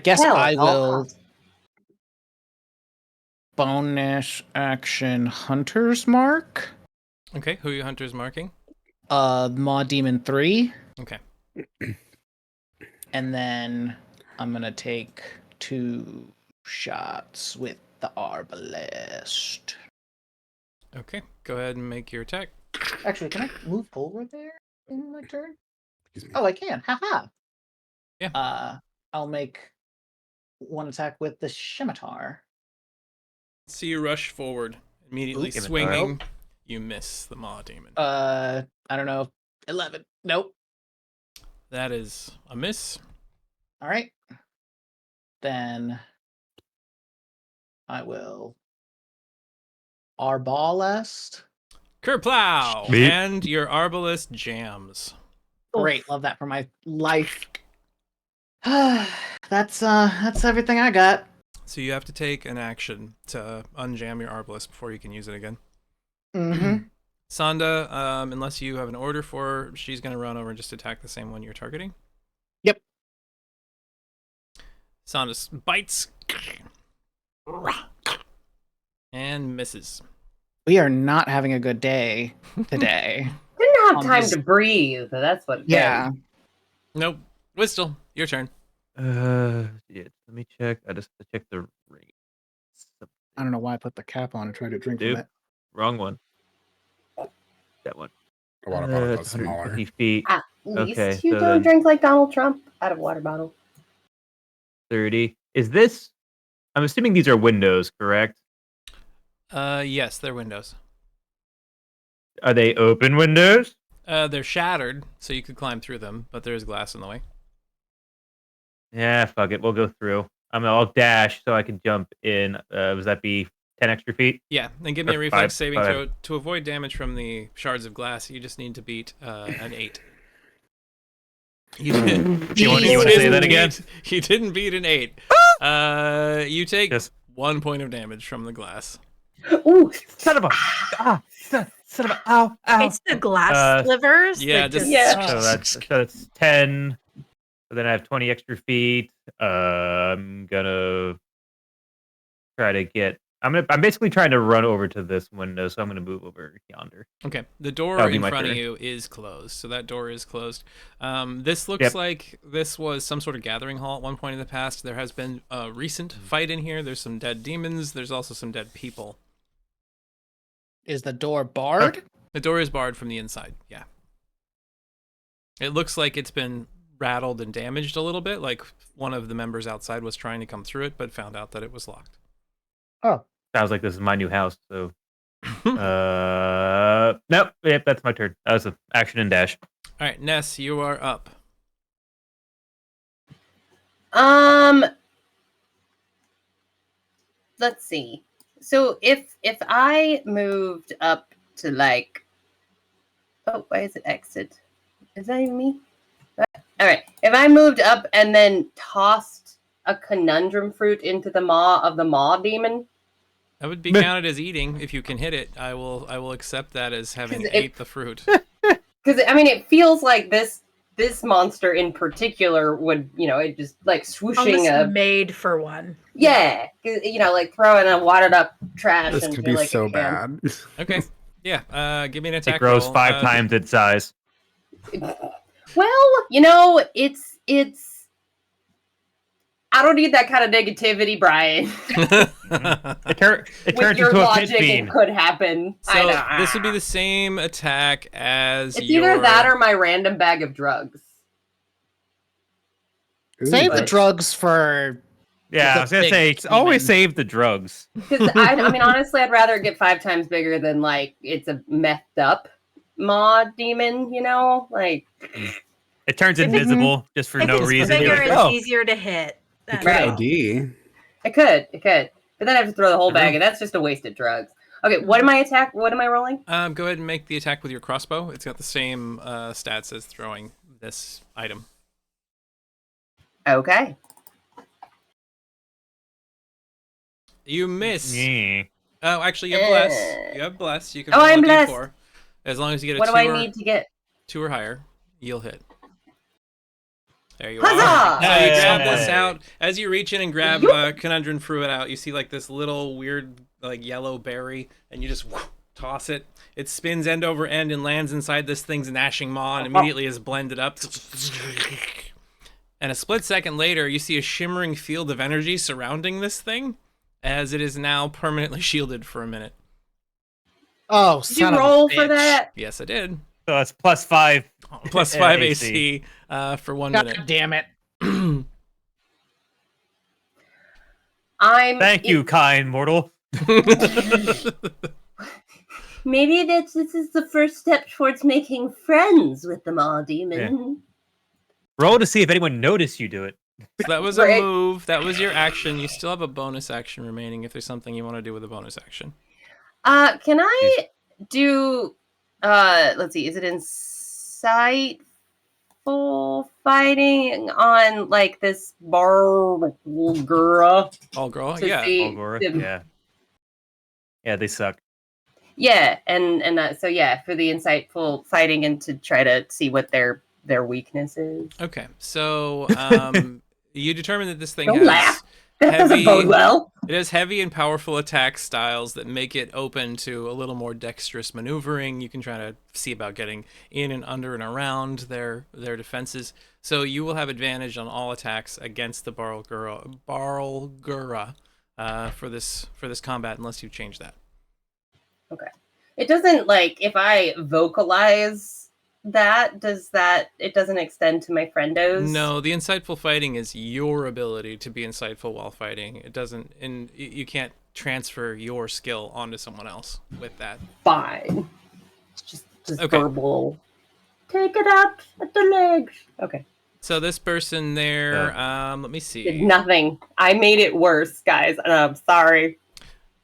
F: guess
B: Hell,
F: I
B: it's all
F: will
B: hot.
F: bonus action Hunter's Mark.
A: Okay, who are you hunters marking?
F: Maw Demon 3.
A: Okay.
F: And then I'm gonna take 2 shots with the arbalest.
A: Okay, go ahead and make your attack.
F: Actually, can I move forward there in my turn?
E: Excuse me.
F: Oh, I can. Haha.
A: Yeah.
F: I'll make 1 attack with the scimitar.
A: So you rush forward, immediately
C: Ooh,
A: swinging. You miss the Maw Demon.
F: I don't know. 11. Nope.
A: That is a miss.
F: All right. Then I will arbalest.
A: Kerplow!
C: Sweet.
A: And your arbalest jams.
F: Great, love that for my life. That's everything I got.
A: So you have to take an action to unjam your arbalest before you can use it again.
F: Mm-hmm.
A: Sonda, unless you have an order for her, she's going to run over and just attack the same one you're targeting.
F: Yep.
A: Sonda bites and misses.
F: We are not having a good day today.
B: Didn't have
F: I'm
B: time
F: just-
B: to breathe. That's what. it
F: Yeah.
A: Nope. Whistle, your turn.
C: Yeah, let me check. I just have to check the rate.
F: I don't know why I put the cap on and tried to drink
C: Dude.
F: from it.
C: Wrong one. That one.
E: A water bottle
C: It's
E: goes smaller.
C: 150 feet.
B: At least
C: Okay,
B: you
C: so
B: don't
C: then-
B: drink like Donald Trump out of a water bottle.
C: 30. Is this? I'm assuming these are windows, correct?
A: Yes, they're windows.
C: Are they open windows?
A: They're shattered, so you could climb through them, but there's glass in the way.
C: Yeah, fuck it. We'll go through. I'll dash so I can jump in. Would that be 10 extra feet?
A: Yeah, and give me a
C: Or
A: reflex
C: five-
A: saving
C: five.
A: throw. To avoid damage from the shards of glass, you just need to beat an 8. You didn't,
C: You wanna say that again?
A: You didn't beat an 8. You take
C: Yes.
A: 1 point of damage from the glass.
B: Ooh,
C: Son of a. Son of a. Ow. Ow.
D: It's the glass slivers.
A: Yeah,
D: that
A: just-
B: Yeah.
C: So that's 10. So then I have 20 extra feet. I'm gonna try to get. I'm basically trying to run over to this window, so I'm gonna move over yonder.
A: Okay, the door
C: That'll be
A: in
C: my
A: front of
C: turn.
A: you is closed, so that door is closed. This looks
C: Yep.
A: like this was some sort of gathering hall at one point in the past. There has been a recent fight in here. There's some dead demons. There's also some dead people.
F: Is the door barred?
A: The door is barred from the inside. Yeah. It looks like it's been rattled and damaged a little bit. Like one of the members outside was trying to come through it, but found out that it was locked.
F: Oh.
C: Sounds like this is my new house. So, nope. Yep, that's my turn. That was an action and dash.
A: All right, Ness, you are up.
B: let's see. So if I moved up to like, oh, why is it exit? Is that even me? All right. If I moved up and then tossed a conundrum fruit into the maw of the maw demon,
A: That would be
C: Meh.
A: counted as eating if you can hit it. I will accept that as having
B: 'Cause
A: ate the fruit.
B: because I mean, it feels like this monster in particular would, it just like swooshing
D: Almost made for one.
B: yeah, like throwing a wadded up trash.
E: This
B: into
E: could be
B: like
E: so
B: a can.
E: bad.
A: Okay. Yeah. Give me an attack
C: It grows
A: roll.
C: 5 times its size.
B: Well, it's. I don't need that kind of negativity, Brian.
C: It turns
B: With your
C: into a pit
B: logic, it
C: fiend.
B: could happen. I
A: So
B: know.
A: this would be the same attack as
B: It's
A: your...
B: either that or my random bag of drugs.
F: Save the
B: but-
F: drugs for.
C: Yeah,
F: The
C: I was gonna
F: big
C: say always
F: demon.
C: save the drugs.
B: Because I mean, honestly, I'd rather get 5 times bigger than like it's a methed up maw demon. Like
C: It turns
B: If it-
C: invisible just for
D: If
C: no
D: it's
C: reason.
D: bigger,
C: You're like,
D: it's
C: oh,
D: easier to hit.
E: You
D: That's
E: could
B: Right.
D: all.
E: OD.
B: it could, but then I have to throw the whole bag,
C: True.
B: and that's just a wasted drugs. Okay, what am I rolling?
A: Go ahead and make the attack with your crossbow. It's got the same stats as throwing this item.
B: Okay.
A: You miss.
C: yeah.
A: Oh, actually, you have bless. You have bless. You can
B: Oh,
A: roll
B: I'm
A: a
B: blessed.
A: d4. As long as you get a
B: What
A: 2
B: do I
A: or,
B: need to get?
A: 2 or higher, you'll hit. There you
B: Huzzah!
A: are. So you grab
C: Hey.
A: this out. As you reach in and grab
B: Yoop.
A: Conundrum Fruit out, you see like this little weird like yellow berry, and you just toss it. It spins end over end and lands inside this thing's gnashing maw, and immediately is blended up. And a split second later, you see a shimmering field of energy surrounding this thing, as it is now permanently shielded for a minute.
F: Oh,
B: Did you
F: son of a
B: roll for
F: bitch.
B: that?
A: Yes, I did.
C: So it's +5.
A: Plus 5
C: AC.
A: AC for 1
F: God
A: minute.
F: damn it.
C: Thank you, kind mortal.
B: Maybe this is the first step towards making friends with the Maw Demon.
C: Roll to see if anyone noticed you do it.
A: So that was a
B: Right.
A: move. That was your action. You still have a bonus action remaining if there's something you want to do with a bonus action.
B: Can I do? Let's see. Is it insightful fighting on like this Bargura?
A: All girl,
B: To
A: yeah.
B: see
C: Algora.
B: them-
C: Yeah. Yeah, they suck.
B: Yeah, and so yeah, for the insightful fighting and to try to see what their weakness is.
A: Okay, so you determine that this thing
B: Don't
A: has
B: laugh. That doesn't
A: heavy.
B: bode well.
A: It has heavy and powerful attack styles that make it open to a little more dexterous maneuvering. You can try to see about getting in and under and around their defenses. So you will have advantage on all attacks against the Barlgura for this combat, unless you change that.
B: It doesn't like if I vocalize that. It doesn't extend to my friendos?
A: No, the insightful fighting is your ability to be insightful while fighting. It doesn't, and you can't transfer your skill onto someone else with that.
B: Fine. It's just
A: Okay.
B: verbal. Take it out at the legs. Okay.
A: So this person there, let me
B: Did
A: see.
B: nothing. I made it worse, guys, and I'm sorry.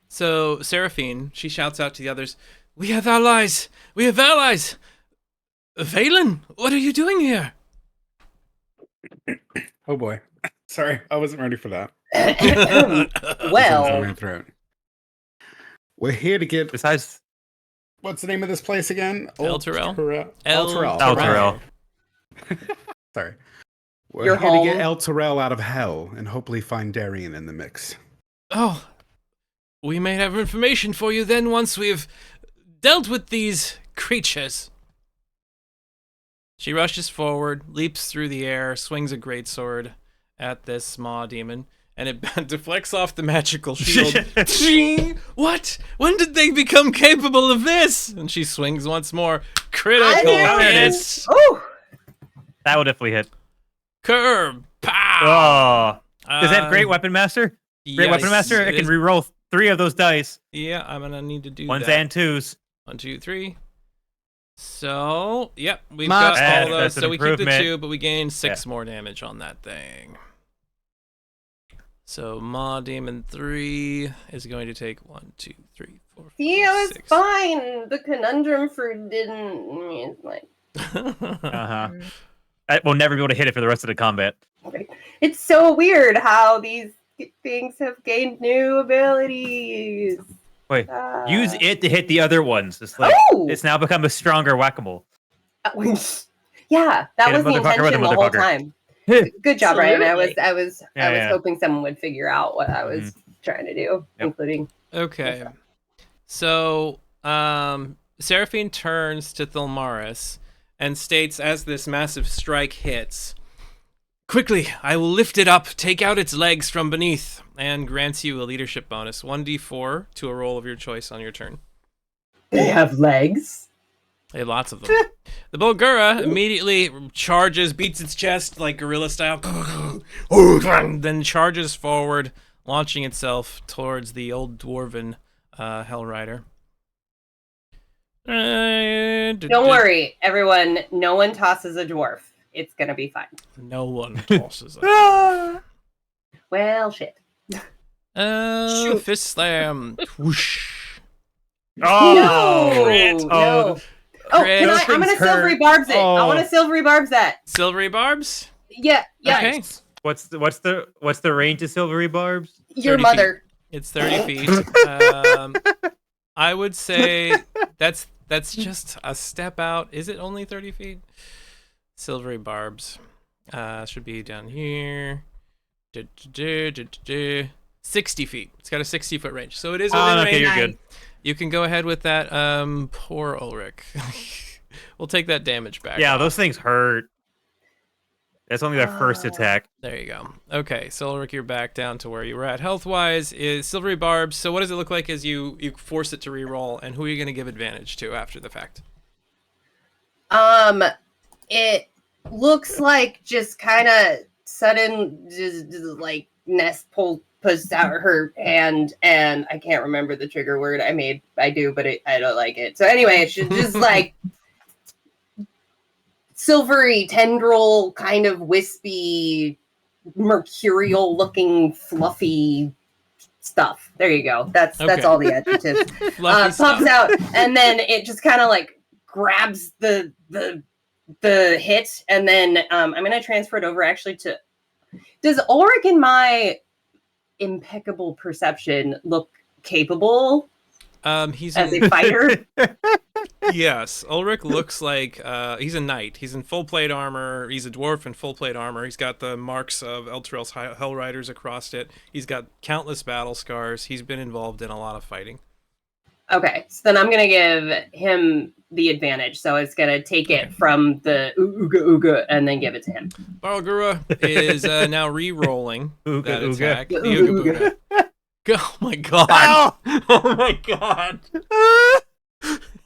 A: So Seraphine, she shouts out to the others, "We have allies! We have allies! Valen, what are you doing here?"
E: Oh boy. Sorry, I wasn't ready for that.
B: Well,
E: Something's in my throat. We're here to get.
C: Besides,
E: What's the name of this place again?
A: El Terrell?
E: El Terrell.
C: El Terrell.
E: Sorry. We're
B: Your
E: here to
B: home.
E: get El Terrell out of hell and hopefully find Darian in the mix.
A: Oh, we may have information for you then once we've dealt with these creatures. She rushes forward, leaps through the air, swings a greatsword at this maw demon, and it deflects off the magical shield. Ching! What? When did they become capable of this? And she swings once more. Critical hit.
B: Oh,
C: that would definitely hit.
A: Curb. Pow!
C: Oh. Does it have Great Weapon Master? Great Weapon Master? It can reroll 3 of those dice.
A: Yeah, I'm gonna need to do
C: Ones
A: that.
C: and 2s.
A: 1, 2, 3. So, yep, we've
F: Must-
A: got all of those.
C: That's an
A: So we keep the
C: improvement.
A: 2, but we gain 6 more damage on that thing. So Maw Demon 3 is going to take 1, 2, 3, 4, 5,
B: see, I was
A: 6.
B: fine. The conundrum fruit didn't. It's like
C: Uh-huh. I will never be able to hit it for the rest of the combat.
B: it's so weird how these things have gained new abilities.
C: Wait, use it to hit the other ones. It's like
B: Oh!
C: it's now become a stronger whack-a-mole.
B: Yeah, that
C: Hit a
B: was the
C: motherfucker with a
B: intention the whole
C: motherfucker.
B: time. Good job, Ryan. I was
C: Yeah.
B: hoping someone would figure out what I was trying to do,
C: Yep.
B: including.
A: Okay. So, Seraphine turns to Thilmaris, and states as this massive strike hits, "Quickly, I will lift it up, take out its legs from beneath," and grants you a leadership bonus, 1d4 to a roll of your choice on your turn.
B: They have legs.
A: They have lots of them. The Bulgura immediately charges, beats its chest like gorilla style, then charges forward, launching itself towards the old dwarven Hellrider.
B: Don't worry, everyone. No one tosses a dwarf. It's gonna be fine.
A: No one tosses it.
B: Well, shit.
D: Shoot.
A: Fist slam. Whoosh.
C: Oh,
B: no,
C: oh,
B: no. Oh,
A: Crit.
B: can I'm gonna
C: Those things
B: silvery
C: hurt.
B: barbs it. I
C: Oh.
B: want to silvery barbs that.
A: Silvery barbs?
B: Yeah, yeah.
A: Okay.
C: what's the range of silvery barbs?
B: Your
A: 30
B: mother.
A: It's 30 feet. I would say that's just a step out. Is it only 30 feet? Silvery barbs. Should be down here. 60 feet. It's got a 60-foot range. So it is within
C: Okay,
A: range.
C: you're good.
A: You can go ahead with that. Poor Ulrich. We'll take that damage back.
C: Yeah,
A: off.
C: those things hurt. That's only their first attack.
A: There you go. Okay, so Ulrich, you're back down to where you were at. Health-wise, is silvery barbs. So what does it look like as you force it to re-roll, and who are you going to give advantage to after the fact?
B: It looks like just kind of sudden, just like Ness pushes out her hand, and I can't remember the trigger word I do, but I don't like it. So anyway, it's just like silvery tendril, kind of wispy, mercurial looking, fluffy stuff. There you go. That's all the adjectives.
A: Fluffy
B: Pops
A: stuff.
B: out, and then it just kind of like grabs the hit, and then I'm gonna transfer it over actually to. Does Ulrich, in my impeccable perception, look capable
A: He's
B: as
A: in,
B: a fighter?
A: yes. Ulrich looks like he's a knight. He's in full plate armor. He's a dwarf in full plate armor. He's got the marks of Elturel's Hellriders across it. He's got countless battle scars. He's been involved in a lot of fighting.
B: Okay, so then I'm gonna give him the advantage. So it's gonna take it from the Ooga and then give it to him.
A: Barlgura is now re-rolling
C: Ooga
A: that
C: ooga.
A: attack. The
B: Ooga
A: Ooga Booga. Oh my god!
C: Ow!
A: Oh my god!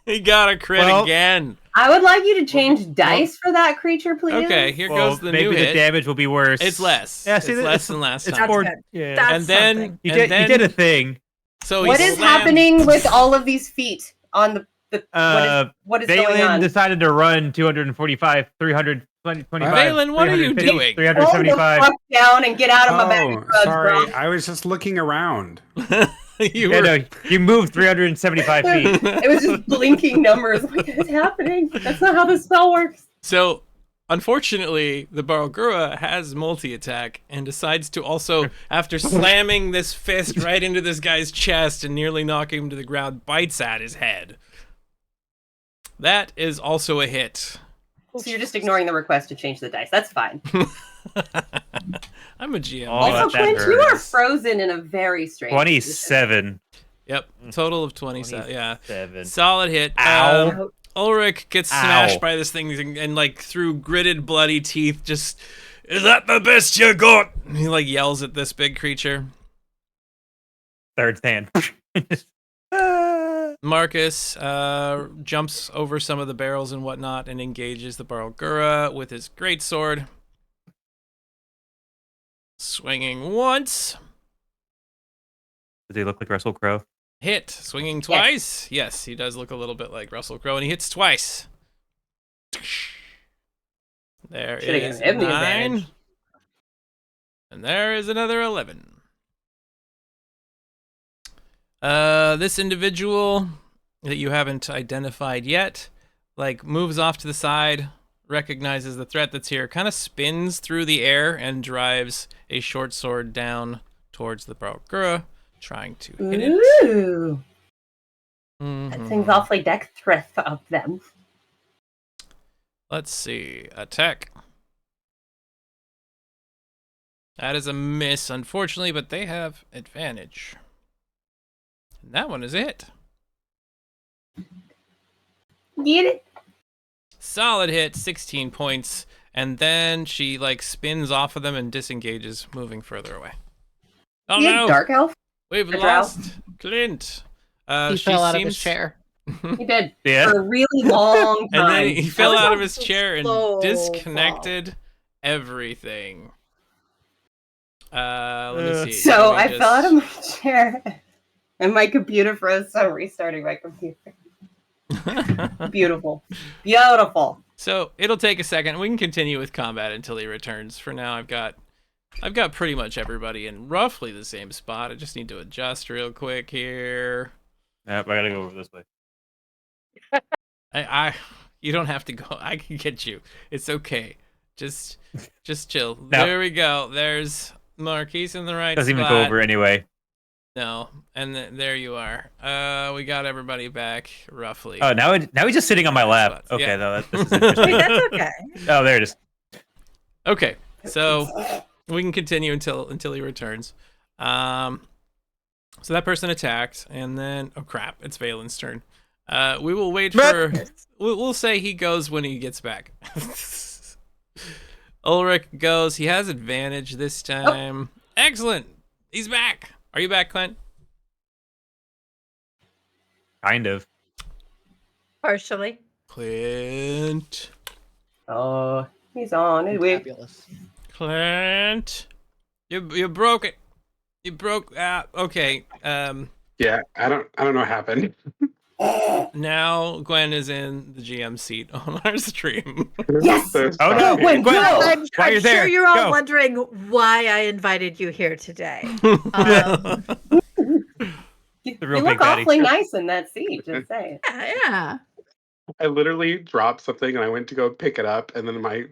A: He got a crit
C: Well,
A: again.
B: I would like you to change dice for that creature, please.
A: Okay, here
C: Well,
A: goes the
C: maybe
A: new
C: the
A: hit.
C: damage will be worse.
A: It's less.
C: Yeah,
A: It's
C: see,
A: less than last
C: it's
A: time.
C: more.
D: good.
C: Yeah.
D: That's
A: And then
D: something.
C: You
A: and
C: did a thing.
A: So
B: What
A: he
B: is
A: slammed-
B: happening with all of these feet on the what is going
C: Valen
B: on?
C: decided to run 245, 325.
A: Valen, what are you
C: 350,
A: doing?
B: Roll the
C: 375.
B: fuck down and get out of my bag
E: Oh,
B: of drugs,
E: sorry.
B: bro.
E: I was just looking around.
A: You
C: Yeah,
A: were
C: no, you moved 375 feet.
B: It was just blinking numbers. What is happening? That's not how the spell works.
A: So, unfortunately, the Barlgura has multi-attack and decides to also, after slamming this fist right into this guy's chest and nearly knocking him to the ground, bites at his head. That is also a hit.
B: So you're just ignoring the request to change the dice. That's fine.
A: I'm a GM.
C: Oh,
B: Also,
C: that
B: Clint, you are
C: hurts.
B: frozen in a very strange
C: 27.
A: Yep, total of 27. Yeah,
C: 27.
A: solid hit.
C: Ow.
A: Ulrich gets
C: Ow.
A: smashed by this thing and like through gritted, bloody teeth, just, "Is that the best you got?" And he like yells at this big creature.
C: Third stand.
A: Marcus jumps over some of the barrels and whatnot and engages the Barlgura with his greatsword. Swinging once.
C: Does he look like Russell Crowe?
A: Hit. Swinging twice. Yes, he does look a little bit like Russell Crowe, and he hits twice. There
B: Should've
A: is
B: given him the
A: 9.
B: advantage.
A: And there is another 11. This individual that you haven't identified yet, like, moves off to the side, recognizes the threat that's here, kind of spins through the air and drives a short sword down towards the Barlgura, trying to hit it.
B: Ooh, that seems awfully dexterous of them.
A: Let's see. Attack. That is a miss, unfortunately, but they have advantage. And that one is it.
B: Get it?
A: Solid hit, 16 points. And then she like spins off of them and disengages, moving further away. Oh
B: He had
A: no!
B: dark elf.
A: We've
B: a drow?
A: lost Clint.
F: He
A: She
F: fell out of his
A: seems-
F: chair.
B: He did
C: Yeah.
B: for a really long time.
A: And then he fell
D: was
A: out
D: a
A: of his chair and
D: slow
A: disconnected everything. Let me see.
B: So
A: Let
B: I
A: me
B: fell out of
A: just-
B: my chair, and my computer froze. So I'm restarting my computer. Beautiful, beautiful.
A: So it'll take a second. We can continue with combat until he returns. For now, I've got pretty much everybody in roughly the same spot. I just need to adjust real quick here.
C: Yep, I gotta go over this way.
A: You don't have to go. I can get you. It's okay. Just chill.
C: No.
A: There we go. There's Marquise in the right
C: Doesn't even
A: spot.
C: go over anyway.
A: No, and there you are. We got everybody back roughly.
C: Oh, now he's just sitting on my lap.
A: Spots.
C: Okay,
A: Yeah.
C: though this is
D: Wait,
C: interesting.
D: that's okay.
C: Oh, there it is.
A: Okay, so we can continue until he returns. So that person attacked, and then oh crap, it's Valen's turn. We will wait for. We'll say he goes when he gets back. Ulrich goes. He has advantage this time. Excellent. He's back. Are you back, Clint?
C: Kind of.
D: Partially.
A: Clint.
B: Oh, he's on his way.
F: Fabulous.
A: Clint. You broke it. You broke. Okay.
E: Yeah, I don't know what happened.
A: Now Gwen is in the GM seat on our stream.
B: Yes!
E: So
C: Oh, no.
E: sorry.
B: Gwen,
C: Gwen,
B: go!
D: I'm
C: While you're
D: sure
C: there,
D: you're all
C: go.
D: wondering why I invited you here today.
B: You
C: The real
B: look
C: Big Daddy.
B: awfully nice in that seat. Just saying.
D: Yeah.
E: I literally dropped something and I went to go pick it up, and then my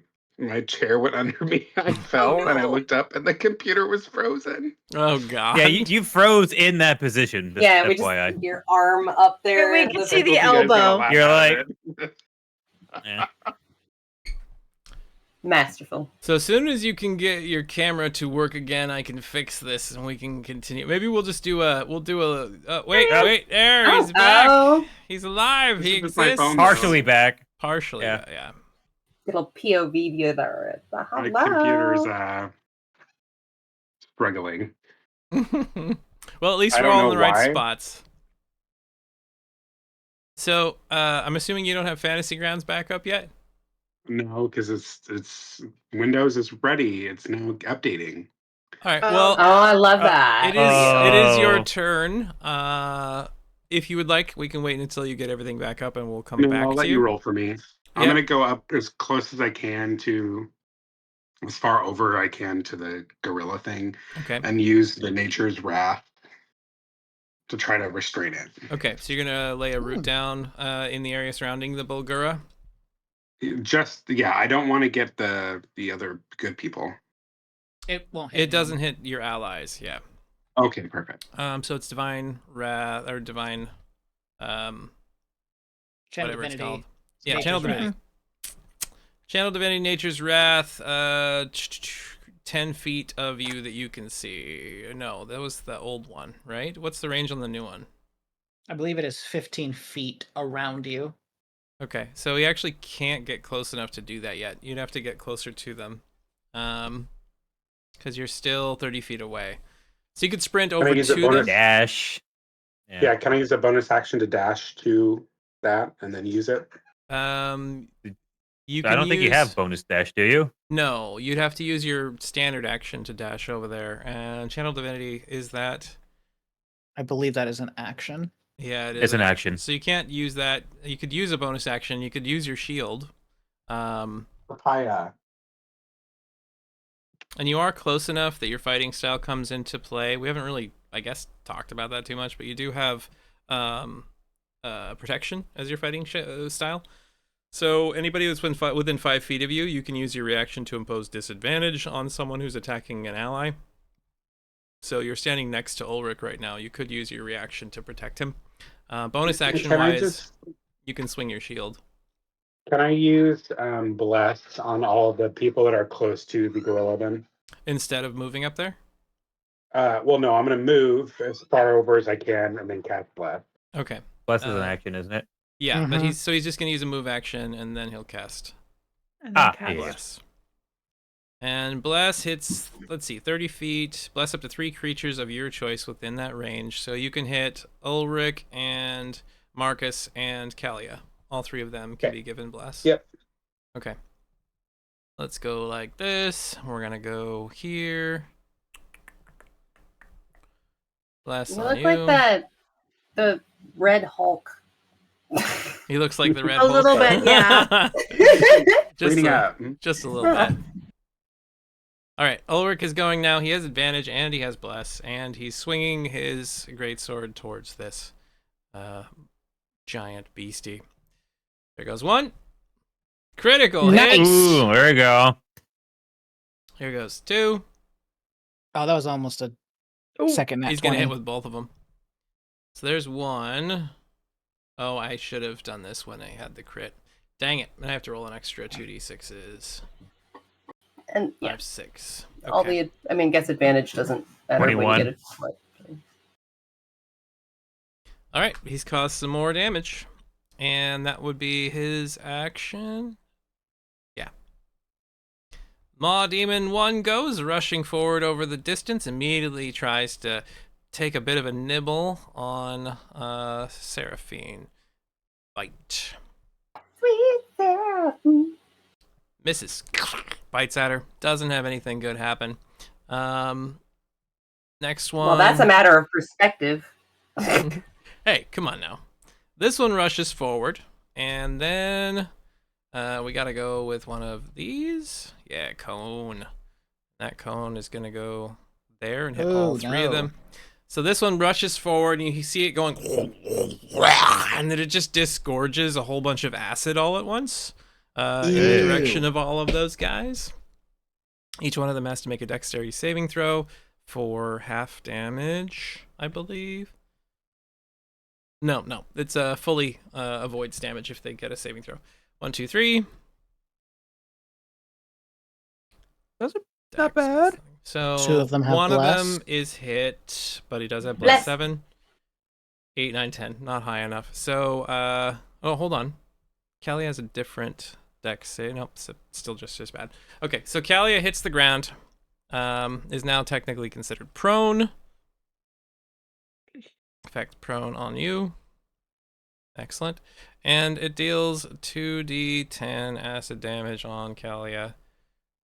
E: chair went under me. I fell and I
D: no.
E: looked up and the computer was frozen.
A: Oh God.
C: Yeah, you froze in that position. Just
B: Yeah, we
C: FYI.
B: just your arm up there.
D: we
B: and
D: can
B: the-
D: see the
E: I hope you guys get a
D: elbow.
E: laugh
C: You're
E: out
C: like-
E: of it.
C: Yeah.
B: Masterful.
A: So as soon as you can get your camera to work again, I can fix this and we can continue. Maybe we'll just do a. Wait, there he's back.
B: Oh,
A: He's alive.
E: This
A: He
E: is just my
A: exists.
E: phone.
C: Partially back.
A: Partially.
C: Yeah.
A: Yeah.
B: little POV view there.
E: My
B: Hello.
E: computer's struggling.
A: Well, at least
E: I
A: we're
E: don't
A: all in
E: know
A: the right
E: why.
A: spots. So I'm assuming you don't have Fantasy Grounds back up yet.
E: No, because it's Windows is ready. It's now updating.
A: All right.
D: Oh.
A: Well,
B: Oh, I love that.
A: it is your
C: Oh.
A: turn. If you would like, we can wait until you get everything back up, and we'll come
E: No,
A: back
E: I'll
A: to
E: let you roll for me. I'm
A: Yeah.
E: gonna go up as close as I can to as far over I can to the gorilla thing
A: Okay.
E: and use the nature's wrath to try to restrain it.
A: Okay. So you're gonna lay a root down in the area surrounding the Bulgura.
E: I don't want to get the other good people.
F: It won't hit
A: It
F: anyone.
A: doesn't hit your allies. Yeah.
E: Okay, perfect.
A: So it's divine wrath or divine,
F: Channel
A: whatever it's
F: Divinity.
A: called. Yeah,
F: Nature's
A: channel
F: Wrath.
A: divinity. Channel divinity, nature's wrath. 10 feet of you that you can see. No, that was the old one, right? What's the range on the new one?
F: I believe it is 15 feet around you.
A: Okay, so he actually can't get close enough to do that yet. You'd have to get closer to them, because you're still 30 feet away. So you could sprint
E: I
A: over
E: use a
A: to
E: bonus?
A: them.
C: Dash.
E: Yeah, can I use a bonus action to dash to that and then use it?
A: You can
C: I don't think you
A: use-
C: have bonus dash, do you?
A: No, you'd have to use your standard action to dash over there. And channel divinity is that?
F: I believe that is an action.
A: Yeah, it is.
C: It's an action.
A: So you can't use that. You could use a bonus action. You could use your shield.
E: Papaya.
A: And you are close enough that your fighting style comes into play. We haven't really, I guess, talked about that too much, but you do have protection as your fighting style. So anybody that's within 5 feet of you, you can use your reaction to impose disadvantage on someone who's attacking an ally. So you're standing next to Ulrich right now. You could use your reaction to protect him. Bonus action
E: Can I
A: wise,
E: just
A: you can swing your shield.
E: can I use bless on all the people that are close to the gorilla then?
A: Instead of moving up there?
E: Well, no, I'm gonna move as far over as I can and then cast bless.
A: Okay.
C: Bless is an action, isn't it?
A: Yeah, but
F: Mhm.
A: he's just gonna use a move action and then he'll cast
D: And then
C: Ah,
D: cast.
C: yeah.
A: Bless. And Bless hits, let's see, 30 feet. Bless up to 3 creatures of your choice within that range. So you can hit Ulrich and Marcus and Kalia. All 3 of them can
G: Okay.
A: be given Bless.
G: Yep.
A: Okay. Let's go like this. We're gonna go here. Bless
B: You
A: on
B: look like the Red Hulk.
A: He looks like the Red
D: A
A: Hulk.
D: little bit, yeah.
A: just
E: Reading
A: a,
E: up.
A: just a little bit. All right, Ulrich is going now. He has advantage and he has Bless, and he's swinging his greatsword towards this giant beastie. There goes 1. Critical
F: Nice.
A: hit.
C: Ooh, there you go.
A: Here goes 2.
F: Oh, that was almost a
D: Ooh.
F: second nat
A: He's
F: 20.
A: gonna hit with both of them. So there's 1. Oh, I should have done this when I had the crit. Dang it! I have to roll an extra 2d6s.
B: And yeah,
A: 5, 6.
B: all
A: Okay.
B: the guess advantage doesn't matter when
C: 21.
B: you get it.
A: All right, he's caused some more damage, and that would be his action. Yeah. Maw Demon 1 goes rushing forward over the distance, immediately tries to take a bit of a nibble on Seraphine. Bite.
B: Sweet Seraphine.
A: Misses. Bites at her. Doesn't have anything good happen. Next one.
B: Well, that's a matter of perspective.
A: Hey, come on now. This one rushes forward, and then we gotta go with one of these. Yeah, cone. That cone is gonna go there and hit all
F: Oh,
A: 3 of
F: no.
A: them. So this one rushes forward, and you see it going, and then it just disgorges a whole bunch of acid all at once in the
F: Ew.
A: direction of all of those guys. Each one of them has to make a dexterity saving throw for half damage, I believe. No, it's fully avoids damage if they get a saving throw. 1, 2, 3.
C: That's not bad.
A: So
F: 2 of them have
A: one
F: bless.
A: of them is hit, but he does have bless
B: Bless.
A: 7. 8, 9, 10. Not high enough. So oh, hold on. Callie has a different dex save. Nope, still just as bad. Okay, so Callia hits the ground. Is now technically considered prone. Effect prone on you. Excellent. And it deals 2d10 acid damage on Callia,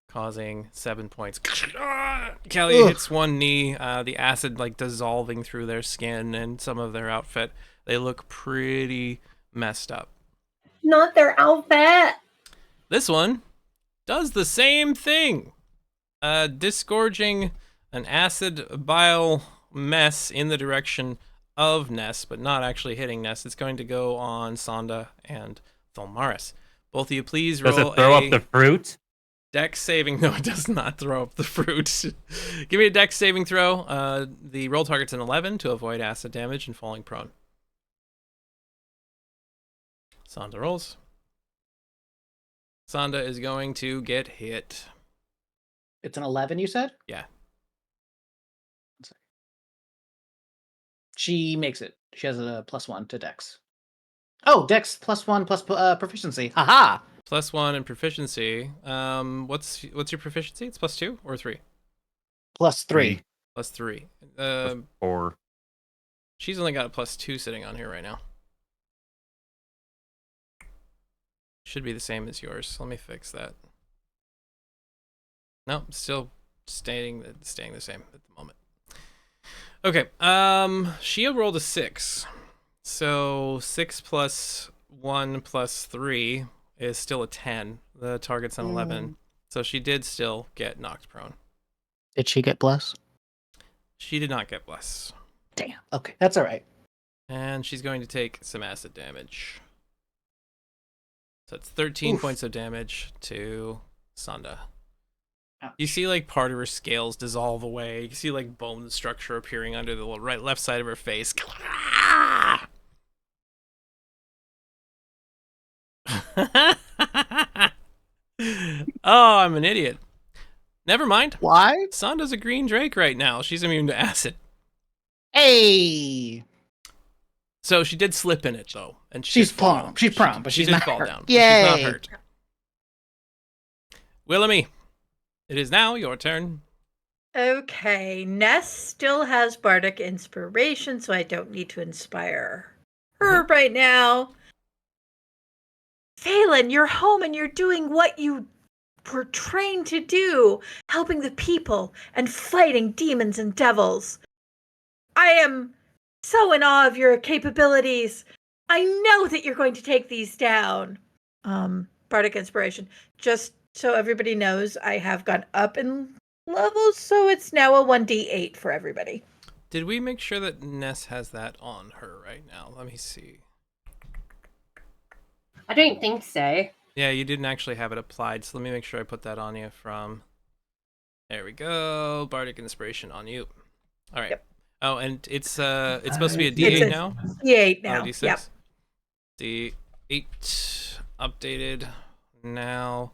A: causing 7 points. Callia
F: Ugh.
A: hits one knee, the acid like dissolving through their skin and some of their outfit. They look pretty messed up.
B: Not their outfit.
A: This one does the same thing, disgorging an acid bile mess in the direction of Ness, but not actually hitting Ness. It's going to go on Sonda and Tholmaris. Both of you, please roll
C: Does it throw
A: a
C: up the fruit?
A: dex saving. No, it does not throw up the fruit. Give me a dex saving throw. The roll target's an 11 to avoid acid damage and falling prone. Sonda rolls. Sonda is going to get hit.
F: It's an 11, you said?
A: Yeah.
F: She makes it. She has a +1 to Dex. Oh, Dex +1 plus proficiency. Haha!
A: +1 and proficiency. What's your proficiency? It's +2 or 3?
F: +3.
A: +3.
C: Or
A: She's only got a +2 sitting on here right now. Should be the same as yours. Let me fix that. No, still staying the same at the moment. Okay. She rolled a 6. So 6 plus 1 plus 3 is still a 10. The target's an 11. So she did still get knocked prone.
F: Did she get bless?
A: She did not get bless.
F: Damn. Okay, that's all right.
A: And she's going to take some acid damage. So it's 13
F: Oof.
A: points of damage to Sonda.
F: Ouch.
A: You see like part of her scales dissolve away. You see like bone structure appearing under the left side of her face. Oh, I'm an idiot. Never mind.
F: Why?
A: Sonda's a green drake right now. She's immune to acid.
F: Hey!
A: So she did slip in it though, and
F: She's
A: did fall.
F: prone. She's prone, but
A: she
F: she's
A: did
F: not
A: fall
F: hurt.
A: down.
F: Yay!
A: She's not hurt. Willamy, it is now your turn.
D: Okay, Ness still has bardic inspiration, so I don't need to inspire her right now. Phelan, you're home and you're doing what you were trained to do, helping the people and fighting demons and devils. I am so in awe of your capabilities. I know that you're going to take these down. Bardic inspiration. Just so everybody knows, I have gone up in levels, so it's now a 1d8 for everybody.
A: Did we make sure that Ness has that on her right now? Let me see.
B: I don't think so.
A: Yeah, you didn't actually have it applied, so let me make sure I put that on you from... There we go. Bardic Inspiration on you. All right.
D: Yep.
A: Oh, and it's supposed to be a
D: It's
A: D8
D: a
A: now?
D: D8 now.
A: Oh, D6?
D: Yep.
A: D8 updated now.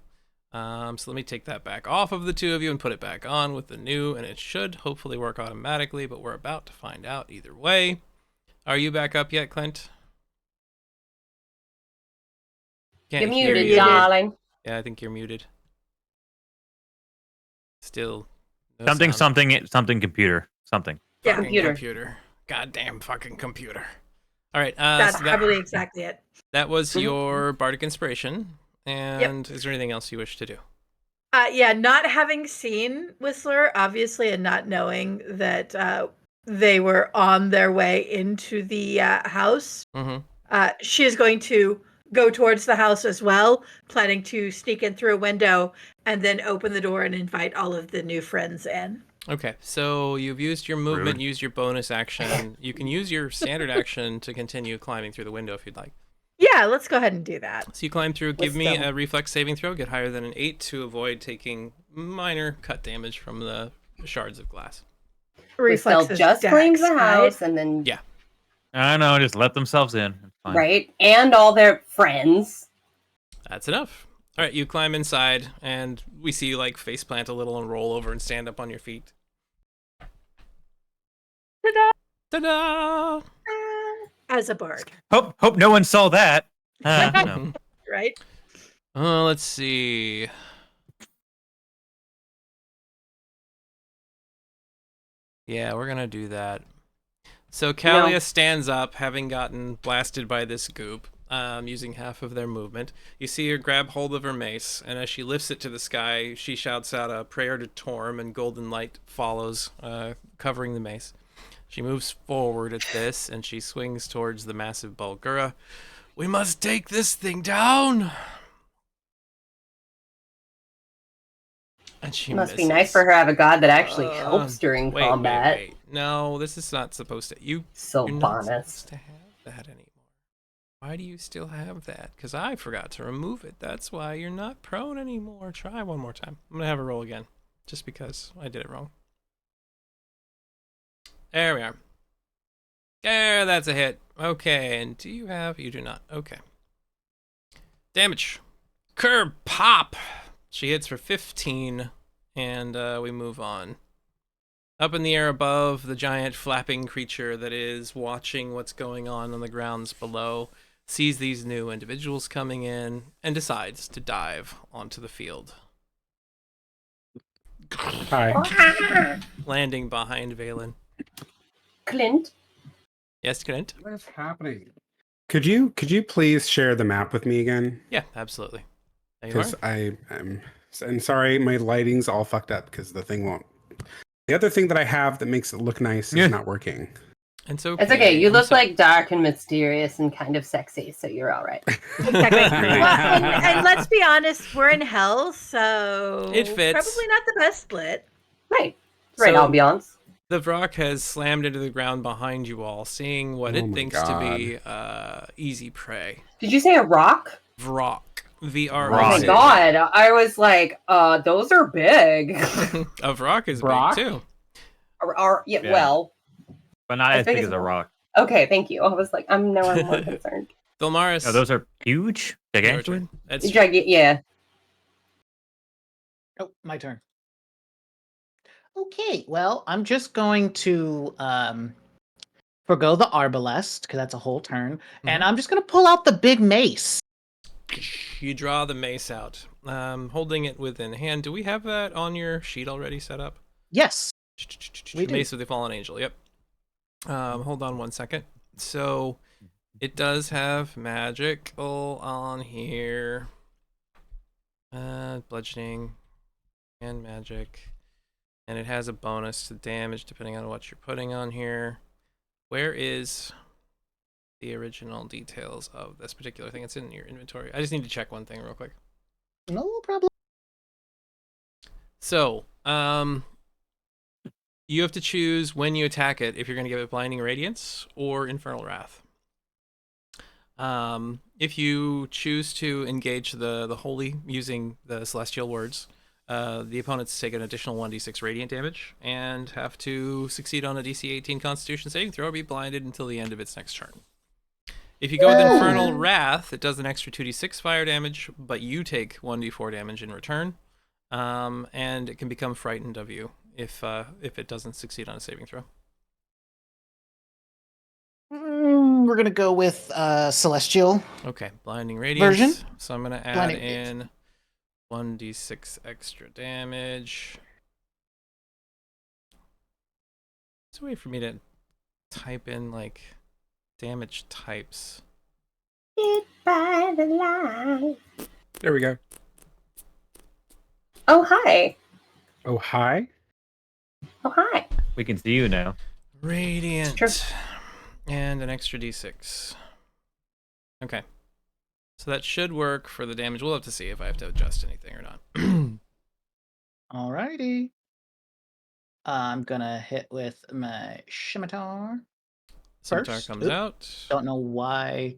A: So let me take that back off of the two of you and put it back on with the new, and it should hopefully work automatically, but we're about to find out either way. Are you back up yet, Clint?
B: You're
A: Can't hear
B: muted,
A: you.
B: darling.
A: Yeah, I think you're muted. Still. No
C: Something,
A: sound.
C: something computer. Something.
D: Yeah.
A: Fucking
B: Computer.
A: computer. Goddamn fucking computer. All right.
D: That's
A: So
D: probably exactly it.
A: that was your bardic inspiration. And is there anything else you wish to do?
D: Yeah, not having seen Whistler, obviously, and not knowing that they were on their way into the house, she is going to go towards the house as well, planning to sneak in through a window and then open the door and invite all of the new friends in.
A: Okay, so you've used your movement,
C: Rude.
A: used your bonus action. You can use your standard action to continue climbing through the window if you'd like.
D: Yeah, let's go ahead and do that.
A: So you climb through. Give me
B: Wisdom.
A: a reflex saving throw. Get higher than an 8 to avoid taking minor cut damage from the shards of glass.
B: Still
D: Reflex is
B: just
D: dex,
B: claims the
D: right?
B: house, and then
A: Yeah.
C: I don't know. Just let themselves in. It's fine.
B: right, and all their friends.
A: That's enough. All right, you climb inside, and we see you like face plant a little and roll over and stand up on your feet.
D: Ta-da!
A: Ta-da!
D: As a bard,
C: Hope no one saw that. No.
D: right?
A: Let's see. Yeah, we're gonna do that. So Kalia stands up, having gotten blasted by this goop, using half of their movement. You see her grab hold of her mace, and as she lifts it to the sky, she shouts out a prayer to Torm, and golden light follows, covering the mace. She moves forward at this, and she swings towards the massive Bulgura. We must take this thing down! And she
B: Must be
A: misses.
B: nice for her to have a god that actually helps during
A: Wait,
B: combat.
A: Wait. No, this is not supposed to. You're not
B: Sylvanas.
A: supposed to have that anymore. Why do you still have that? Because I forgot to remove it. That's why you're not prone anymore. Try one more time. I'm going to have a roll again, just because I did it wrong. There we are. There, that's a hit. Okay, and do you have... You do not. Okay. Damage. Curb pop. She hits for 15, and we move on. Up in the air above, the giant flapping creature that is watching what's going on the grounds below sees these new individuals coming in and decides to dive onto the field,
E: Hi.
A: landing behind Valen.
B: Clint,
A: Yes, Clint?
E: What is happening? Could you please share the map with me again?
A: Yeah, absolutely. There you
E: Because
A: are.
E: I'm and sorry, my lighting's all fucked up because the thing won't. The other thing that I have that makes it look nice
C: Yeah.
E: is not working.
A: It's okay.
B: it's okay. You
A: I'm
B: look
A: sorry.
B: like dark and mysterious and kind of sexy, so you're all right.
D: Exactly. Well, and let's be honest, we're in hell, so
A: It fits.
D: Probably not the best split.
B: Right. Right
A: So-
B: ambiance.
A: The Vrock has slammed into the ground behind you all, seeing what
E: Oh
A: it
E: my
A: thinks to be easy prey.
B: Did you say a rock?
A: Vrock. V-R-O-C.
B: Oh my
C: Rock.
B: god. I was like, those are big.
A: A Vrock is
E: Vrock?
A: big, too.
B: Yeah,
C: Yeah.
B: well,
C: But not
B: As
C: as
B: big
C: big
B: as
C: as a rock.
B: okay, thank you. I was like, I'm more concerned.
A: Vilmaris.
C: No, those are huge.
A: your
C: Gigantic.
A: turn. That's
B: Yeah.
F: Oh, my turn. Okay, well, I'm just going to forgo the arbalest because that's a whole turn, and
A: Mhm.
F: I'm just gonna pull out the big mace.
A: You draw the mace out, holding it within hand. Do we have that on your sheet already set up?
F: Yes, we do.
A: Mace of the Fallen Angel. Yep. Hold on one second. So it does have magical on here. Bludgeoning and magic. And it has a bonus to damage depending on what you're putting on here. Where is the original details of this particular thing? It's in your inventory. I just need to check one thing real quick.
F: No problem.
A: So, you have to choose when you attack it if you're going to give it Blinding Radiance or Infernal Wrath. If you choose to engage the Holy using the Celestial Words, the opponents take an additional 1d6 radiant damage and have to succeed on a DC 18 Constitution saving throw or be blinded until the end of its next turn. If you go with Infernal Wrath, it does an extra 2d6 fire damage, but you take 1d4 damage in return, and it can become frightened of you if it doesn't succeed on a saving throw.
F: We're gonna go with celestial.
A: Okay, Blinding Radiance.
F: Version?
A: So I'm gonna add
F: Blinding
A: in 1d6 extra damage. There's a way for me to type in like damage types.
B: Get by the light.
E: There we go.
B: Oh, hi.
E: Oh, hi.
B: Oh, hi.
C: We can see you now.
A: Radiant.
B: Sure.
A: And an extra d6. Okay. So that should work for the damage. We'll have to see if I have to adjust anything or not.
F: Alrighty. I'm gonna hit with my scimitar.
A: Scimitar
F: First.
A: comes
F: Oop.
A: out.
F: Don't know why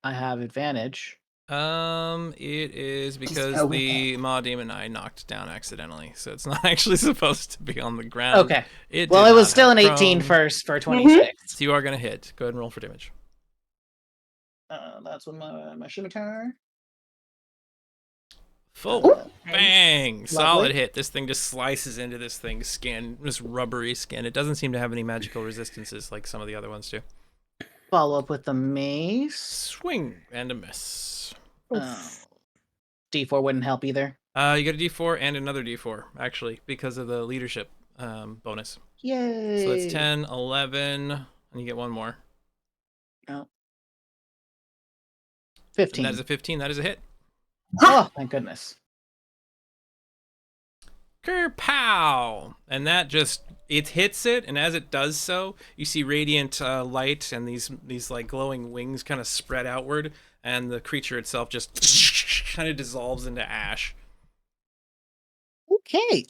F: I have advantage.
A: It is because
B: go with
A: the Maw Demon I knocked down accidentally, so it's not actually supposed to be on the ground.
F: Okay.
A: It
F: Well,
A: did
F: it was
A: not
F: still
A: have
F: an 18
A: prone.
F: first for 26.
A: So you are gonna hit. Go ahead and roll for damage.
F: That's with my scimitar.
A: Full.
F: Uh,
A: Bang! Solid
F: Lovely.
A: hit. This thing just slices into this thing's skin, this rubbery skin. It doesn't seem to have any magical resistances like some of the other ones do.
F: Follow up with the mace.
A: Swing and a miss.
F: D4 wouldn't help either.
A: You get a D4 and another D4 actually because of the leadership bonus.
F: Yay!
A: So that's 10, 11, and you get one more.
F: Oh.
A: And
F: 15.
A: that is a 15. That is a hit.
F: Oh, thank goodness.
A: Kerpow! And that just it hits it, and as it does so, you see radiant light and these like glowing wings kind of spread outward, and the creature itself just kind of dissolves into ash.
F: Okay.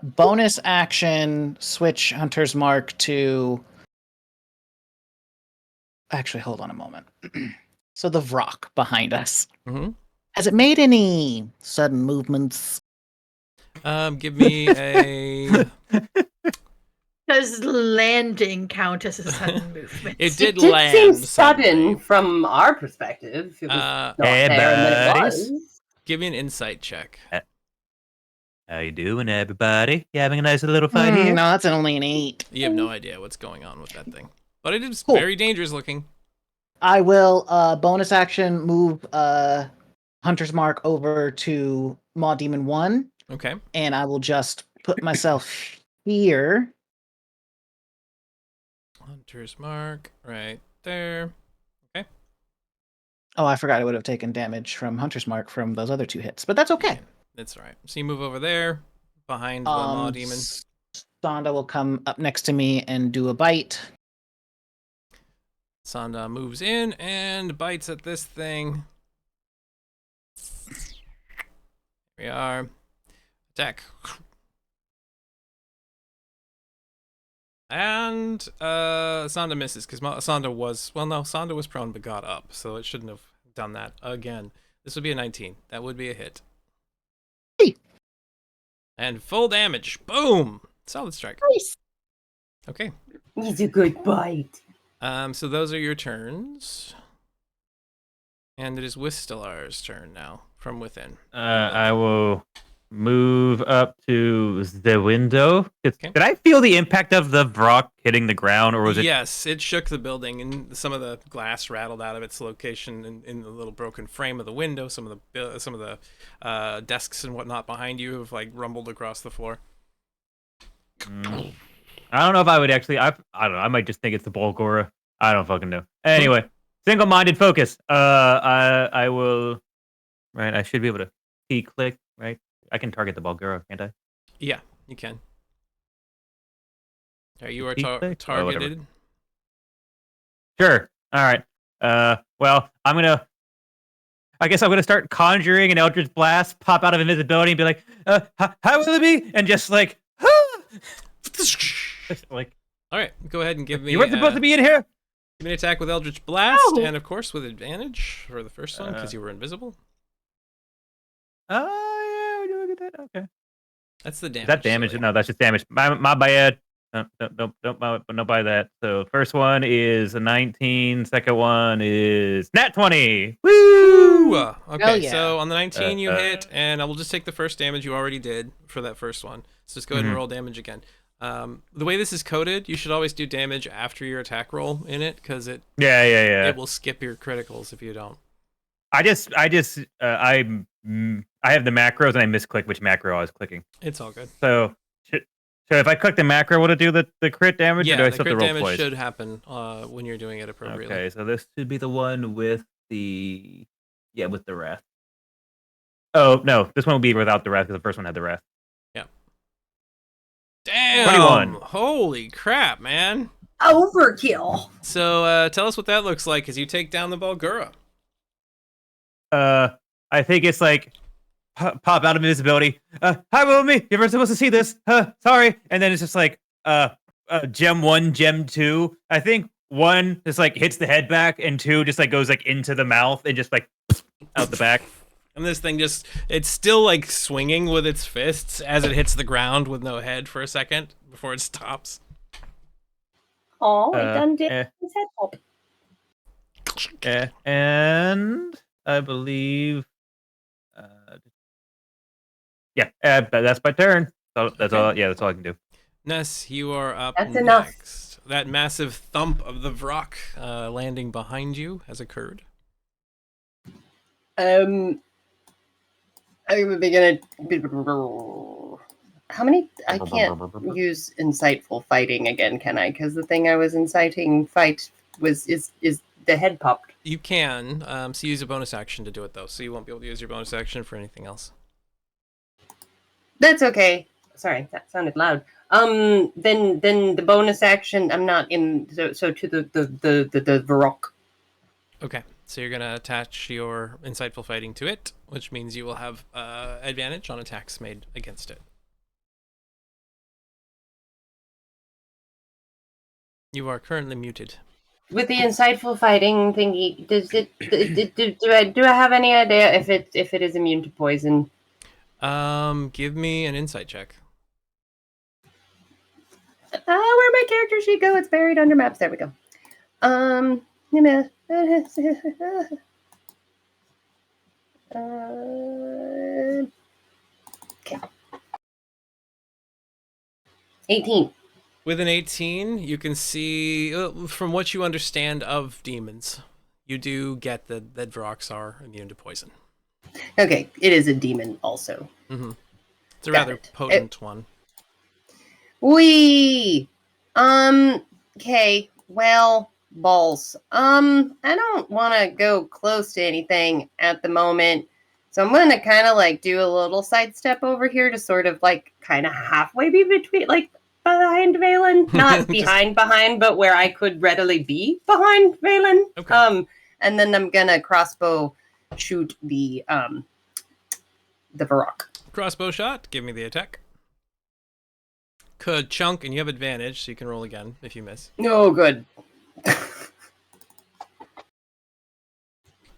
F: Bonus action. Switch Hunter's Mark to. Actually, hold on a moment. So the Vrock behind us.
A: Mm-hmm.
F: Has it made any sudden movements?
A: Give me a.
D: Does landing count as a sudden movement?
A: It did
B: It did
A: land
B: seem sudden
A: suddenly.
B: from our perspective. It was not
C: Hey,
B: there, and then it
C: buddies.
B: was.
A: Give me an insight check.
C: How you doing, everybody? You having a nice little fight here?
F: No, that's only an 8.
A: You have no idea what's going on with that thing, but it is
F: Cool.
A: very dangerous looking.
F: I will bonus action move Hunter's Mark over to Maw Demon 1,
A: Okay.
F: and I will just put myself here.
A: Hunter's Mark right there.
F: Oh, I forgot I would have taken damage from Hunter's Mark from those other 2 hits, but that's okay.
A: That's all right. So you move over there behind the Maw Demon.
F: Sonda will come up next to me and do a bite.
A: Sonda moves in and bites at this thing. Here we are. Attack. And Sonda misses because Sonda was prone but got up, so it shouldn't have done that again. This would be a 19. That would be a hit.
F: Hey.
A: And full damage. Boom. Solid strike.
F: Nice.
A: Okay.
B: He's a good bite.
A: So those are your turns. And it is Wistelar's turn now, from within.
C: I will move up to the window.
A: Okay.
C: Did I feel the impact of the rock hitting the ground, or was it?
A: Yes, it shook the building, and some of the glass rattled out of its location in the little broken frame of the window. Some of the desks and whatnot behind you have like rumbled across the floor.
C: Mm. I don't know if I would actually. I don't know. I might just think it's the Bolgora. I don't fucking know. Anyway, single-minded focus. I will. Right. I should be able to click. Right. I can target the Bolgora, can't I?
A: Yeah, you can. You are
C: Click? Oh, whatever.
A: targeted.
C: Sure. All right. Well, I guess I'm gonna start conjuring an Eldritch Blast, pop out of invisibility, and be like, "How will it be?" And just like, like,
A: All right, go ahead and give me.
C: you weren't supposed to be in here.
A: Give me an attack with Eldritch Blast,
D: Oh.
A: and of course with advantage for the first one because you were invisible.
C: Oh yeah, we do get that. Okay.
A: That's the damage.
C: Is that damage?
A: so
C: No, that's just damage. My bad. Don't buy that. So first one is a 19. Second one is nat 20. Woo!
A: Ooh, okay,
D: Hell yeah.
A: so on the 19 you
C: Uh,
A: hit, and I will just take the first damage you already did for that first one. So just go ahead and roll damage again. The way this is coded, you should always do damage after your attack roll in it, because it
C: Yeah.
A: will skip your criticals if you don't.
C: I have the macros and I misclick which macro I was clicking.
A: It's all good.
C: So if I click the macro, will it do the crit damage? Or
A: Yeah,
C: do I
A: the
C: still have
A: crit
C: to roll
A: damage
C: twice?
A: should happen when you're doing it appropriately.
C: Okay, so this should be the one with the with the wrath. Oh no, this one will be without the wrath because the first one had the wrath.
A: Damn!
C: 21.
A: Holy crap, man!
B: Overkill.
A: So tell us what that looks like as you take down the Bulgura.
C: I think it's like pop out of invisibility. Hi, Wilmy. You were supposed to see this. Sorry. And then it's just like gem 1, gem 2. I think 1 just like hits the head back, and 2 just like goes like into the mouth and just like out the back.
A: And this thing it's still like swinging with its fists as it hits the ground with no head for a second before it stops.
B: Oh, it done did his head pop.
C: And I believe, that's my turn. So that's all. Yeah, that's all I can do.
A: Ness, you are up
B: That's
A: next.
B: enough.
A: That massive thump of the Vrock landing behind you has occurred.
B: I'm gonna. How many? I can't use insightful fighting again, can I? Because the thing I was inciting fight is the head popped.
A: You can, so use a bonus action to do it though, so you won't be able to use your bonus action for anything else.
B: That's okay. Sorry, that sounded loud. Then the bonus action. I'm not in. So to the Varrock.
A: Okay, so you're gonna attach your insightful fighting to it, which means you will have advantage on attacks made against it. You are currently muted.
B: With the insightful fighting thingy, does it? Do I have any idea if it is immune to poison?
A: Give me an insight check.
B: Where'd my character sheet go? It's buried under maps. There we go. Okay. 18.
A: With an 18, you can see, from what you understand of demons, you do get that Vrocks are immune to poison.
B: Okay, it is a demon also.
A: Mm-hmm. It's a
B: Got
A: rather
B: it.
A: potent one.
B: Okay, well, balls. I don't want to go close to anything at the moment. So I'm going to kind of like do a little sidestep over here to sort of like kind of halfway be between, like behind Valen. Not behind, but where I could readily be behind Valen.
A: Okay.
B: And then I'm going to crossbow shoot the Varrock.
A: Crossbow shot, give me the attack. Could chunk, and you have advantage, so you can roll again if you miss.
B: Oh, good.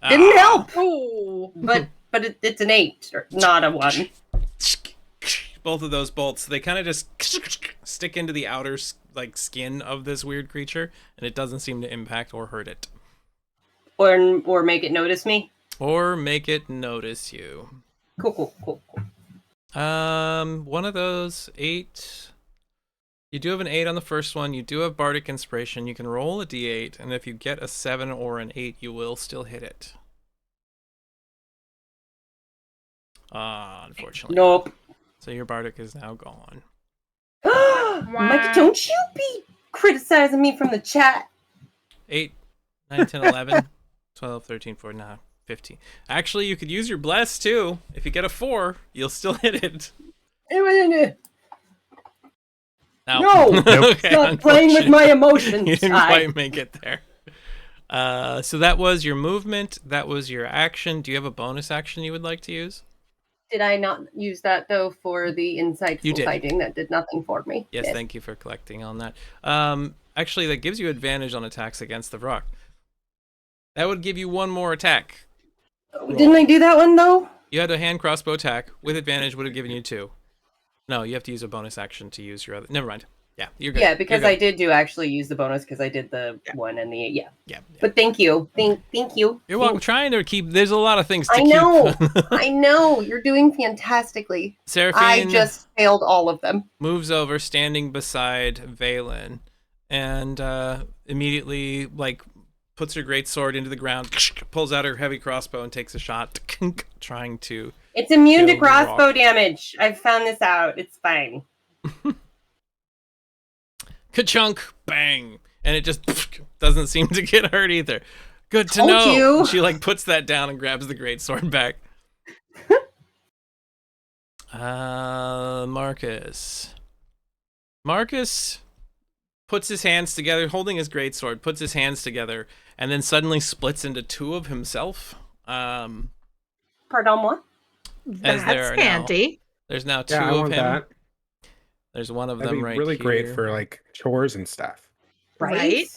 B: Didn't help.
D: Ooh.
B: But it's an 8, not a 1.
A: Both of those bolts, they kind of just stick into the outer skin of this weird creature, and it doesn't seem to impact or hurt it.
B: Or make it notice me.
A: Or make it notice you.
B: Cool.
A: One of those 8. You do have an 8 on the first one. You do have Bardic Inspiration. You can roll a d8, and if you get a 7 or an 8, you will still hit it. Unfortunately.
B: Nope.
A: So your Bardic is now gone.
B: Mikey, don't you be criticizing me from the chat.
A: 8, 9, 10, 11, 12, 13, 14, nah, 15. Actually, you could use your Bless, too. If you get a 4, you'll still hit it.
B: No!
A: Okay,
B: Stop playing with my
A: unfortunately,
B: emotions.
A: You didn't quite make it there. So that was your movement. That was your action. Do you have a bonus action you would like to use?
B: Did I not use that, though, for the
A: You
B: insightful
A: did.
B: fighting that did nothing for me?
A: Yes,
B: Yes.
A: thank you for collecting on that. Actually, that gives you advantage on attacks against the rock. That would give you one more attack.
B: Didn't I do that one, though?
A: You had a hand crossbow attack. With advantage would have given you 2. No, you have to use a bonus action to use your other... Never mind. Yeah, you're good.
B: Yeah, because
A: You're
B: I
A: good.
B: did do actually use the bonus because I did the 1 and the 8. Yeah.
A: Yeah.
B: But thank you. Thank you.
A: You're welcome. Trying to keep... There's a lot of things to
B: I
A: keep.
B: know. I know. You're doing fantastically.
A: Seraphine
B: I just failed all of them.
A: moves over, standing beside Valen, and immediately, like, puts her great sword into the ground, pulls out her heavy crossbow, and takes a shot, trying to...
B: It's immune to
A: Kill the rock.
B: crossbow damage. I've found this out. It's fine.
A: Ka-chunk! Bang! And it just doesn't seem to get hurt either. Good to
B: Told
A: know.
B: you.
A: And she, like, puts that down and grabs the great sword back. Marcus. Marcus puts his hands together, holding his greatsword, puts his hands together, and then suddenly splits into 2 of himself.
B: Pardon moi?
A: As there
D: That's
A: are now.
D: handy.
A: There's now 2
E: Yeah, I
A: of
E: want
A: him.
E: that.
A: There's one of
E: That'd
A: them
E: be
A: right
E: really
A: here.
E: great for like chores and stuff.
B: Right?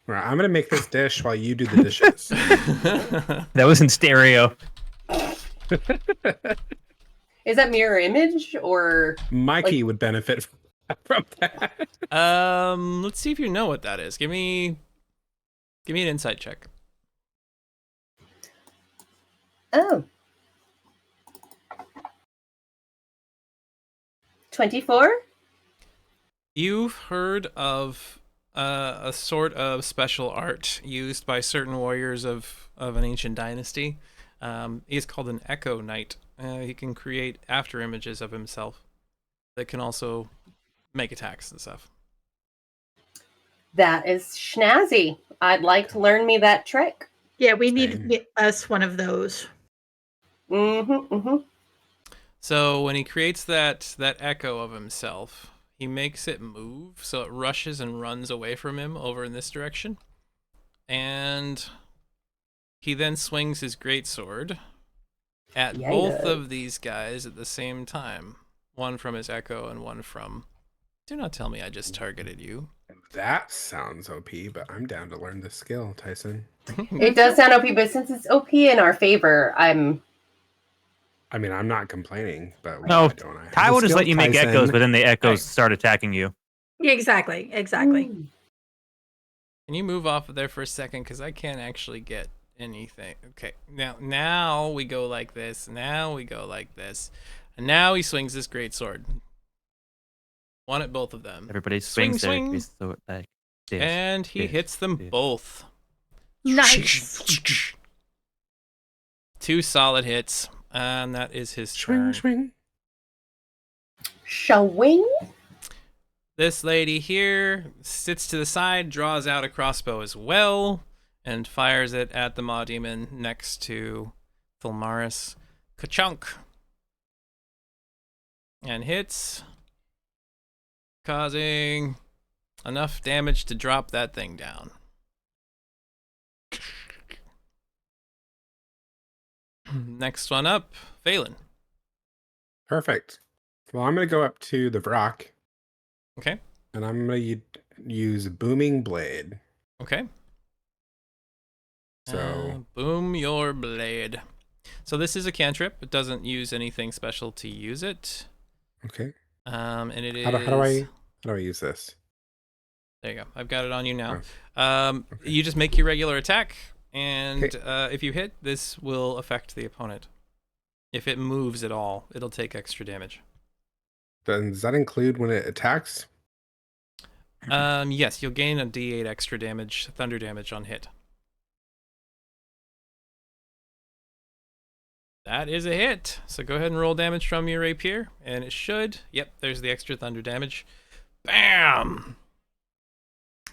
E: Right, I'm gonna make this dish while you do the dishes.
C: That was in stereo.
B: Is that mirror image or
E: Mikey would benefit from that.
A: Let's see if you know what that is. Give me an insight check.
B: oh. 24?
A: You've heard of a sort of special art used by certain warriors of an ancient dynasty. He's called an Echo Knight. He can create after images of himself that can also make attacks and stuff.
B: That is schnazzy. I'd like to learn me that trick.
D: Yeah, we
E: Same.
D: need us one of those.
A: So when he creates that echo of himself, he makes it move, so it rushes and runs away from him over in this direction. And he then swings his greatsword at
B: Yeah,
A: both
B: yeah.
A: of these guys at the same time. One from his echo and one from... Do not tell me I just targeted you.
E: That sounds OP, but I'm down to learn the skill, Tyson.
B: It does sound OP, but since it's OP in our favor,
E: I mean, I'm not complaining, but
C: No,
E: why don't I? have
C: Ty
E: the
C: will just
E: skill,
C: let you make
E: Tyson?
C: echoes, but then the echoes
E: Hey.
C: start attacking you.
D: Yeah, exactly.
B: Can
A: Can you move off of there for a second? Because I can't actually get anything. Okay, now we go like this. Now we go like this. And now he swings this great sword. One at both of them.
C: Everybody
A: Swing,
C: swings their
A: swing.
C: great sword like this.
A: And he
C: this,
A: hits them
C: this.
A: both.
D: Nice.
A: 2 solid hits. And that is his turn.
E: Swing.
B: Showing?
A: This lady here sits to the side, draws out a crossbow as well, and fires it at the Maw Demon next to Thulmaris. Ka-chunk! And hits, causing enough damage to drop that thing down. Next one up, Phelan.
E: Perfect. Well, I'm gonna go up to the Vrock,
A: Okay,
E: and I'm gonna use Booming Blade.
A: okay.
E: So
A: Boom your blade. So this is a cantrip. It doesn't use anything special to use it.
E: okay,
A: And it is...
E: how do I use this?
A: There you go. I've got it on you now.
E: Okay.
A: You just make your regular attack, and
E: Okay.
A: if you hit, this will affect the opponent. If it moves at all, it'll take extra damage.
E: Then does that include when it attacks?
A: Yes, you'll gain a D8 extra damage, thunder damage on hit. That is a hit. So go ahead and roll damage from your rapier, and it should. Yep, there's the extra thunder damage. Bam!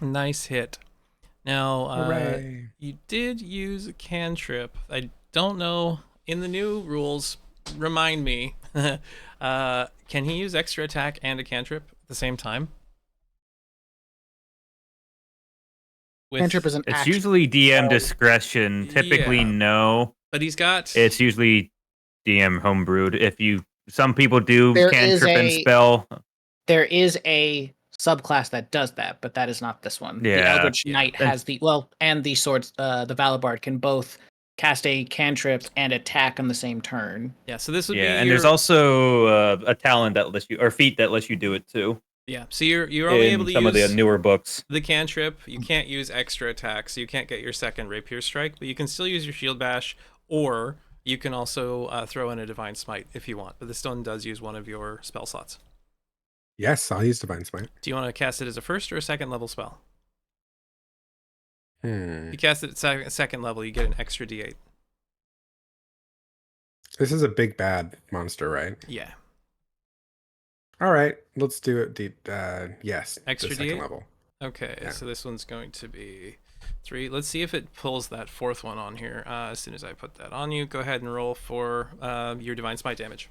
A: Nice hit. Now,
E: Hooray.
A: you did use a cantrip. I don't know, in the new rules, remind me, can he use extra attack and a cantrip at the same time?
F: Cantrip is an
C: It's
F: action.
C: usually DM discretion. Typically,
A: Yeah.
C: no.
A: But he's got...
C: It's usually DM homebrewed. Some people do
F: There
C: cantrip
F: is
C: and
F: a-
C: spell.
F: There is a subclass that does that, but that is not this one. The
C: Yeah.
F: Eldritch
A: Yeah.
F: Knight has and the swords, the Valibard can both cast a cantrip and attack on the same turn.
A: Yeah, so this would be
C: And there's also a talent that lets you, or feat that lets you do it too.
A: Yeah, so you're only able
C: In
A: to
C: some
A: use
C: of the newer books.
A: the cantrip. You can't use extra attack, so you can't get your second rapier strike, but you can still use your shield bash, or you can also throw in a divine smite if you want. But this one does use one of your spell slots.
E: Yes, I'll use Divine Smite.
A: Do you want to cast it as a first or a second level spell?
E: Hmm.
A: If you cast it at second level, you get an extra D8.
E: This is a big bad monster, right?
A: Yeah.
E: All right, let's do it. Yes,
A: Extra
E: the second
A: D8?
E: level.
A: Okay,
E: Yeah.
A: so this one's going to be 3. Let's see if it pulls that fourth one on here. As soon as I put that on you, go ahead and roll for your divine smite damage.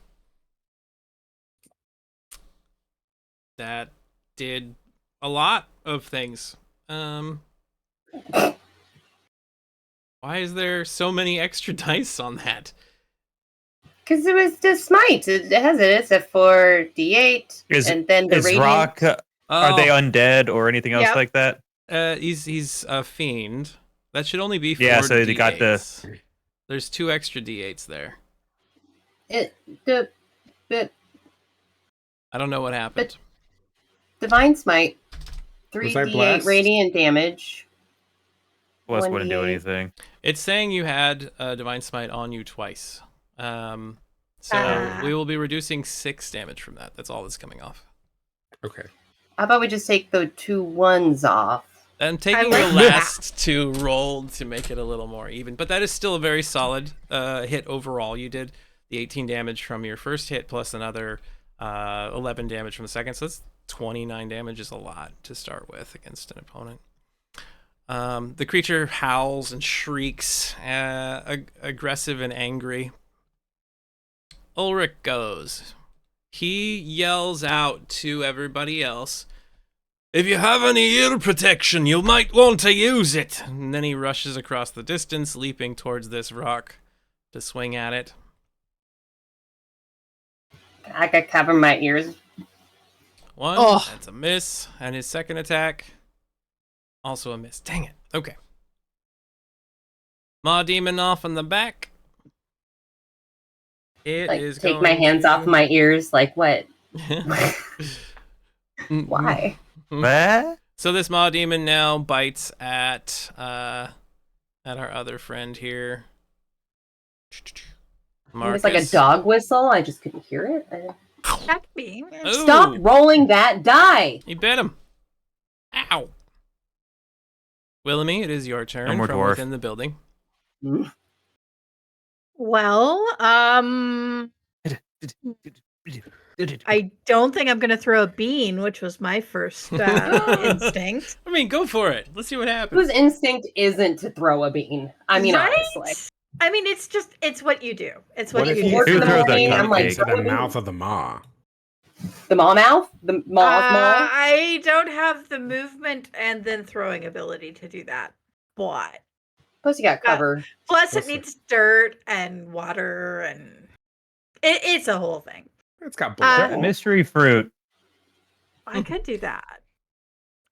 A: That did a lot of things. Why is there so many extra dice on that?
B: Because it was the smite. It has it. It's a 4d8, and then the
C: Is
B: radiant.
C: Rock, are they undead or anything else
D: Yep.
C: like that?
A: He's a fiend. That should only be 4
C: Yeah, so they got the-
A: D8s. There's 2 extra D8s there.
B: The
A: I don't know what happened.
B: divine smite,
E: Was I
B: 3d8
E: blessed?
B: radiant damage.
C: Plus wouldn't do
B: 1d8.
C: anything.
A: It's saying you had a divine smite on you twice. So
D: Ah.
A: we will be reducing 6 damage from that. That's all that's coming off.
E: Okay.
B: How about we just take the 2 1s off?
A: And taking
D: like
A: your
D: that.
A: last 2 rolled to make it a little more even, but that is still a very solid hit overall. You did the 18 damage from your first hit plus another 11 damage from the second, so that's 29 damage is a lot to start with against an opponent. The creature howls and shrieks, aggressive and angry. Ulrich goes. He yells out to everybody else, "If you have any ear protection, you might want to use it." And then he rushes across the distance, leaping towards this rock to swing at it.
B: I could cover my ears.
A: 1,
F: Oh.
A: that's a miss. And his second attack, also a miss. Dang it. Okay. Maw Demon off on the back. It
B: Like,
A: is
B: take my
A: going
B: hands
A: to-
B: off my ears. Like, what?
A: Mm,
B: Why?
C: What?
A: So this Maw Demon now bites at our other friend here.
B: It was like a
A: Marcus.
B: dog whistle. I just couldn't hear it.
D: That could be.
A: Ooh,
B: Stop rolling that die.
A: He bit him. Ow. Willamie, it is your turn
C: more
A: from
C: dwarf.
A: within the building.
D: Well, I don't think I'm going to throw a bean, which was my first instinct.
A: I mean, go for it. Let's see what happens.
B: Whose instinct isn't to throw a bean? I mean,
D: Right?
B: honestly.
D: I mean, it's what you do. It's what,
E: What
D: you
E: if
D: do.
E: you
B: Four in the
C: threw the
B: morning, I'm like,
C: cupcake?
E: To
B: throw
E: the
B: a bean.
E: mouth of the maw.
B: The maw mouth? The maw's maw?
D: I don't have the movement and then throwing ability to do that. But
B: Plus, you got cover.
D: plus, it
E: Listen.
D: needs dirt and water, and it's a whole thing.
E: It's got
D: Uh,
E: blood.
C: Mystery fruit.
D: I could do that.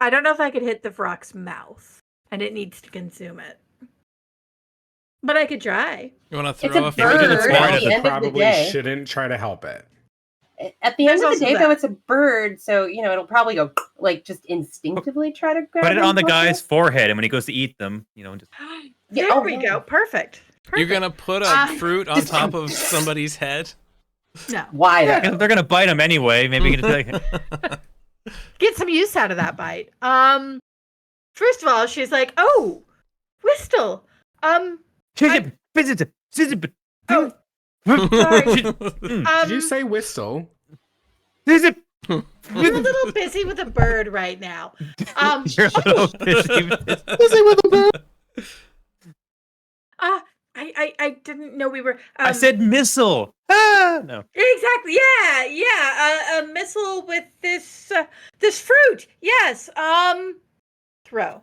D: I don't know if I could hit the frog's mouth, and it needs to consume it. But I could try.
A: You want to
B: It's
A: throw
B: a
A: a fruit in
B: bird.
A: its
B: At
A: mouth?
B: the end of the
E: Probably
B: day.
E: shouldn't try to help it.
B: At the end
D: There's
B: of the day,
D: also
B: though,
D: that.
B: it's a bird, so it'll probably go like just instinctively try to grab.
C: Put it
B: and
C: on the
B: push
C: guy's
B: it.
C: forehead, and when he goes to eat them, just
B: Yeah,
D: There
B: oh,
D: we
B: yeah.
D: go. Perfect.
A: You're
D: Perfect.
A: gonna put a fruit on top of somebody's head?
D: No.
B: Why?
C: Yeah, 'cause they're gonna bite him anyway. Maybe you can
D: Get some use out of that bite. First of all, she's like, "Oh, Whistle.
C: oh,
D: Oh, sorry.
E: Did you say whistle?
D: I'm a little busy with a bird right now.
C: You're a little busy.
D: I didn't know we were.
C: I said missile. Ah, no.
D: Exactly. Yeah. A missile with this this fruit. Yes. Throw.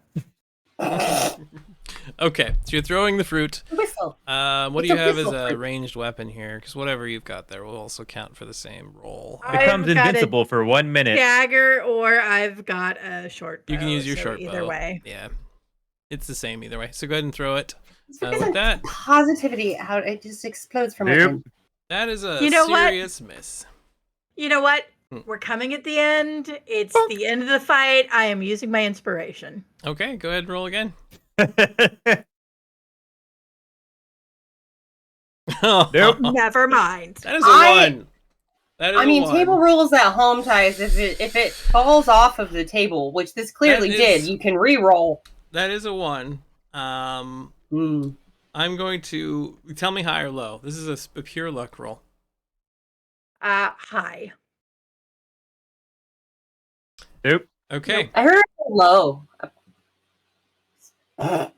A: Okay, so you're throwing the fruit.
B: Whistle.
A: What do
B: It's
A: you
B: a
A: have as
B: whistle
A: a
B: fruit.
A: ranged weapon here? Because whatever you've got there will also count for the same roll.
C: Becomes
D: I've got a
C: invincible for 1 minute.
D: dagger, or I've got a short bow.
A: You can use your
D: so
A: short
D: either
A: bow.
D: way.
A: Yeah, it's the same either way. So go ahead and throw it.
B: It's
A: with
B: because
A: that,
B: positivity out. It just explodes from
C: Nope.
B: within.
A: that is a
D: You know what?
A: serious miss.
D: You know what?
A: Hmm.
D: We're coming at the end. It's the end of the fight. I am using my inspiration.
A: Okay, go ahead and roll again.
C: Nope.
D: Never mind.
A: That is a
B: I-
A: 1. That is
B: I mean,
A: a 1.
B: table rules at home ties. If it falls off of the table, which this clearly
A: That
B: did,
A: is-
B: you can re-roll.
A: That is a 1.
B: Hmm.
A: I'm going to tell me high or low. This is a pure luck roll.
D: Hi.
C: Nope.
A: Okay.
B: I heard low.
D: I'm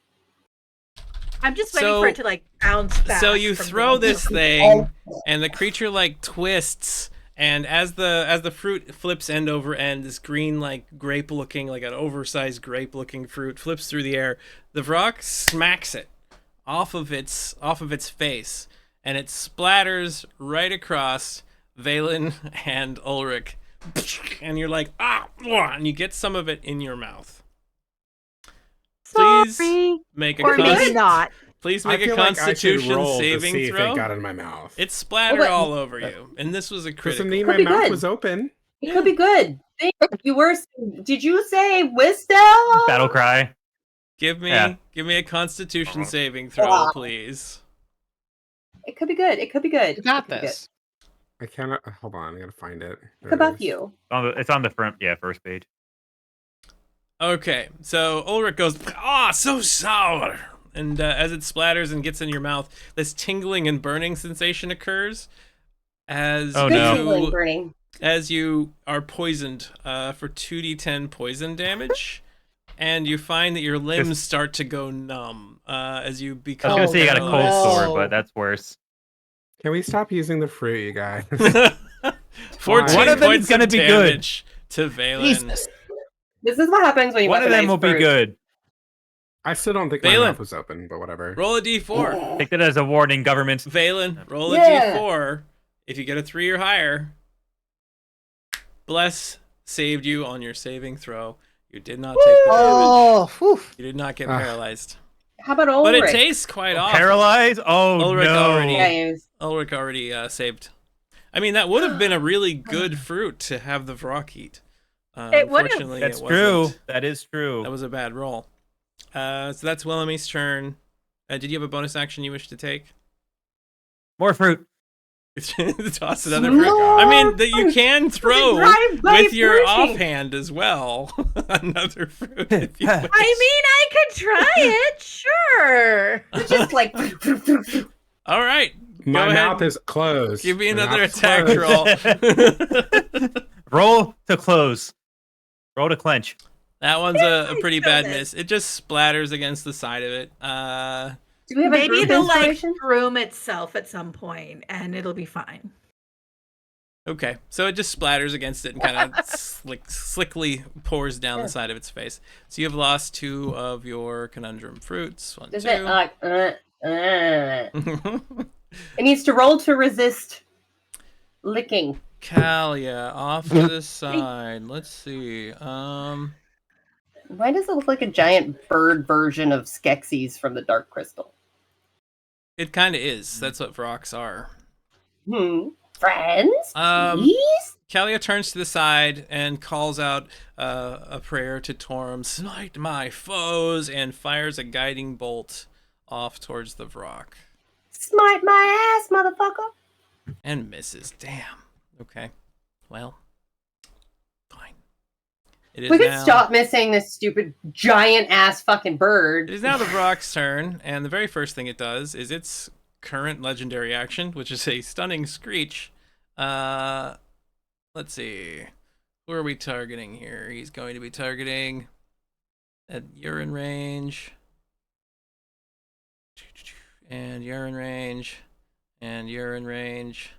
D: just waiting
A: So-
D: for it to like bounce back.
A: So you
D: from
A: throw
D: the-
A: this thing, and the creature like twists, and as the fruit flips end over end, this green like grape looking, like an oversized grape looking fruit flips through the air. The Vrock smacks it off of its face, and it splatters right across Valen and Ulrich, and you're like and you get some of it in your mouth. Please
D: Sorry.
A: make a
D: Or maybe
A: const-
D: not.
A: Please
E: I
A: make a
E: feel like I should
A: Constitution
E: roll to
A: saving
E: see
A: throw.
E: if it got in my mouth.
A: It splattered
B: Oh, but-
A: all over you, and this was a critical.
E: Doesn't mean
B: Could
E: my
B: be
E: mouth
B: good.
E: was open.
B: It could be good. You were. Did you say wisdom?
C: Battle cry.
A: Give me a Constitution saving throw,
B: Wow.
A: please.
B: It could be good. It could be good.
F: You got
B: It could be
F: this.
E: I cannot. Hold on, I gotta find it.
B: good.
E: There
B: Could
E: it
B: buff
E: is.
B: you.
C: It's on the front. Yeah, first page.
A: Okay, so Ulrich goes, so sour. And as it splatters and gets in your mouth, this tingling and burning sensation occurs as
C: Oh,
B: Good
C: no.
B: tingling, burning.
A: as you are poisoned for 2d10 poison damage, and you find that your limbs start to go numb as you
C: I
A: become.
C: was gonna say you got a cold
B: no.
C: sore, but that's worse.
E: Can we stop using the fruit, you guys?
A: 14
C: One of them
A: points
C: is gonna
A: of
C: be good.
A: damage to Valen.
F: Jesus.
B: This is what happens when you.
C: One of them
B: weaponize
C: will be
B: fruit.
C: good.
E: I still don't think my
A: Valen.
E: mouth was open, but whatever.
A: Roll a d4.
C: Take that as a warning, government.
A: Valen, roll a
B: Yeah.
A: d4. If you get a 3 or higher, Bless saved you on your saving throw. You did not take the damage.
F: Oh, whew.
A: You did not get
E: Ah.
A: paralyzed.
B: How about
A: But
B: Ulrich?
A: it tastes quite awful.
C: Paralyzed? Oh
A: Ulrich
C: no!
A: already-
B: Yeah, he was-
A: Ulrich already saved. I mean, that would have been a really good fruit to have the Vrock eat.
D: It would have.
A: Unfortunately,
C: That's
A: it
C: true.
A: wasn't.
C: That is true.
A: That was a bad roll. So that's Willemy's turn. Did you have a bonus action you wish to take?
C: More fruit.
A: Toss another fruit. I mean, that you can throw
B: drive-by
A: with your
B: fruiting.
A: offhand as well. Another fruit. If you wish.
D: I mean, I could try it. Sure.
B: It's just like.
A: All right.
E: My
A: Go ahead.
E: mouth is closed.
A: Give me
E: My
A: another
E: mouth's
A: attack
E: closed.
A: roll.
C: Roll to close. Roll to clench.
A: That one's a
D: my
A: pretty bad
D: goodness.
A: miss. It just splatters against the side of it.
B: Do we have a
D: Maybe
B: group
D: it'll like
B: inspiration?
D: broom itself at some point, and it'll be fine.
A: Okay, so it just splatters against it and kind of slickly pours down the side of its face. So you have lost 2 of your conundrum fruits. 1,
B: Does
A: 2.
B: it like? It needs to roll to resist licking.
A: Kalia off to the side. Let's see.
B: Why does it look like a giant bird version of Skeksis from the Dark Crystal?
A: It kind of is. That's what Vrocks are.
B: Friends, please.
A: Kalia turns to the side and calls out a prayer to Torm, "Smite my foes," and fires a guiding bolt off towards the Vrock.
B: Smite my ass, motherfucker.
A: And misses. Damn. Okay. Well, fine. It is
B: We could
A: now.
B: stop missing this stupid giant ass fucking
A: It
B: bird.
A: is now the Vrock's turn, and the very first thing it does is its current legendary action, which is a stunning screech. Let's see. Who are we targeting here? He's going to be targeting at urine range. And urine range. And urine range.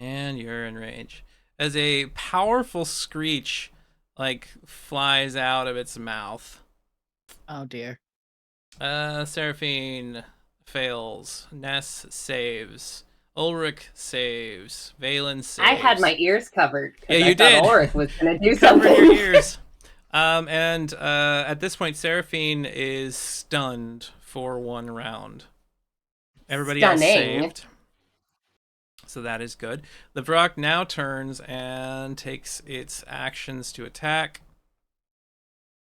A: And urine range. As a powerful screech, like, flies out of its mouth.
F: Oh dear.
A: Seraphine fails. Ness saves. Ulrich saves. Valen saves.
B: I had my ears covered. 'Cause
A: Yeah, you
B: I thought
A: did.
B: Ulrich was gonna do
A: Cover
B: something.
A: your ears. And at this point, Seraphine is stunned for 1 round. Everybody else
B: Stunning.
A: saved. So that is good. The Vrock now turns and takes its actions to attack.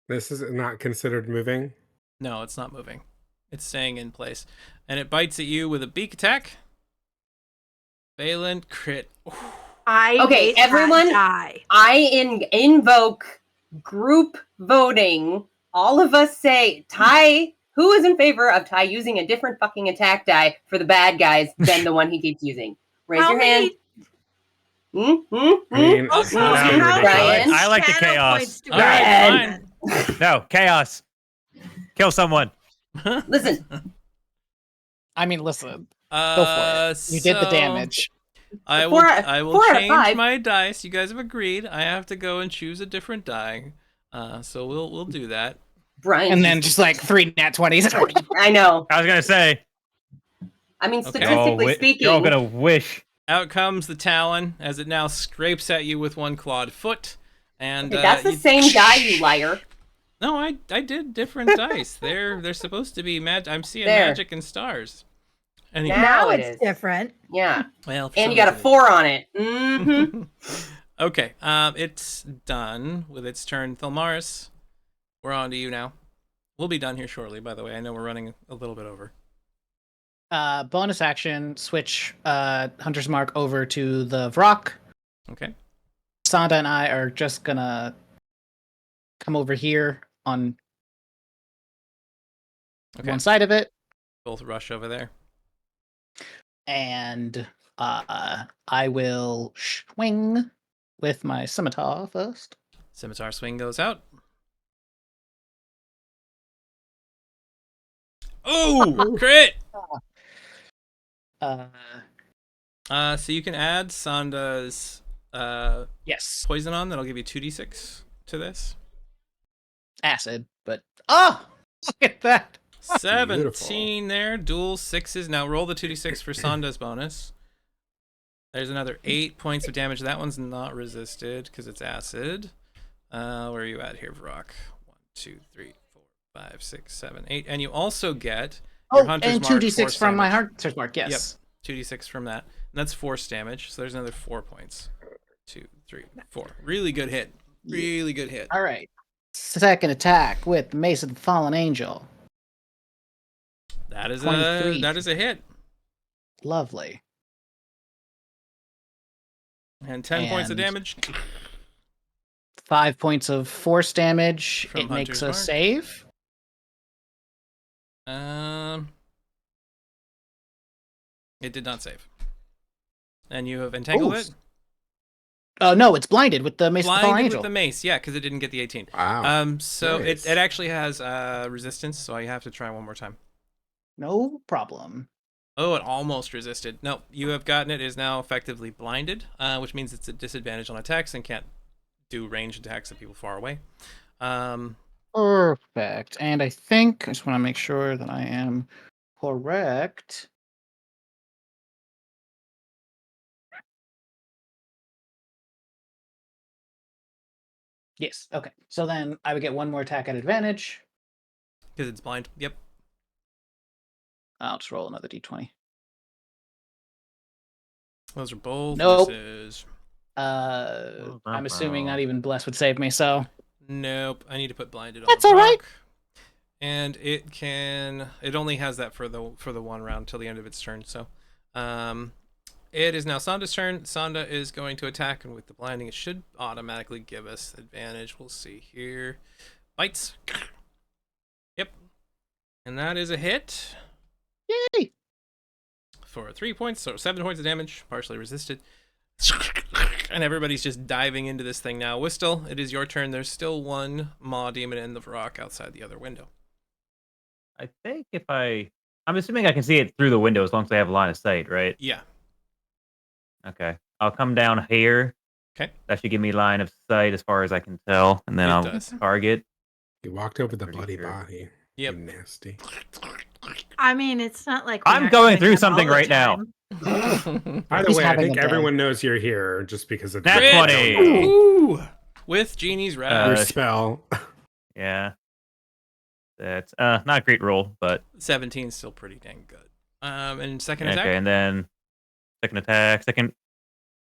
G: This is not considered moving.
A: No, it's not moving. It's staying in place. And it bites at you with a beak attack. Valen crit.
D: I
B: Okay,
D: hate that
B: everyone-
D: die.
B: I invoke group voting. All of us say Ty. Who is in favor of Ty using a different fucking attack die for the bad guys than the one he keeps using? Raise
D: How
B: your hand.
D: many-
G: I mean,
D: Also,
G: that would be
D: how
G: ridiculous.
B: Brian?
C: I like the
D: channel
C: chaos.
D: points do we
A: All right,
D: have?
A: fine.
C: No, chaos. Kill someone.
B: Listen,
F: I mean, listen. Go for it. You did the
A: so
F: damage.
A: I will.
B: Four-
A: I will
B: 4 out of
A: change
B: 5.
A: my dice. You guys have agreed. I have to go and choose a different die. So we'll do that.
B: Brian.
F: And then just like 3 nat 20s.
B: I know.
C: I was gonna say.
B: I mean,
A: Okay.
B: statistically speaking,
C: You're all gonna wish.
A: Out comes the Talon as it now scrapes at you with 1 clawed foot. And
B: okay, that's the
A: you-
B: same die, you liar.
A: No, I did different dice. They're supposed to be I'm seeing
B: There.
A: magic and stars. Anyway,
B: Now
D: Now
B: it
D: it's
B: is.
D: different.
B: Yeah,
A: well, for
B: and
A: some
B: you got a
A: reason
B: 4 on it. Mm-hmm.
A: Okay, it's done with its turn. Thelmaris, we're on to you now. We'll be done here shortly, by the way. I know we're running a little bit over.
F: Bonus action, switch Hunter's Mark over to the Vrock.
A: Okay.
F: Sonda and I are just gonna come over here on
A: Okay.
F: one side of it,
A: Both rush over there.
F: and I will swing with my scimitar first.
A: Scimitar swing goes out. Oh, crit! So you can add Sanda's
F: Yes,
A: poison on. That'll give you 2d6 to this.
F: acid, but look at that.
A: 17 there. Dual 6s. Now roll the 2d6 for Sanda's bonus. There's another 8 points of damage. That one's not resisted because it's acid. Where are you at here, Vrock? 1, 2, 3, 4, 5, 6, 7, 8. And you also get your Hunter's
F: and
A: Mark
F: 2d6
A: force
F: from my
A: damage.
F: Hunter's Mark. Yes.
A: 2d6 from that. And that's force damage. So there's another 4 points. 2, 3, 4. Really good hit. Really good hit.
F: All right. Second attack with Mace of the Fallen Angel.
A: That is
F: 23.
A: a hit.
F: Lovely.
A: And 10 points of
F: And-
A: damage.
F: 5 points of force damage.
A: From
F: It makes
A: Hunter's
F: a
A: Mark.
F: save.
A: It did not save. And you have entangled
F: Ooh,
A: it.
F: Oh no, it's blinded with the Mace of the Fallen
A: Blinded
F: Angel.
A: with the mace, yeah, because it didn't get the 18.
E: Wow.
A: So
E: nice.
A: it actually has resistance, so I have to try one more time.
F: No problem.
A: Oh, it almost resisted. No, you have gotten it. It is now effectively blinded, which means it's a disadvantage on attacks and can't do ranged attacks at people far away.
F: Perfect. And I think I just want to make sure that I am correct. Yes. Okay. So then I would get one more attack at advantage.
A: Because it's blind. Yep.
F: I'll just roll another d20.
A: Those are both
F: Nope.
A: misses.
F: I'm assuming not even Bless would save me, so
A: Nope. I need to put blinded on.
F: That's all right.
A: Brock. and it only has that for the one round till the end of its turn. So it is now Sonda's turn. Sonda is going to attack, and with the blinding it should automatically give us advantage. We'll see here. Bites. Yep. And that is a hit.
F: Yay!
A: For 3 points, so 7 points of damage, partially resisted. And everybody's just diving into this thing now. Whistle, it is your turn. There's still one maw demon in the rock outside the other window.
C: I think I'm assuming I can see it through the window as long as I have line of sight, right?
A: Yeah.
C: Okay. I'll come down here.
A: Okay.
C: That should give me line of sight as far as I can tell, and then
A: It
C: I'll
A: does.
C: target.
G: You walked over the
C: Pretty
G: bloody
C: sure.
G: body.
A: Yep.
G: You nasty.
D: I mean, it's not like we
C: I'm
D: aren't
C: going
D: doing
C: through
D: that
C: something
D: all the
C: right now.
D: time.
G: By the
F: He's
G: way, I
F: having
G: think
F: a day.
G: everyone knows you're here just because of
C: Nat
A: Crit!
C: 20.
A: Ooh! With Genie's
G: your
A: wrath.
G: spell.
C: Yeah. That's not a great roll, but
A: 17's still pretty dang good. And second
C: okay.
A: attack.
C: And then second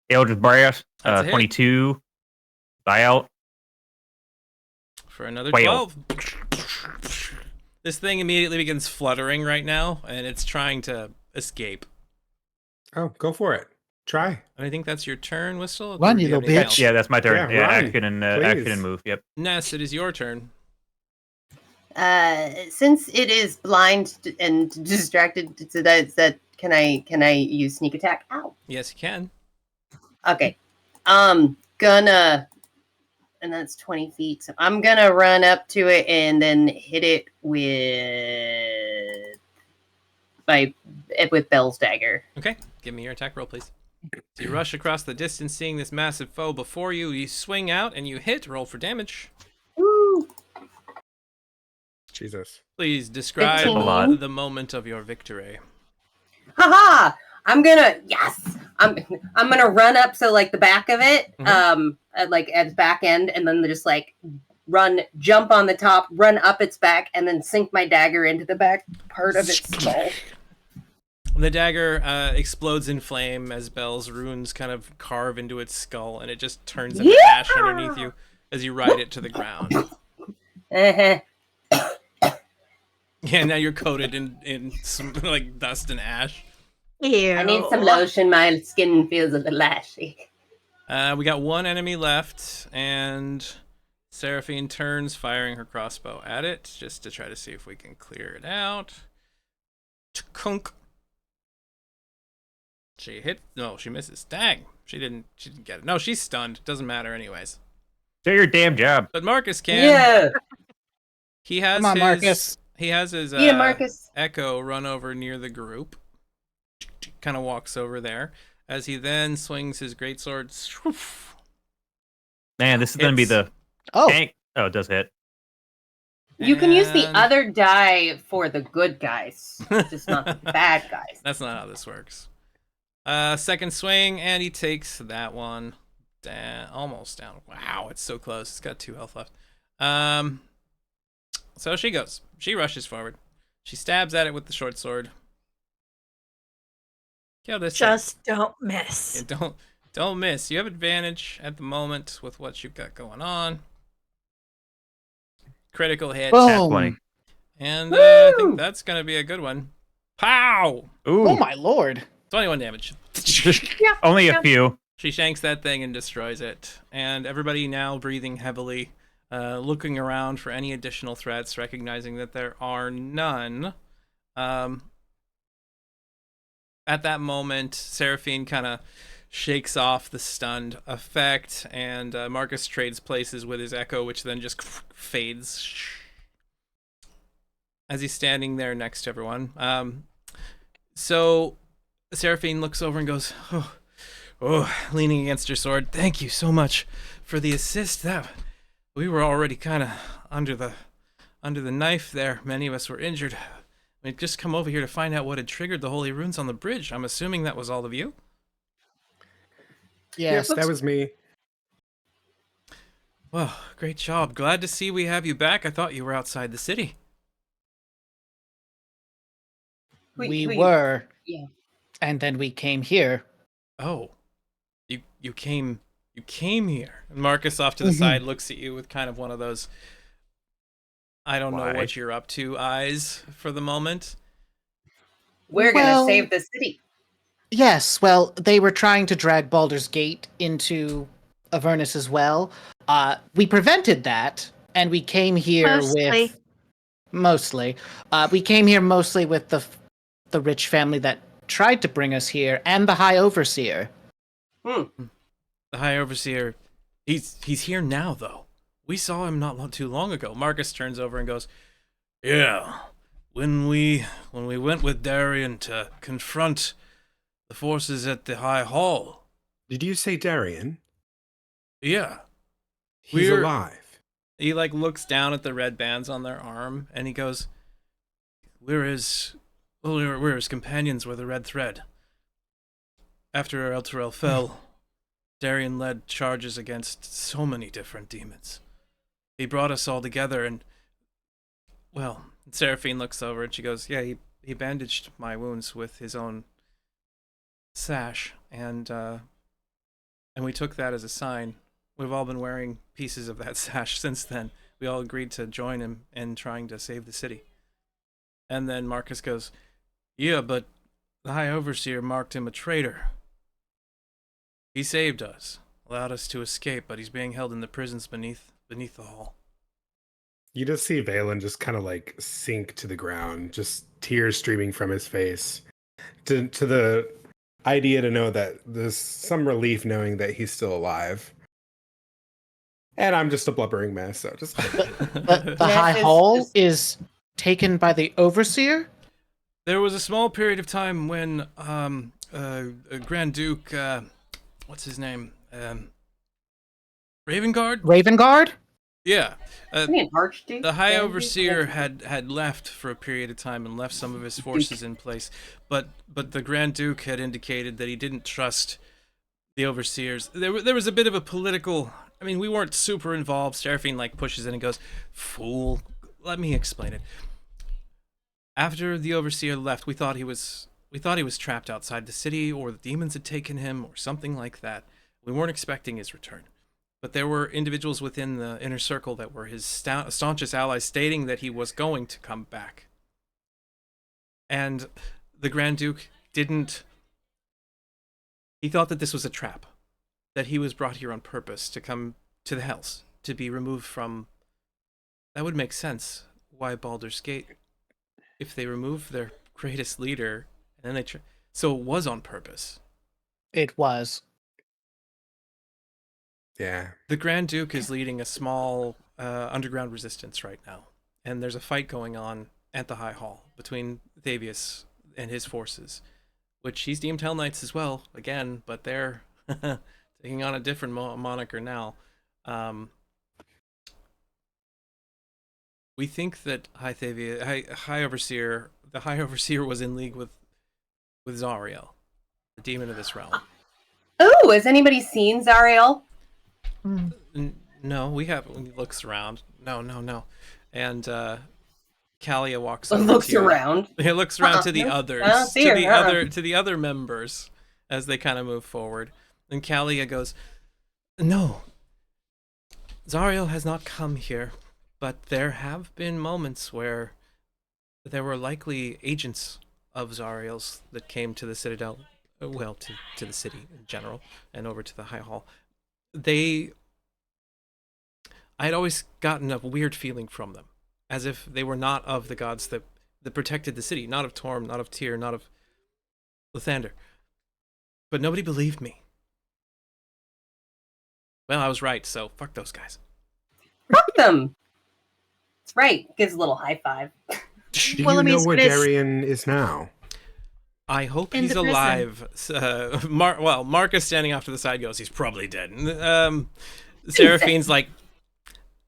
C: Eldritch Blast,
A: That's a hit.
C: 22. Die out.
A: For another
C: Whale.
A: 12. This thing immediately begins fluttering right now, and it's trying to escape.
G: Oh, go for it. Try.
A: And I think that's your turn, Whistle.
F: Run,
A: Or do
F: you
A: have
F: little
A: anything
F: bitch.
A: else?
C: Yeah, that's my turn.
G: Yeah,
C: Yeah,
G: run,
C: action and
G: please.
C: move. Yep.
A: Ness, it is your turn.
B: Since it is blind and distracted, so that can I use sneak attack? Ow.
A: Yes, you can.
B: Okay. Gonna, and that's 20 feet. So I'm gonna run up to it and then hit it with Bell's dagger.
A: Okay, give me your attack roll, please. So you rush across the distance, seeing this massive foe before you. You swing out and you hit. Roll for damage.
B: Woo!
G: Jesus.
A: Please describe
B: 15.
A: the moment of your victory.
B: Haha! I'm gonna I'm gonna run up so like the back of it, like at its back end, and then just like jump on the top, run up its back, and then sink my dagger into the back part of its skull.
A: The dagger explodes in flame as Bell's runes kind of carve into its skull, and it just turns into ash underneath you as you ride it to the ground.
B: Uh-huh.
A: Yeah, now you're coated in some, like dust and ash.
D: Ew.
B: I need some lotion. My skin feels a little ashy.
A: We got one enemy left, and Seraphine turns, firing her crossbow at it, just to try to see if we can clear it out. Tkunk. She hit. No, she misses. Dang, she didn't get it. No, she's stunned. Doesn't matter anyways.
C: Do your damn job.
A: But Marcus can.
B: Yeah.
A: He has
F: Come on,
A: his.
F: Marcus.
A: He has his.
B: Yeah, Marcus.
A: Echo run over near the group. Kind of walks over there as he then swings his greatsword.
C: Man, this is gonna be the
F: Oh,
C: tank. Oh, it does hit.
B: You can use the
A: And-
B: other die for the good guys, just not the bad guys.
A: That's not how this works. Second swing, and he takes that one down, almost down. Wow, it's so close. It's got 2 health left. So she goes. She rushes forward. She stabs at it with the short sword. Kill this thing.
D: Just don't miss.
A: Yeah, don't miss. You have advantage at the moment with what you've got going on. Critical hit.
F: boom.
C: 20.
A: And I
B: Woo!
A: think that's going to be a good one. Pow!
C: Ooh,
F: Oh my lord.
A: 21 damage.
C: only a few.
A: She shanks that thing and destroys it. And everybody now breathing heavily, looking around for any additional threats, recognizing that there are none. At that moment, Seraphine kind of shakes off the stunned effect, and Marcus trades places with his echo, which then just fades as he's standing there next to everyone. So Seraphine looks over and goes, leaning against her sword. Thank you so much for the assist. That we were already kind of under the knife there. Many of us were injured. We'd just come over here to find out what had triggered the holy runes on the bridge. I'm assuming that was all of you.
F: Yes,
G: That was me.
A: Well, great job. Glad to see we have you back. I thought you were outside the city.
F: we were.
B: Yeah.
F: And then we came here.
A: Oh, you came here. And Marcus off to the side looks at you with kind of one of those I don't know
G: Why?
A: what you're up to, Eyes, for the moment.
B: We're
F: Well-
B: gonna save the city.
F: Yes, well, they were trying to drag Baldur's Gate into Avernus as well. We prevented that, and we came here with mostly. We came here mostly with the rich family that tried to bring us here, and the High Overseer.
A: The High Overseer, he's here now, though. We saw him not too long ago. Marcus turns over and goes, "Yeah, when we went with Darian to confront the forces at the High Hall,
E: Did you say Darian?
A: yeah."
E: He's
A: We're-
E: alive.
A: He like looks down at the red bands on their arm and he goes, we're his companions with the red thread. After El Terrell fell, Darian led charges against so many different demons. He brought us all together and, well, Seraphine looks over and she goes, yeah, he bandaged my wounds with his own sash, and we took that as a sign. We've all been wearing pieces of that sash since then. We all agreed to join him in trying to save the city. And then Marcus goes, yeah, but the High Overseer marked him a traitor. He saved us, allowed us to escape, but he's being held in the prisons beneath the hall.
G: You just see Valen just kind of like sink to the ground, just tears streaming from his face. To the idea to know that there's some relief knowing that he's still alive. And I'm just a blubbering mess, so just
F: But the High Hall is taken by the Overseer?
A: There was a small period of time when Grand Duke, what's his name? Ravengard?
F: Ravengard?
A: Yeah.
B: I mean, Archduke.
A: The High
B: Grand Duke?
A: Overseer had left for a period of time and left some of his forces in place, but the Grand Duke had indicated that he didn't trust the Overseers. There was a bit of a political. I mean, we weren't super involved. Seraphine like pushes in and goes, "Fool, let me explain it." After the Overseer left, we thought he was trapped outside the city, or the demons had taken him, or something like that. We weren't expecting his return. But there were individuals within the inner circle that were his staunchest allies stating that he was going to come back. And the Grand Duke didn't. He thought that this was a trap, that he was brought here on purpose to come to the Hells, to be removed from. That would make sense. Why Baldur's Gate? If they remove their greatest leader, and then so it was on purpose.
F: It was.
E: Yeah.
A: The Grand Duke is leading a small underground resistance right now, and there's a fight going on at the High Hall between Thavius and his forces, which he's deemed Hell Knights as well, again, but they're taking on a different moniker now. We think that High Overseer, the High Overseer was in league with Zariel, the demon of this realm.
B: Oh, has anybody seen Zariel?
A: No, we haven't. He looks around. No. And Kalia walks over
B: Looks
A: to
B: around.
A: He looks around to the
B: No,
A: others,
B: I don't see her,
A: to the other members as they kind of move forward. And Kalia goes, "No, Zariel has not come here, but there have been moments where there were likely agents of Zariel's that came to the Citadel, well, to the city in general, and over to the High Hall. I had always gotten a weird feeling from them, as if they were not of the gods that protected the city, not of Torm, not of Tyr, not of Lathander. But nobody believed me. Well, I was right, so fuck those guys."
B: Fuck them. That's right. Gives a little high five.
E: Do
D: Well,
E: you
D: I mean,
E: know where
D: it's-
E: Darian is now?
A: I hope
D: In
A: he's
D: the prison.
A: alive. Marcus standing off to the side goes, "He's probably dead." Seraphine's like,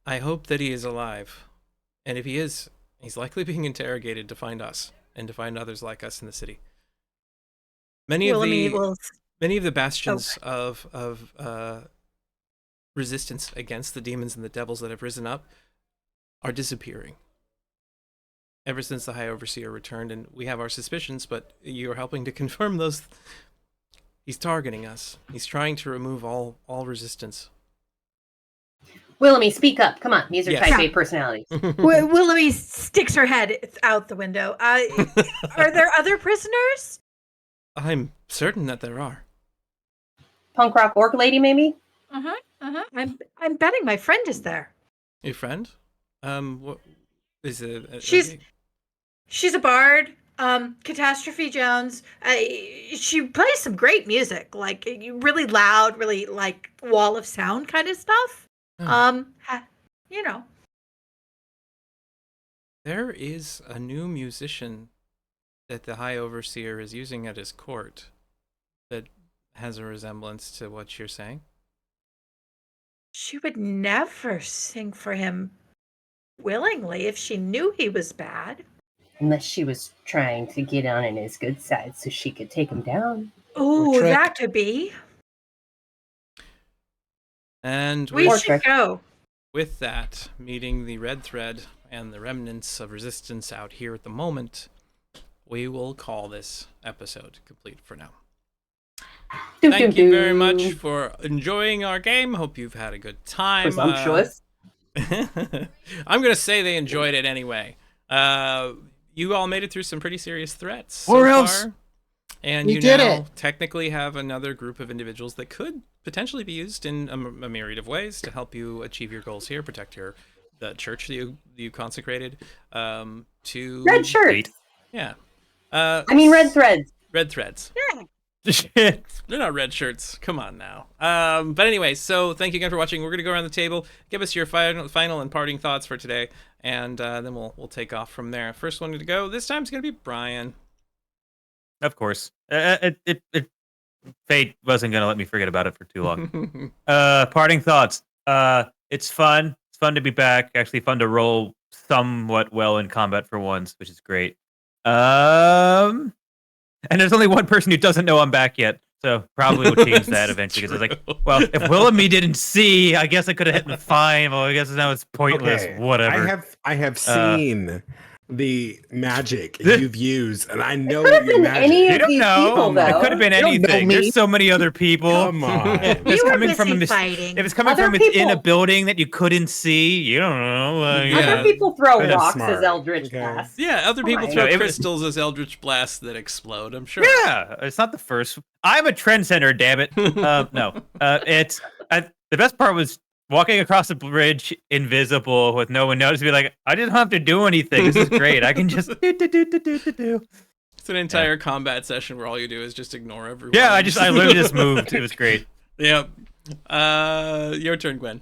A: "I hope that he is alive. And if he is, he's likely being interrogated to find us and to find others like us in the city." Many of the bastions of resistance against the demons and the devils that have risen up are disappearing ever since the High Overseer returned, and we have our suspicions, but you're helping to confirm those. He's targeting us. He's trying to remove all resistance.
B: Willamie, speak up. Come on. These are
A: Yes.
B: type A personalities.
D: Willoughby sticks her head out the window. Are there other prisoners?
A: I'm certain that there are.
B: Punk rock orc lady, maybe?
D: I'm betting my friend is there.
A: Your friend? What is it?
D: She's a bard. Catastrophe Jones. She plays some great music, like really loud, really like wall of sound kind of stuff. You know.
A: There is a new musician that the High Overseer is using at his court that has a resemblance to what you're saying.
D: She would never sing for him willingly if she knew he was bad.
B: Unless she was trying to get on in his good side so she could take him down.
D: Oh,
E: trick.
D: that could be.
A: And
D: We
A: with,
D: should go.
A: with that, meeting the red thread and the remnants of resistance out here at the moment, we will call this episode complete for now. Thank you very much for enjoying our game. Hope you've had a good time.
B: Presumptuous.
A: I'm going to say they enjoyed it anyway. You all made it through some pretty serious threats
F: Or
A: so
F: else
A: far. And
F: we
A: you
F: did
A: now
F: it.
A: technically have another group of individuals that could potentially be used in a myriad of ways to help you achieve your goals here, protect the church that you consecrated. To
B: Red shirts.
A: Yeah.
B: I mean, red threads.
A: Red threads.
C: Shit.
A: They're not red shirts. Come on now. But anyway, so thank you again for watching. We're going to go around the table. Give us your final and parting thoughts for today, and then we'll take off from there. First one to go this time is going to be Brian.
C: Of course. Fate wasn't gonna let me forget about it for too long. Parting thoughts. It's fun. It's fun to be back. Actually, fun to roll somewhat well in combat for once, which is great. And there's only one person who doesn't know I'm back yet, so probably will change that eventually. Because it's like, well, if Willamie didn't see, I guess I could have hit the fine. Well, I guess now it's pointless.
E: Okay,
C: Whatever.
E: I have seen the magic you've used, and I know what your
B: been
E: magic.
B: any
C: You
B: of
C: don't
B: these
C: know.
B: people, though.
C: It could have been
E: You don't know
C: anything.
E: me.
C: There's so many other people.
E: Come on.
C: If
D: We
C: it's
D: were
C: coming from
D: busy fighting.
C: if it's coming
B: Other
C: from within a
B: people-
C: building that you couldn't see, you don't know.
A: Yeah.
B: Other people throw
E: But that's
B: rocks
E: smart.
B: as Eldritch
E: Okay.
B: Blast.
A: Yeah, other people
B: Fine.
A: throw
C: No, it was-
A: crystals as eldritch blasts that explode. I'm sure.
C: Yeah, it's not the first. I'm a trendsetter, damn it. No, the best part was walking across the bridge invisible with no one noticing. Be like, I didn't have to do anything. This is great. I can just do.
A: It's an entire combat session where all you do is just ignore everyone.
C: Yeah, I literally just moved. It was great.
A: Yep. Your turn, Gwen.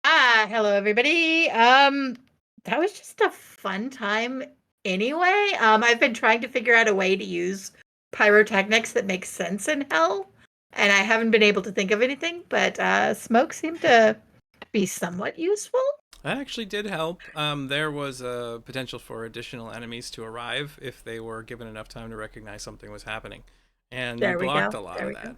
D: Hello everybody. That was just a fun time anyway. I've been trying to figure out a way to use pyrotechnics that makes sense in hell, and I haven't been able to think of anything, but smoke seemed to be somewhat useful.
A: That actually did help. There was a potential for additional enemies to arrive if they were given enough time to recognize something was happening, and
D: There
A: you
D: we
A: blocked
D: go.
A: a lot
D: There
A: of
D: we
A: that.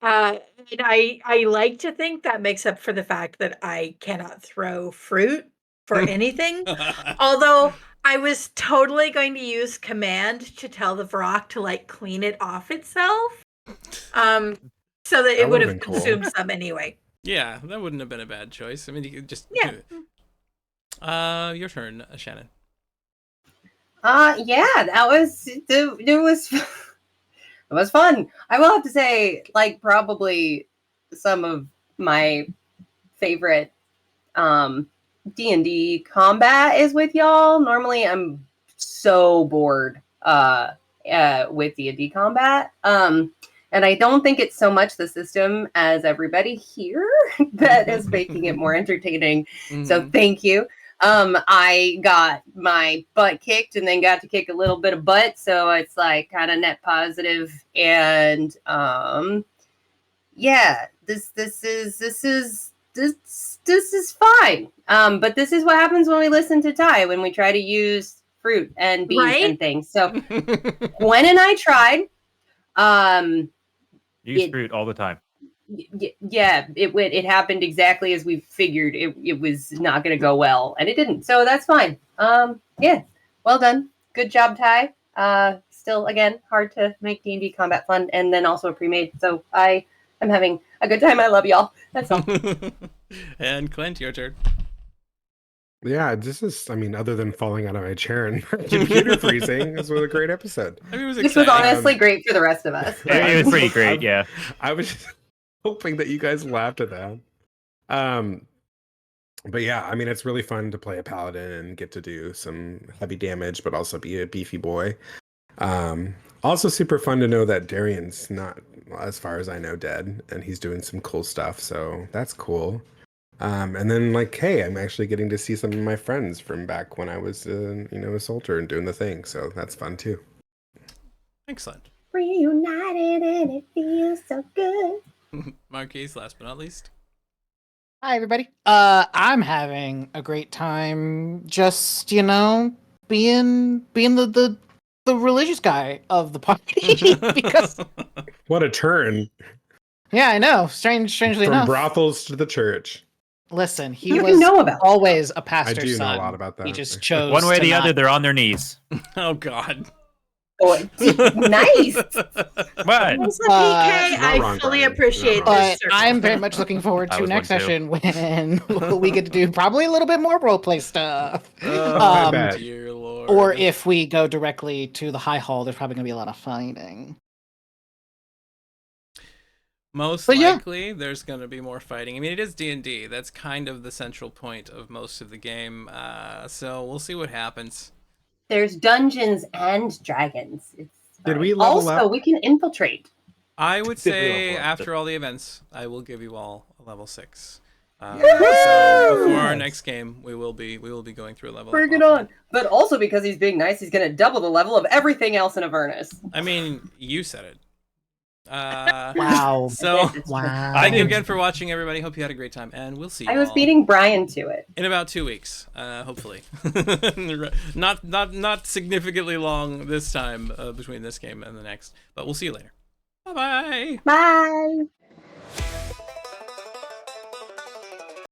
D: And I like to think that makes up for the fact that I cannot throw fruit for anything. Although I was totally going to use command to tell the Vrock to like clean it off itself. So that it
E: That
D: would
E: would've
D: have
E: been cool.
D: consumed some anyway.
A: Yeah, that wouldn't have been a bad choice. I mean, you could just
D: Yeah.
A: Your turn, Shannon.
B: Yeah, that was it was it was fun. I will have to say, like, probably some of my favorite D&D combat is with y'all. Normally I'm so bored with D&D combat. And I don't think it's so much the system as everybody here that is making it more entertaining. So
A: Mhm.
B: thank you. I got my butt kicked and then got to kick a little bit of butt, so it's like kind of net positive. And yeah, this is fine. But this is what happens when we listen to Ty, when we try to use fruit and beans
D: Right?
B: and things. So Gwen and I tried.
C: Use
B: It-
C: fruit all the time.
B: Yeah, it happened exactly as we figured. It was not going to go well, and it didn't. So that's fine. Yeah, well done. Good job, Ty. Still, again, hard to make D&D combat fun, and then also pre-made. So I am having a good time. I love y'all. That's all.
A: And Clint, your turn.
G: Yeah, this is, I mean, other than falling out of my chair and computer freezing, this was a great episode.
A: I mean, it was
B: This was
A: exciting.
B: honestly great for the rest of us.
C: It was pretty great, yeah.
G: I was just hoping that you guys laughed at that. But yeah, I mean, it's really fun to play a paladin and get to do some heavy damage, but also be a beefy boy. Also super fun to know that Darian's not, as far as I know, dead, and he's doing some cool stuff. So that's cool. And then like, hey, I'm actually getting to see some of my friends from back when I was, a soldier and doing the thing. So that's fun too.
A: Excellent.
B: Reunited and it feels so good.
A: Marquise, last but not least.
F: Hi, everybody. I'm having a great time. Just being the religious guy of the party because
G: What a turn
F: yeah, I know. Strangely
G: from
F: enough.
G: brothels to the church.
F: Listen, he
B: What do
F: was
B: you know about
F: always a
G: I
F: pastor's
G: do know
F: son.
G: a lot about that.
F: He just chose
C: One way or
F: to
C: the
F: not-
C: other, they're on their knees.
A: Oh God.
B: Oh, nice.
C: What?
D: Also,
F: Uh,
D: PK,
G: not
D: I
G: wrong,
D: fully
G: Brian.
D: appreciate
G: Not wrong.
D: this.
F: But I'm very much looking forward
C: I
F: to
C: was
F: next
C: one too.
F: session when we get to do probably a little bit more roleplay stuff.
G: I
F: Um,
G: bet.
A: Dear Lord.
F: Or if we go directly to the High Hall, there's probably going to be a lot of fighting.
A: Most
F: But yeah.
A: likely, there's going to be more fighting. I mean, it is D&D. That's kind of the central point of most of the game. So we'll see what happens.
B: There's dungeons and dragons. It's
G: Did
B: fine.
G: we level
B: also,
G: up?
B: we can infiltrate.
A: I would
C: Did we
A: say
C: level up?
A: after all the events, I will give you all a level 6.
B: Yes!
A: So before our next game, we will be going through a level.
B: Bring
A: up
B: it
A: often.
B: on. But also because he's being nice, he's going to double the level of everything else in Avernus.
A: I mean, you said it.
F: Wow.
A: So
F: Wow.
A: thank you again for watching, everybody. Hope you had a great time, and we'll see you
B: I was
A: all
B: beating Brian to it.
A: in about 2 weeks, hopefully. not significantly long this time between this game and the next, but we'll see you later. Bye bye.
B: Bye.